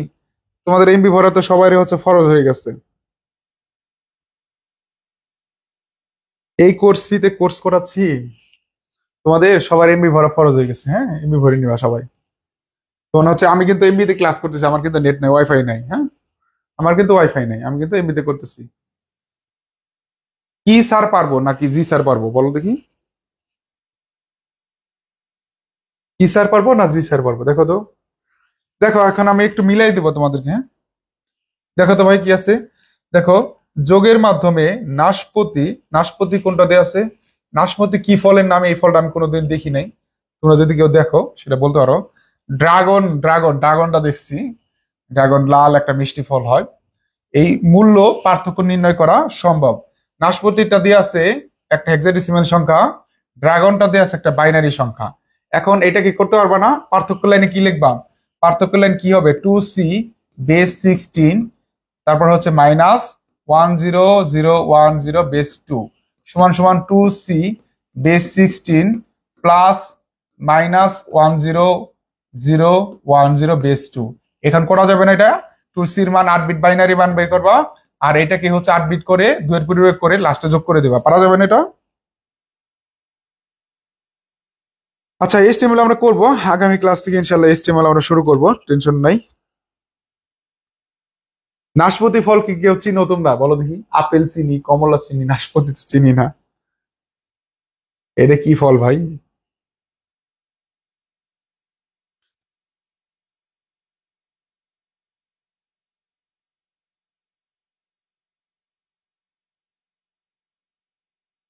S1: তোমাদের এমবি ভরা তো সবারই হচ্ছে ফরজ হয়ে গেছে। এই কোর্স ফিতে কোর্স করাচ্ছি, তোমাদের সবার এমবি ভরা ফরজ হয়ে গেছে। হ্যাঁ, এমবি ভরে নিবা সবাই। তখন হচ্ছে আমি কিন্তু এমবিতে ক্লাস করতেছি, আমার কিন্তু নেট নাই, ওয়াইফাই নাই। হ্যাঁ, আমার কিন্তু ওয়াইফাই নাই, আমি কিন্তু এমবিতে করতেছি। কি স্যার পারবো নাকি জি স্যার পারবো বলো দেখি? কি স্যার পারবো না জি স্যার পারবো দেখো তো। দেখো এখন আমি একটু মিলাই দেবো তোমাদেরকে। হ্যাঁ, দেখো তো ভাই কি আছে। দেখো, যোগের মাধ্যমে নাশপতি, নাশপতি কোনটা দেয়া আছে? নাশপতি কি ফলের নামে? এই ফলটা আমি কোনোদিন দেখি নাই, তোমরা যদি কেউ দেখো সেটা বলতে পারো। ড্রাগন, ড্রাগন, ড্রাগনটা দেখছি। ড্রাগন লাল একটা মিষ্টি ফল হয়। এই মূল্য পার্থক্য নির্ণয় করা সম্ভব। নাশপতিটা দিয়ে আছে একটা হেক্সাডেসিমাল সংখ্যা, ড্রাগনটা দিয়ে আছে একটা বাইনারি সংখ্যা। এখন এটা কি করতে পারবা না? পার্থক্য লাইনে কি লিখবা? পার্থক্য লাইন কি হবে? 2c বেস 16, তারপর হচ্ছে -10,010 বেস 2 সমান সমান 2c বেস 16 প্লাস -10,010 বেস 2। এখন করা যাবে না এটা? 2c এর মান 8 বিট বাইনারি মান বের করবা, আর এটাকে হচ্ছে 8 বিট করে 2 এর পরিবেগ করে লাস্টে যোগ করে দেবা। পারা যাবে না এটা? আচ্ছা, এইচটিএমএল আমরা করব আগামী ক্লাস থেকে, ইনশাআল্লাহ এইচটিএমএল আমরা শুরু করব, টেনশন নাই। নাশপাতি ফল কি কেউ চিনো তোমরা বলো দেখি? আপেল চিনি, কমলা চিনি, নাশপাতি তো চিনি না। এটা কি ফল ভাই?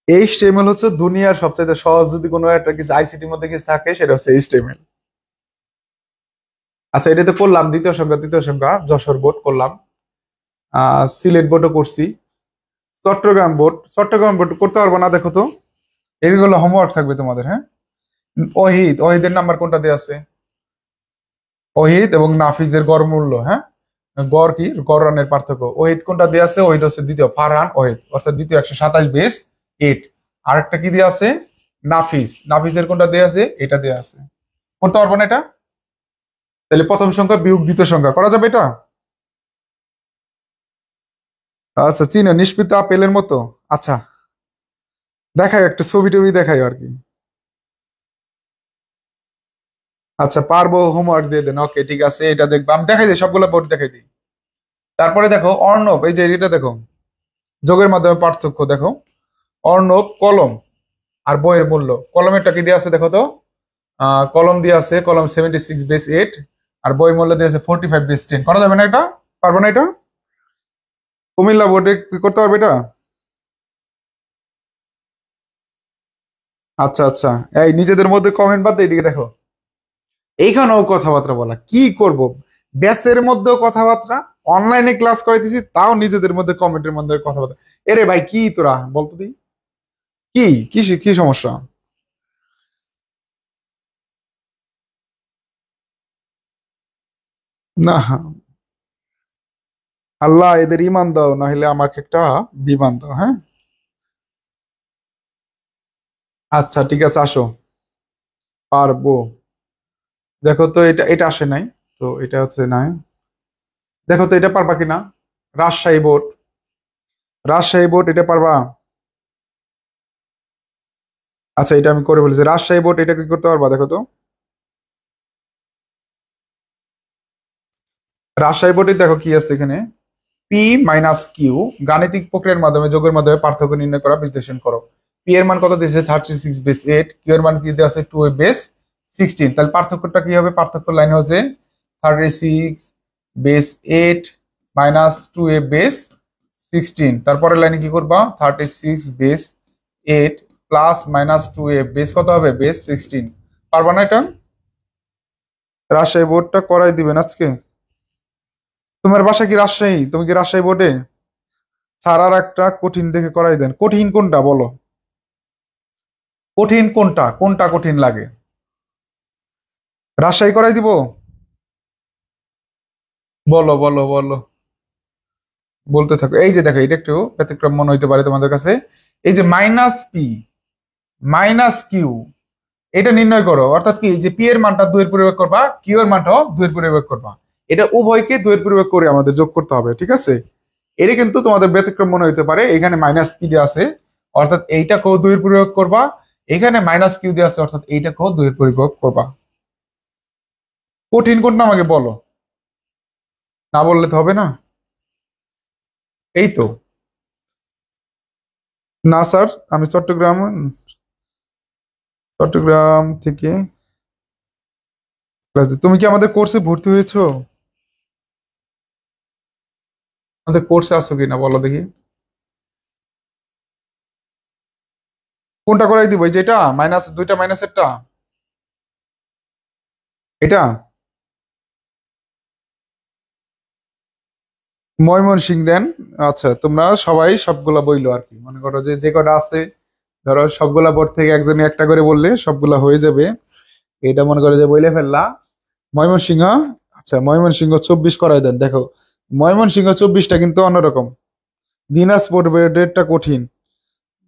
S1: এইচটিএমএল হচ্ছে দুনিয়ার সবচেয়ে সহজ, যদি কোনো একটা কিছু আইসিটির মধ্যে কিছু থাকে সেটা হচ্ছে এইচটিএমএল। আচ্ছা, এটাতে করলাম দ্বিতীয় সংখ্যা, তৃতীয় সংখ্যা, যশোর বোর্ড করলাম, সিলেট বোর্ডও করছি, চট্টগ্রাম বোর্ড, চট্টগ্রাম বোর্ড করতে পারবো না। দেখো তো, এগুলো হোমওয়ার্ক থাকবে তোমাদের। হ্যাঁ, ওহিদ, ওহিদের নাম্বার কোনটা দেওয়া আছে? ওহিদ এবং নাফিজের গড় মূল্য। হ্যাঁ, গড় কি, গড় রানের পার্থক্য। ওহিদ কোনটা দেওয়া আছে? ওহিদ হচ্ছে দ্বিতীয়, ফারহান ওহিদ অর্থাৎ দ্বিতীয়, 127 বেস 8। আরেকটা কি দেওয়া আছে? নাফিজ, নাফিজের কোনটা দেওয়া আছে? এটা দেওয়া আছে। করতে পারবো না এটা? তাহলে প্রথম সংখ্যা বিয়োগ দ্বিতীয় সংখ্যা করা যাবে এটা? আচ্ছা, চিনো নিষ্পিত আপেলের মতো। আচ্ছা, দেখাই একটা ছবি টবি দেখাই আর কি। আচ্ছা, পারবো, হোমওয়ার্ক দিয়ে দেন। ওকে, ঠিক আছে, এটা দেখবো, আমি দেখাই দিই, সবগুলো বোর্ড দেখাই দিই। তারপরে দেখো অর্ণব, এই যে এটা দেখো, যোগের মাধ্যমে পার্থক্য দেখো। অর্ণব কলম আর বইয়ের মূল্য। কলমেরটা কি দিয়ে আছে দেখো তো? কলম দিয়ে আছে, কলম 76 বেস 8, আর বই মূল্য দিয়ে আছে 45 বেস 10। করা যাবে না এটা? পারবে না এটা? কুমিল্লা বোর্ডে কি করতে পারবে এটা? আচ্ছা আচ্ছা, এই নিজেদের মধ্যে কমেন্ট বাদ দিয়ে এদিকে দেখো, এইখানেও কথাবার্তা বলা কি করব, ব্যাচের মধ্যেও কথাবার্তা, অনলাইনে ক্লাস করাইতেছি তাও নিজেদের মধ্যে কমেন্টের মধ্যে কথাবার্তা। এরে ভাই কি তোরা বলতো দি, কি কি কি সমস্যা? না, আল্লাহ এদের ইমান দাও, না হলে আমাকে একটা বিমান দাও, হ্যাঁ? আচ্ছা ঠিক আছে, আসো, পারবো। দেখো তো, এটা এটা আসে নাই, তো এটা হচ্ছে নাই। দেখো তো এটা পারবা কিনা। রাজশাহী বোর্ড, রাজশাহী বোর্ড এটা পারবা? আচ্ছা এটা আমি করে বলেছি, রাজশাহী বোর্ড এটা কি করতে পারবা দেখো তো। রাজশাহী বোর্ডে দেখো কি আছে এখানে, পি মাইনাস কিউ, গাণিতিক প্রক্রিয়ার মাধ্যমে যোগের মাধ্যমে পার্থক্য নির্ণয় করা, বিশ্লেষণ করো। পি এর মান কত দিয়েছে 36/8, কিউ এর মান কি দেওয়া আছে 2/16, তাহলে পার্থক্যটা কি হবে, পার্থক্য লাইন হচ্ছে 36/8 মাইনাস 2/16, তারপরে লাইনে কি করবা 36/8 প্লাস মাইনাস 2 কত হবে বেস 16। পারবা না এটা? রাজশাহী বোর্ডটা করাই দিবেন আজকে? তোমার বাসা কি রাজশাহী? তুমি কি রাজশাহী বোর্ডে? স্যার আর একটা কঠিন দেখে করাই দেন। কঠিন কোনটা বলো, কঠিন কোনটা, কোনটা কঠিন লাগে? রাজশাহী করাই দিব? বলো বলো বলো, বলতে থাকো। এই যে দেখো, এটা একটু ব্যতিক্রম মনে হইতে পারে তোমাদের কাছে। এই যে মাইনাস পি মাইনাস কিউ, এটা নির্ণয় করো, অর্থাৎ কি যে পি এর মানটা 2 এর পরিবেগ করবা, কিউ এর মানটাও 2 এর পরিবেগ করবা, এটা উভয়কে 2 এর পরিবেগ করে আমাদের যোগ করতে হবে, ঠিক আছে? এটা কিন্তু তোমাদের ব্যতিক্রম মনে হইতে পারে, এখানে মাইনাস পি দেওয়া আছে, অর্থাৎ এইটাকেও 2 এর পরিবেগ করবা, এখানে মাইনাস কিউ দেওয়া আছে, অর্থাৎ এইটাকেও 2 এর পরিবেগ করবা। কঠিন কোনটা আমাকে বলো, না বললে তো হবে না। এই তো। না স্যার, আমি চট্টগ্রাম থেকে ক্লাস তুমি কি আমাদের কোর্সে ভর্তি হয়েছো? আমাদের কোর্সে আছো কিনা বলো দেখি। কোনটা করাই দিব, এই যেটা মাইনাস দুইটা মাইনাসেরটা, এটা? ময়মনসিং দেন। আচ্ছা তোমরা সবাই সবগুলা বইলো আর কি, মনে করো যে যে কটা আছে, ধরো সবগুলা বোর্ড থেকে একজনে একটা করে বললে সবগুলা হয়ে যাবে। এটা মনে করো যে বইলে ফেললা ময়মনসিংহ। আচ্ছা ময়মনসিংহ 24 করাই দেন, দেখো ময়মনসিংহ 24টা কিন্তু অন্যরকম। দিনাজপুর বোর্ডেরটা কঠিন।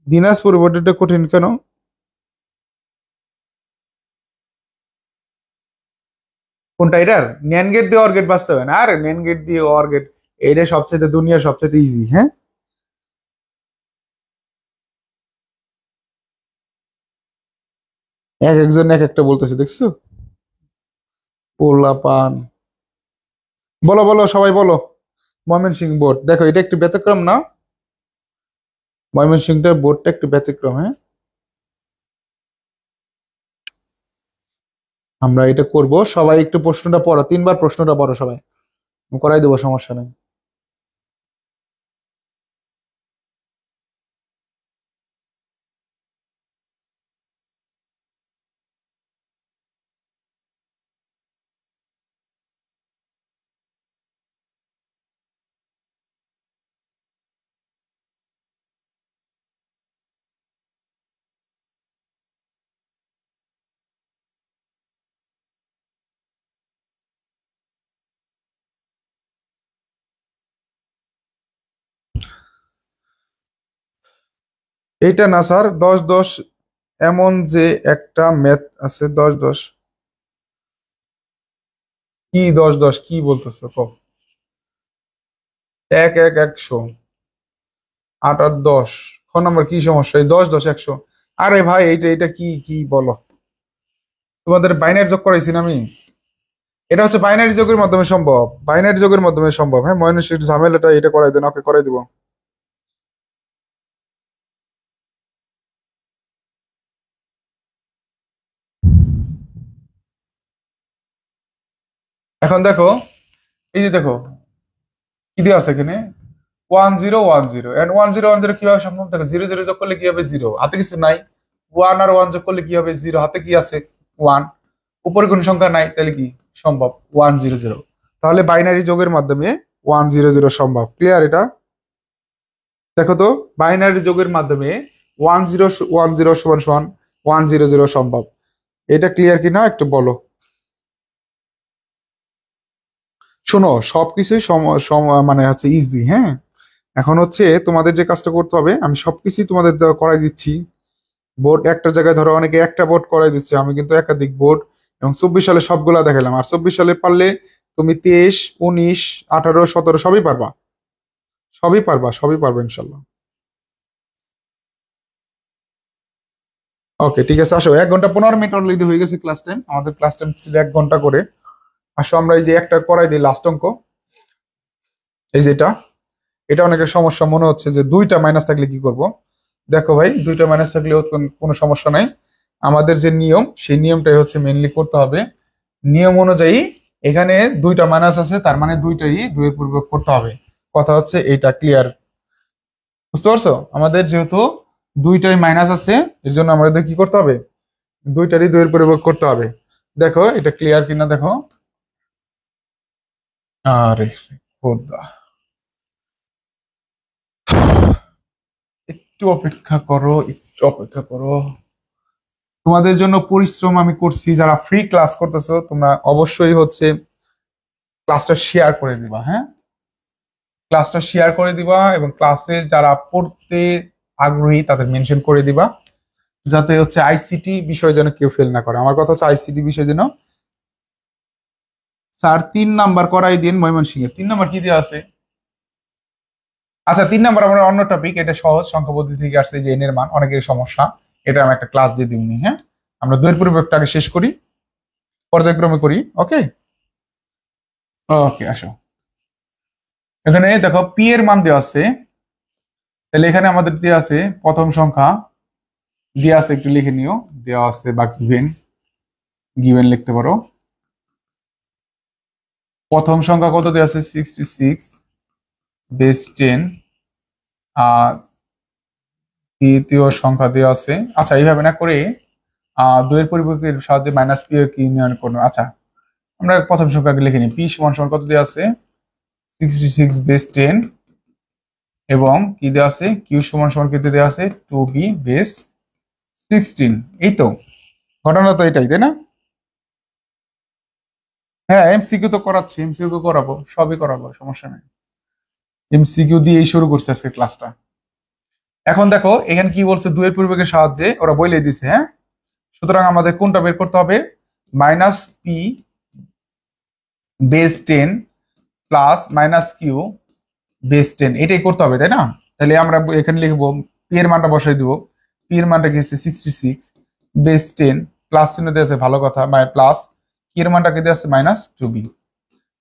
S1: দিনাজপুর বোর্ডেরটা কঠিন কেন? কোনটা এটার? ন্যান গেট দিয়ে অর গেট বাঁচতে হবে না, আরে ন্যান গেট দিয়ে অর গেট, এটা সবচেয়ে দুনিয়ার সবচেয়ে ইজি, হ্যাঁ? এক একজন এক একটা বলতেছে দেখছো, পোলা পান। বলো বলো সবাই বলো। ময়মনসিংহ বোর্ড দেখো, এটা একটু ব্যতিক্রম না? ময়মনসিংহটার বোর্ডটা একটু ব্যতিক্রম, হ্যাঁ? আমরা এটা করব, সবাই একটু প্রশ্নটা পড়ো, 3বার প্রশ্নটা পড়ো সবাই, আমি করাই দেবো, সমস্যা নেই। এইটা না স্যার, 10-10, এমন যে একটা ম্যাথ আছে 10-10। কি 10-10 কি বলতেছো কো? 1-1-100, 8-8-10, ক নম্বর কি সমস্যা, এই 10-10-100? আরে ভাই এইটা এটা কি কি বলো, তোমাদের বাইনারি যোগ করাইছি না আমি? এটা হচ্ছে বাইনারি যোগের মাধ্যমে সম্ভব, বাইনারি যোগের মাধ্যমে সম্ভব, হ্যাঁ? ময়নসিংহ ঝামেলাটা এটা করাই দেন, ওকে করাই দিব। এখন দেখো, এই যে দেখো, কি দিয়ে আছে এখানে 1010 এন্ড 1010 কিভাবে সম্ভব? দেখো 0 0 যোগ করলে কি হবে 0, হাতে কিছু নাই। 1 আর 1 যোগ করলে কি হবে 0, হাতে কি আছে 1। উপরে কোনো সংখ্যা নাই, তাহলে কি সম্ভব 100। তাহলে বাইনারি যোগের মাধ্যমে 100 সম্ভব। ক্লিয়ার? এটা দেখো তো, বাইনারি যোগের মাধ্যমে 1010 সমান সমান 100 সম্ভব। এটা ক্লিয়ার কিনা একটু বলো। শোনো, সবকিছুই মানে হচ্ছে ইজি। হ্যাঁ, এখন হচ্ছে তোমাদের যে কাজটা করতে হবে, আমি সবকিছুই তোমাদের করাই দিচ্ছি। বোর্ড একটা জায়গায় ধরো, অনেকে একটা বোর্ড করাই দিচ্ছে, আমি কিন্তু একাধিক বোর্ড। এবং 24 সালে সবগুলা দেখালাম, আর 24 সালে পারলে তুমি 23, 19, 18, 17 সবই পারবা, সবই পারবা, সবই পারবে ইনশাল্লাহ। ওকে, ঠিক আছে, আসো। 1 ঘন্টা 15 মিনিট অলরেডি হয়ে গেছে ক্লাস টাইম। আমাদের ক্লাস টাইম ছিল 1 ঘন্টা করে। আসো আমরা এই যে একটা করাই দিই লাস্ট অঙ্ক, এই যেটা। এটা অনেকের সমস্যা মনে হচ্ছে যে 2টা মাইনাস থাকলে কি করব। দেখো ভাই, 2টা মাইনাস থাকলেও কোনো সমস্যা নাই। আমাদের যে নিয়ম, সেই নিয়মটাই হচ্ছে মেনলি করতে হবে। নিয়ম অনুযায়ী এখানে 2টা মাইনাস আছে, তার মানে 2টাই 2 এর পূর্বক করতে হবে। কথা হচ্ছে এইটা। ক্লিয়ার? বুঝতে পারছো? আমাদের যেহেতু 2টাই মাইনাস আছে, এর জন্য আমাদের কি করতে হবে, 2টারই 2 এর পূর্বক করতে হবে। দেখো এটা ক্লিয়ার কিনা দেখো। আরে খোদা, একটু অপেক্ষা করো, একটু অপেক্ষা করো। তোমাদের জন্য পরিশ্রম আমি করছি। যারা ফ্রি ক্লাস করতেছো, তোমরা অবশ্যই হচ্ছে ক্লাসটা শেয়ার করে দিবা। হ্যাঁ, ক্লাসটা শেয়ার করে দিবা, এবং ক্লাসে যারা পড়তে আগ্রহী তাদের মেনশন করে দিবা, যাতে হচ্ছে আইসিটি বিষয় যেন কেউ ফেল না করে। আমার কথা হচ্ছে আইসিটি বিষয় যেন। স্যার 3 নাম্বার করাই দিন ময়মনসিংহের। 3 নাম্বার কি দিয়ে আছে? আচ্ছা, 3 নাম্বার আমরা অন্য টপিক, এটা সহজ সংখ্যা পদ্ধতি থেকে আসছে, যে এন এর মান অনেকের সমস্যা। এটা আমি একটা ক্লাস দিয়ে দিবনি। হ্যাঁ, আমরা 2 এর পরিবর্তনটা আগে শেষ করি, পর্যায়ক্রমে করি। ওকে ওকে, আসো। এখানে দেখো পি এর মান দেওয়া আছে, তাহলে এখানে আমাদের দেওয়া আছে প্রথম সংখ্যা দেওয়া আছে, একটু লিখে নিও। দেওয়া আছে বা গিভেন, গিভেন লিখতে পারো। প্রথম সংখ্যা কত দেওয়া আছে 66 বেস 10। আর দ্বিতীয় সংখ্যা দেওয়া আছে। আচ্ছা, এইভাবে না করে 2 এর পরিবর্তের সাহায্যে মাইনাস পি কি নির্ণয় করবো। আচ্ছা, আমরা প্রথম সংখ্যাকে লিখে নিই। পি সমান সমান কত দেওয়া আছে 66 বেস 10, এবং কি দেওয়া আছে কিউ সমান সমান কিন্তু দেওয়া আছে 2b বেস 16। এই তো ঘটনা, তো এটাই, তাই না? হ্যাঁ, এমসিকিউ তো করাচ্ছি, এমসিকিউ করাবো, সবই করাবো, সমস্যা নেই। এমসিকিউ দিয়েই শুরু করছে আজকে ক্লাসটা। এখন দেখো এখানে কি বলছে, 2 এর পূর্বকের সাহায্যে ওরা বলে দিছে। হ্যাঁ, সুতরাং আমাদের কোনটা বের করতে হবে, minus P base 10 plus minus Q base 10, এটাই করতে হবে, তাই না? তাহলে আমরা এখানে লিখবো, পি এর মানটা বসাই দিব। পি এর মানটা কি হচ্ছে 66 বেস 10, প্লাস চিহ্ন দিয়ে আছে, ভালো কথা, প্লাস কি এর মানটা কি দিয়ে আছে মাইনাস 2b,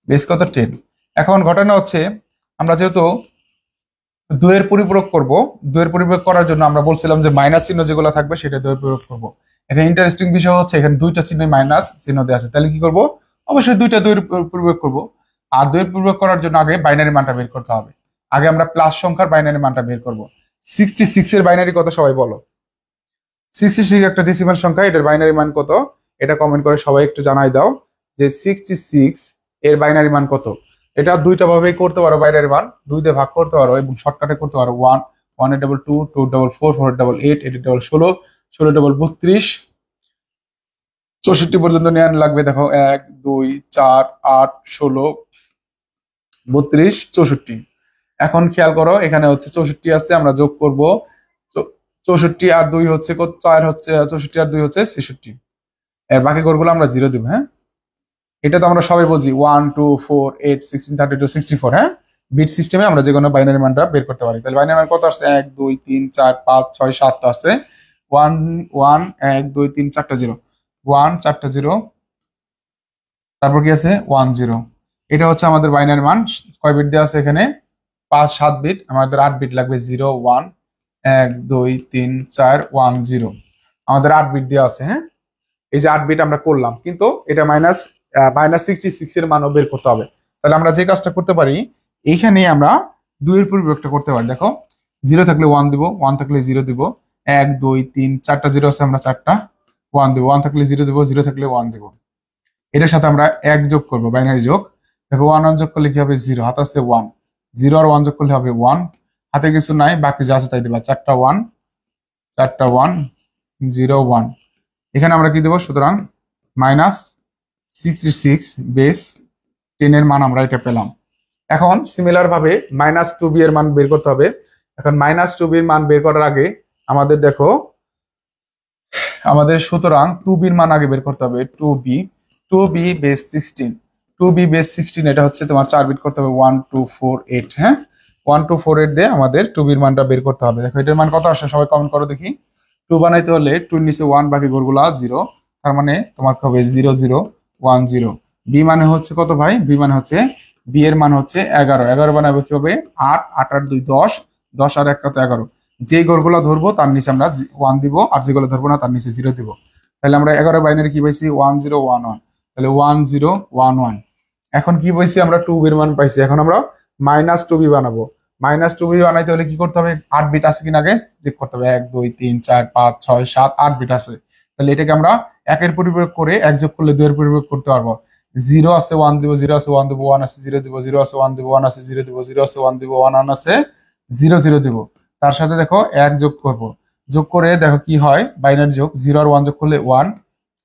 S1: বেস কত 10। এখন ঘটনা হচ্ছে, আমরা যেহেতু 2 এর পরিপূরক করব, 2 এর পরিপূরক করার জন্য আমরা বলছিলাম যে মাইনাস চিহ্ন যেগুলো থাকবে সেটা 2 এর পরিপূরক করব। এখানে ইন্টারেস্টিং বিষয় হচ্ছে, এখানে 2টা চিহ্ন মাইনাস চিহ্ন দেওয়া আছে, তাহলে কি করব, অবশ্যই 2টা 2 এর পরিপূরক করব। আর 2 এর পরিপূরক করার জন্য আগে বাইনারি মানটা বের করতে হবে। আগে আমরা প্লাস সংখ্যার বাইনারি মানটা বের করব। 66 এর বাইনারি কত সবাই বলো? 66 একটা ডেসিমাল সংখ্যা, এটার বাইনারি মান কত? এটা কমেন্ট করে সবাই একটু জানাই দাও যে 66 এর বাইনারি মান কত। এটা 2টা ভাবেই করতে পারো, বাইনারি মান 2 দিয়ে ভাগ করতে পারো, এবং শর্টকাটে করতে পারো। 1 1 8 2 2 2 4 4 4 8 8 8 16 16 32 64 পর্যন্ত নেওয়া লাগবে। দেখো 1 2 4 8 16 32 64। এখন খেয়াল করো, এখানে হচ্ছে 64 আছে, আমরা যোগ করব 64 আর 2 হচ্ছে কত, 4 হচ্ছে 64 আর 2 হচ্ছে 66। এর বাকি ঘরগুলো আমরা 0 দিব। হ্যাঁ, এটা তো আমরা সবাই বুঝি, 1 2 4 8 16 32 64। হ্যাঁ, বিট সিস্টেমে আমরা যে কোনো বাইনারি মানটা বের করতে পারি। তাহলে বাইনারি মান কত আসছে 1 2 3 4 5 6 7 টা আছে। 1 1 1 2 3 4টা 0, 1 4টা 0, তারপর কি আছে 1 0। এটা হচ্ছে আমাদের বাইনারি মান। কয় বিট দেওয়া আছে এখানে 5 7 বিট, আমাদের 8 বিট লাগবে। 0 1 1 2 3 4 1 0, আমাদের 8 বিট দেওয়া আছে। হ্যাঁ, এই যে 8 বিট আমরা করলাম, কিন্তু এটা মাইনাস 66 এর মানও বের করতে হবে। তাহলে আমরা যে কাজটা করতে পারি, এইখানে আমরা 2 এর পরিবর্তন করতে পারি। দেখো 0 থাকলে 1 দিব, 1 থাকলে 0 দিব, 1 2 3 4টা 0 আছে, আমরা 4টা 1 দিব, 1 থাকলে 0 দিব, 0 থাকলে 1 দিব। এটার সাথে আমরা 1 যোগ করব, বাইনারি যোগ। দেখো 1 1 যোগ করলে কি হবে 0, হাতে আছে 1, 0 আর 1 যোগ করলে হবে 1, হাতে কিছু নাই, বাকি যা আছে তাই দিবা। 4টা 1, 4টা 1, 0 1। এখানে আমরা কি দেব, সুতরাং -66 বেস 10 এর মান আমরা এটা পেলাম। এখন সিমিলার ভাবে -2b এর মান বের করতে হবে। এখন -2b এর মান বের করার আগে আমাদের দেখো, আমাদের সুতরাং 2b এর মান আগে বের করতে হবে। 2b বেস 16, 2b বেস 16 এটা হচ্ছে তোমার 4 বিট করতে হবে, 1 2 4 8। হ্যাঁ, 1 2 4 8 দিয়ে আমাদের 2b এর মানটা বের করতে হবে। দেখো এটার মান কত আসে সবাই কমেন্ট করো দেখি। 2 বানাইতে হলে 2 এর নিচে 1, বাকি ঘরগুলা 0, তার মানে তোমার হবে 0 0 1 0। b মানে হচ্ছে কত ভাই, b মানে হচ্ছে, b এর মান হচ্ছে 11, 11 বানাবো কি হবে 8, 8 আর 2 10, 10 আর 1 কত 11। যে ঘরগুলো ধরবো তার নিচে আমরা 1 দিব, আর যেগুলো ধরবো না তার নিচে 0 দিব। তাহলে আমরা 11 বাইনারি কি পাইছি 1 0 1 1, তাহলে 1 0 1 1। এখন কি পাইছি আমরা 2b এর মান পাইছি। এখন আমরা -2b বানাবো। -2b বানাইতে হলে কি করতে হবে, 8 বিট আছে কিনা আগে চেক করতে হবে। 1 2 3 4 5 6 7 8 বিট আছে। তাহলে এটাকে আমরা 1 এর পরিপ্রয়োগ করে 1 যোগ করলে 2 এর পরিপ্রয়োগ করতে পারবো। 0 আছে 1 দিব, 0 আছে 1 দিব, 1 আছে 0 দিব, 0 আছে 1 দিব, 1 আছে 0 দিব, 0 আছে 1 দিব, 1 1 আছে 0 0 দিব। তার সাথে দেখো 1 যোগ করব, যোগ করে দেখো কি হয়, বাইনারি যোগ। 0 আর 1 যোগ করলে 1,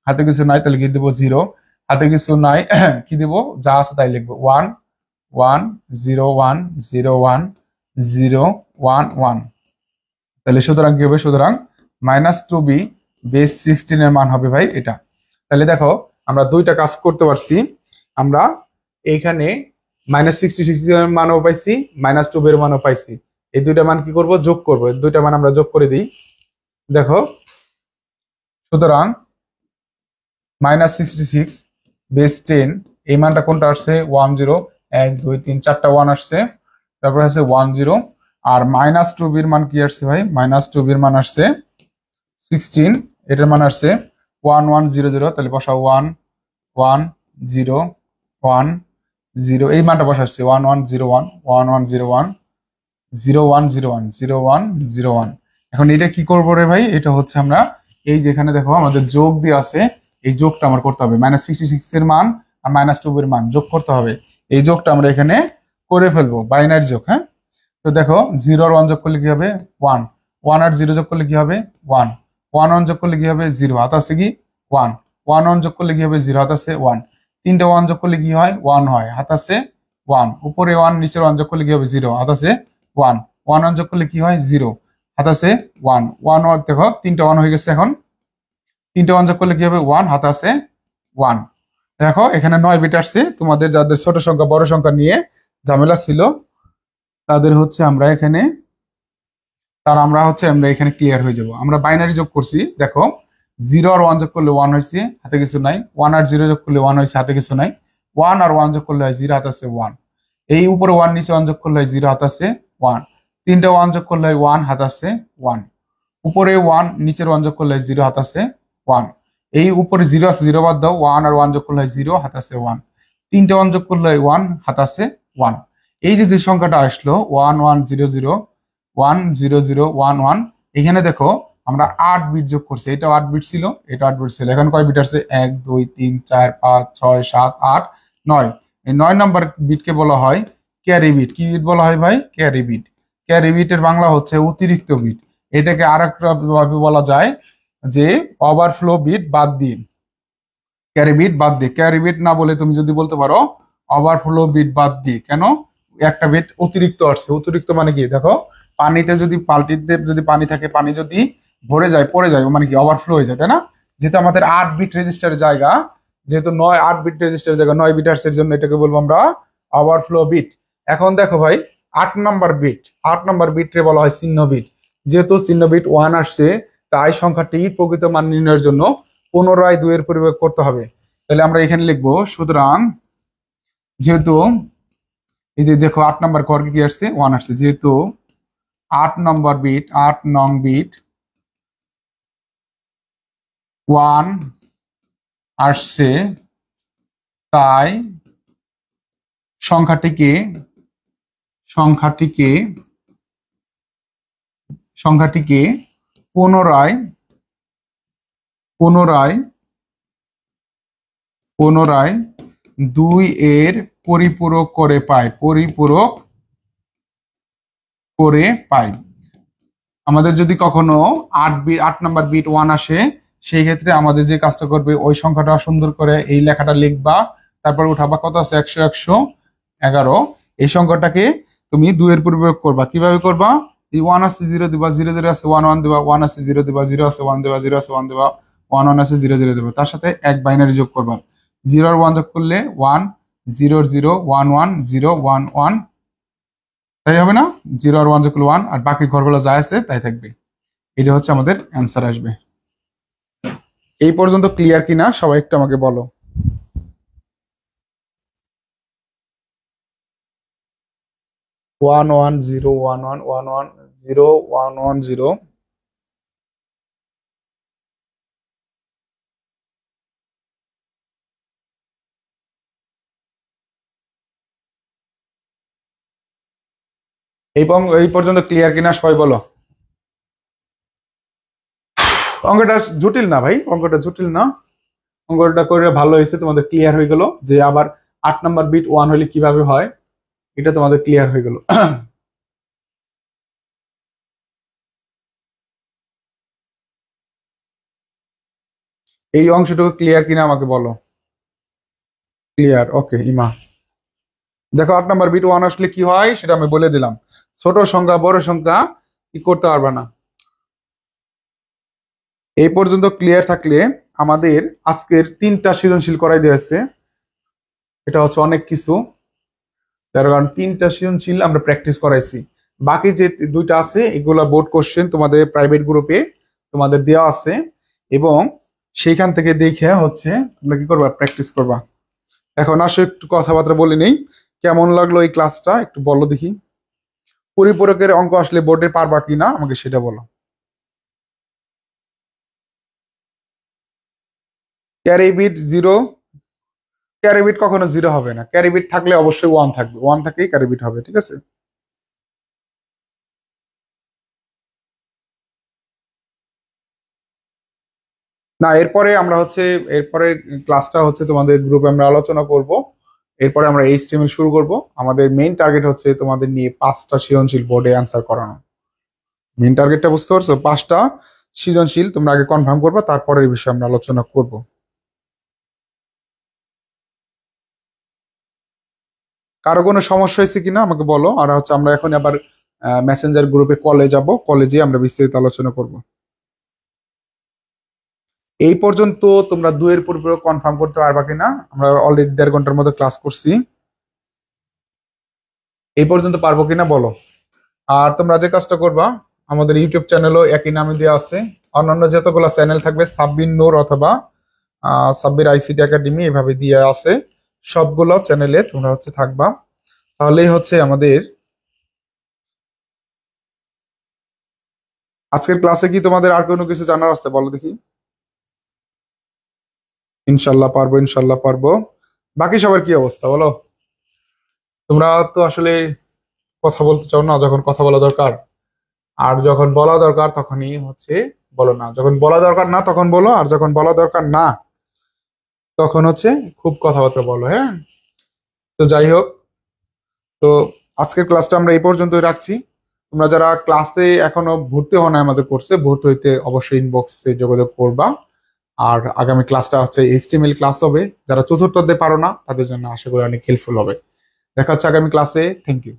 S1: হাতে কিছু নাই তাহলে কি দেব 0, হাতে কিছু নাই কি দেব, যা আছে তাই লিখবো। 1 1 0 1 0 1 0 1 1। তাহলে সুতরাং কি হবে, সুতরাং -2b বেস 16 এর মান হবে ভাই এটা। তাহলে দেখো আমরা দুইটা কাজ করতে পারছি। আমরা এইখানে -66 এর মানও পাইছি, -2b এর মানও পাইছি। এই দুইটা মান কি করব, যোগ করব। এই দুইটা মান আমরা যোগ করে দিই। দেখো সুতরাং -66 বেস 10, এই মানটা কোনটা আসছে 1 0, 1 2 3 4টা 1 আসছে, তারপর আছে 1 0। আর -2b এর মান কি আসছে ভাই, -2b এর মান আসছে 16, এটার মান আসছে 1 1 0 0। তাহলে বসাও 1 1 0 1 0, এই মানটা বসাচ্ছি 1 1 0 1 1 1 0 1 0 1 0 1 0 1 0 1। এখন এটা কি করবো রে ভাই, এটা হচ্ছে আমরা এই যেখানে দেখো আমাদের যোগ দিয়ে আছে, এই যোগটা আমার করতে হবে। -66 এর মান আর -2b এর মান যোগ করতে হবে। এই যোগটা আমরা এখানে করে ফেলবো, বাইনারি যোগ। হ্যাঁ, তো দেখো 0 আর 1 যোগ করলে কি হবে 1, 1 আর 0 যোগ করলে কি হবে 1, 1 1 যোগ করলে কি হবে 0, হাত আছে কি 1, 1 1 যোগ করলে কি হবে 0, হাত আছে 1, 3টে 1 যোগ করলে কি হয় 1 হয়, হাত আছে 1, উপরে 1 নিচের 1 যোগ করলে কি হবে 0, হাত আছে 1, 1 1 যোগ করলে কি হয় 0, হাত আছে 1, 1 1। দেখো 3টে 1 হয়ে গেছে। এখন 3টে 1 যোগ করলে কি হবে 1, হাত আছে 1। দেখো এখানে 9 বিট আসছে। তোমাদের যাদের ছোট সংখ্যা বড় সংখ্যা নিয়ে ঝামেলা ছিল তাদের হচ্ছে আমরা এখানে আমরা এখানে ক্লিয়ার হয়ে যাব। আমরা বাইনারি যোগ করছি। দেখো 0 আর 1 যোগ করলে 1 হয়েছে, হাতে কিছু নাই। 1 আর 0 যোগ করলে 1 হয়েছে, হাতে কিছু নাই। 1 আর 1 যোগ করলে হয় 0, হাতে আছে 1। এই উপরে 1 নিচে 1 যোগ করলে হয় 0, হাতে আছে 1। 3টে 1 যোগ করলে হয় 1, হাতে আছে 1। উপরে 1 নিচের 1 যোগ করলে হয় 0, হাতে আছে 1। এই উপরে 0 আছে, 0 বাদ দাও। 1 আর 1 যোগ করলে হয় 0, হাতে আছে 1। 3টে 1 যোগ করলে হয় 1, হাতে আছে 1। এই যে সংখ্যাটা আসলো 1 1 0 0 1 0 0 1 1, এখানে দেখো আমরা 8 বিট যোগ করছি। এটা 8 বিট ছিল, এটা 8 বিট ছিল। এখন কয় বিট আছে 1 2 3 4 5 6 7 8 9। এই 9 নাম্বার বিটকে বলা হয় ক্যারি বিট। কি বিট বলা হয় ভাই, ক্যারি বিট। ক্যারি বিটের বাংলা হচ্ছে অতিরিক্ত বিট। এটাকে আরেকটা ভাবে বলা যায় যে ওভারফ্লো বিট বাদ দিয়ে, ক্যারি বিট বাদ দিয়ে। ক্যারি বিট না বলে তুমি যদি বলতে পারো ওভারফ্লো বিট বাদ দিয়ে। কেন, একটা বিট অতিরিক্ত আসছে। অতিরিক্ত মানে কি, দেখো পানিতে যদি বালতিতে যদি পানি থাকে, পানি যদি ভরে যায় পড়ে যায়, মানে কি ওভারফ্লো হয়ে যায়, তাই না? যেহেতু আমাদের 8 বিট রেজিস্টারের জায়গা, যেহেতু 8 বিট রেজিস্টারের জায়গা 9 বিট আসছে, এর জন্য এটাকে বলবো আমরা ওভারফ্লো বিট। এখন দেখো ভাই 8 নাম্বার বিট, 8 নাম্বার বিটরে বলা হয় চিহ্ন বিট। যেহেতু চিহ্ন বিট 1 আসছে, তাই সংখ্যাটি প্রকৃত মান নির্ণয়ের জন্য পুনরায় 2 এর পরিবর্তন করতে হবে। তাহলে আমরা এখানে লিখবো, সুতরাং যেহেতু এই যে দেখো 8 নাম্বার ঘরকে কি আসছে 1 আসছে, যেহেতু 8 নম্বর বিট 8 নং বিট 1 আসছে, তাই সংখ্যাটিকে সংখ্যাটিকে পুনরায় পুনরায় পুনরায় 2 এর পরিপূরক করে পাই। আমাদের যদি কখনো 8 নাম্বার বিট 1 আসে, সেই ক্ষেত্রে আমাদের যে কাজটা করবে, ওই সংখ্যাটা সুন্দর করে এই লেখাটা লিখবা, তারপর উঠাবা কত আছে 111। এই সংখ্যাটাকে তুমি 2 এর পরিপূরক করবা। কিভাবে করবা? এই 1 আছে 0 দিবা, 0 0 আছে 1 1 দিবা, 1 আছে 0 দিবা, 0 আছে 1 দিবা, 0 আছে 1 দিবা, 1 1 আছে 0 0 দিবা। তার সাথে এক বাইনারি যোগ করবা। 0 আর 1 যোগ করলে 1 0 0 1 1 0 1 1, তাই হবে না? 0 আর 1 যোগ করলে 1, আর বাকি ঘরগুলো যা আছে তাই থাকবে। এটা হচ্ছে আমাদের অ্যান্সার আসবে। এই পর্যন্ত ক্লিয়ার কিনা সবাই একটু আমাকে বলো। One one zero 1 1 1 1 0 1 1 0। এই পর্যন্ত ক্লিয়ার কিনা সবাই বলো। অঙ্কটা জটিল না ভাই, অঙ্কটা জটিল না। অঙ্কটা করে ভালো হয়েছে, তোমাদের ক্লিয়ার হয়ে গেল যে আবার 8 নাম্বার বিট 1 হলে কিভাবে হয়, এটা তোমাদের ক্লিয়ার হয়ে গেল। এই অংশটুকু ক্লিয়ার কিনা আমাকে বলো। ক্লিয়ার, ওকে। ইমা দেখো, 8 নাম্বার বিট 1 আসলে কি হয় সেটা আমি বলে দিলাম। ছোট সংখ্যা বড় সংখ্যা কি করতে পারবে না। এই পর্যন্ত ক্লিয়ার থাকলে আমাদের আজকের 3টা সৃজনশীল করাই দিয়েছে। এটা হচ্ছে অনেক কিছু, যার কারণ 3টা সৃজনশীল আমরা প্র্যাকটিস করাইছি। বাকি যে 2টা আছে এগুলা বোর্ড কোশ্চেন তোমাদের প্রাইভেট গ্রুপে তোমাদের দেওয়া আছে, এবং সেইখান থেকে দেখে হচ্ছে তোমরা কি করবা, প্র্যাকটিস করবা। এখন আসো একটু কথাবার্তা বলে নেই। কেমন লাগলো এই ক্লাসটা একটু বলো দেখি। পরিপূরকের অঙ্ক আসলে বোর্ডে পারবা কিনা আমাকে সেটা বলো। ক্যারি বিট 0, ক্যারি বিট কখনো 0 হবে না। ক্যারি বিট থাকলে অবশ্যই 1 থাকবে, 1 থাকলেই ক্যারি বিট হবে, ঠিক আছে। না, এরপরে ক্লাসটা হচ্ছে তোমাদের গ্রুপে আমরা আলোচনা করব। এরপরে আমরা এইচটিএমএল শুরু করব। আমাদের মেইন টার্গেট হচ্ছে তোমাদের নিয়ে 5টা সৃজনশীল বোর্ডে অ্যান্সার করানো। মেইন টার্গেটটা বুঝতে পারছো? 5টা সৃজনশীল তোমরা আগে কনফার্ম করবা, তারপরে এই বিষয়ে আমরা আলোচনা করব। কারো কোনো সমস্যা হয়েছে কিনা আমাকে বলো। আর হচ্ছে আমরা এখন আবার মেসেঞ্জার গ্রুপে কলে যাব, কলেজে আমরা বিস্তারিত আলোচনা করব। এই পর্যন্ত তোমরা 2 এর পরিপূরক কনফার্ম করতে পারবা কিনা? আমরা অলরেডি 1.5 ঘন্টার মতো ক্লাস করছি, এই পর্যন্ত পারবো কিনা বলো। আর তোমরা যে কাজটা করবা, আমাদের ইউটিউব চ্যানেলও একই নামে দেওয়া আছে। অন্যান্য যতগুলো চ্যানেল থাকবে, সাব্বির নূর অথবা সাব্বির আইসিটি একাডেমি এভাবে দিয়ে আছে, সবগুলো চ্যানেলে তোমরা হচ্ছে থাকবা। তাহলেই হচ্ছে আমাদের আজকের ক্লাসে কি তোমাদের আর কোনো কিছু জানার আছে বলো দেখি। ইনশাল্লাহ পারবো, ইনশাল্লাহ পারবো। বাকি সবার কি অবস্থা বলো। তোমরা তো আসলে কথা বলতে চাও না যখন কথা বলা দরকার, আর যখন বলা দরকার তখনই হচ্ছে বলো না। যখন বলা দরকার না তখন বলো, আর যখন বলা দরকার না তখন হচ্ছে খুব কথাবার্তা বলো। হ্যাঁ, তো যাই হোক, তো আজকের ক্লাসটা আমরা এই পর্যন্তই রাখছি। তোমরা যারা ক্লাসে এখনো ভর্তি হও না আমাদের কোর্সে, ভর্তি হইতে অবশ্যই ইনবক্সে যোগাযোগ করবা। আর আগামী ক্লাসটা হচ্ছে এইচটিএমএল ক্লাস হবে। যারা চতুর্থ অধ্যায় পারো না তাদের জন্য আশা করি অনেক হেল্পফুল হবে। দেখা হচ্ছে আগামী ক্লাসে। Thank you.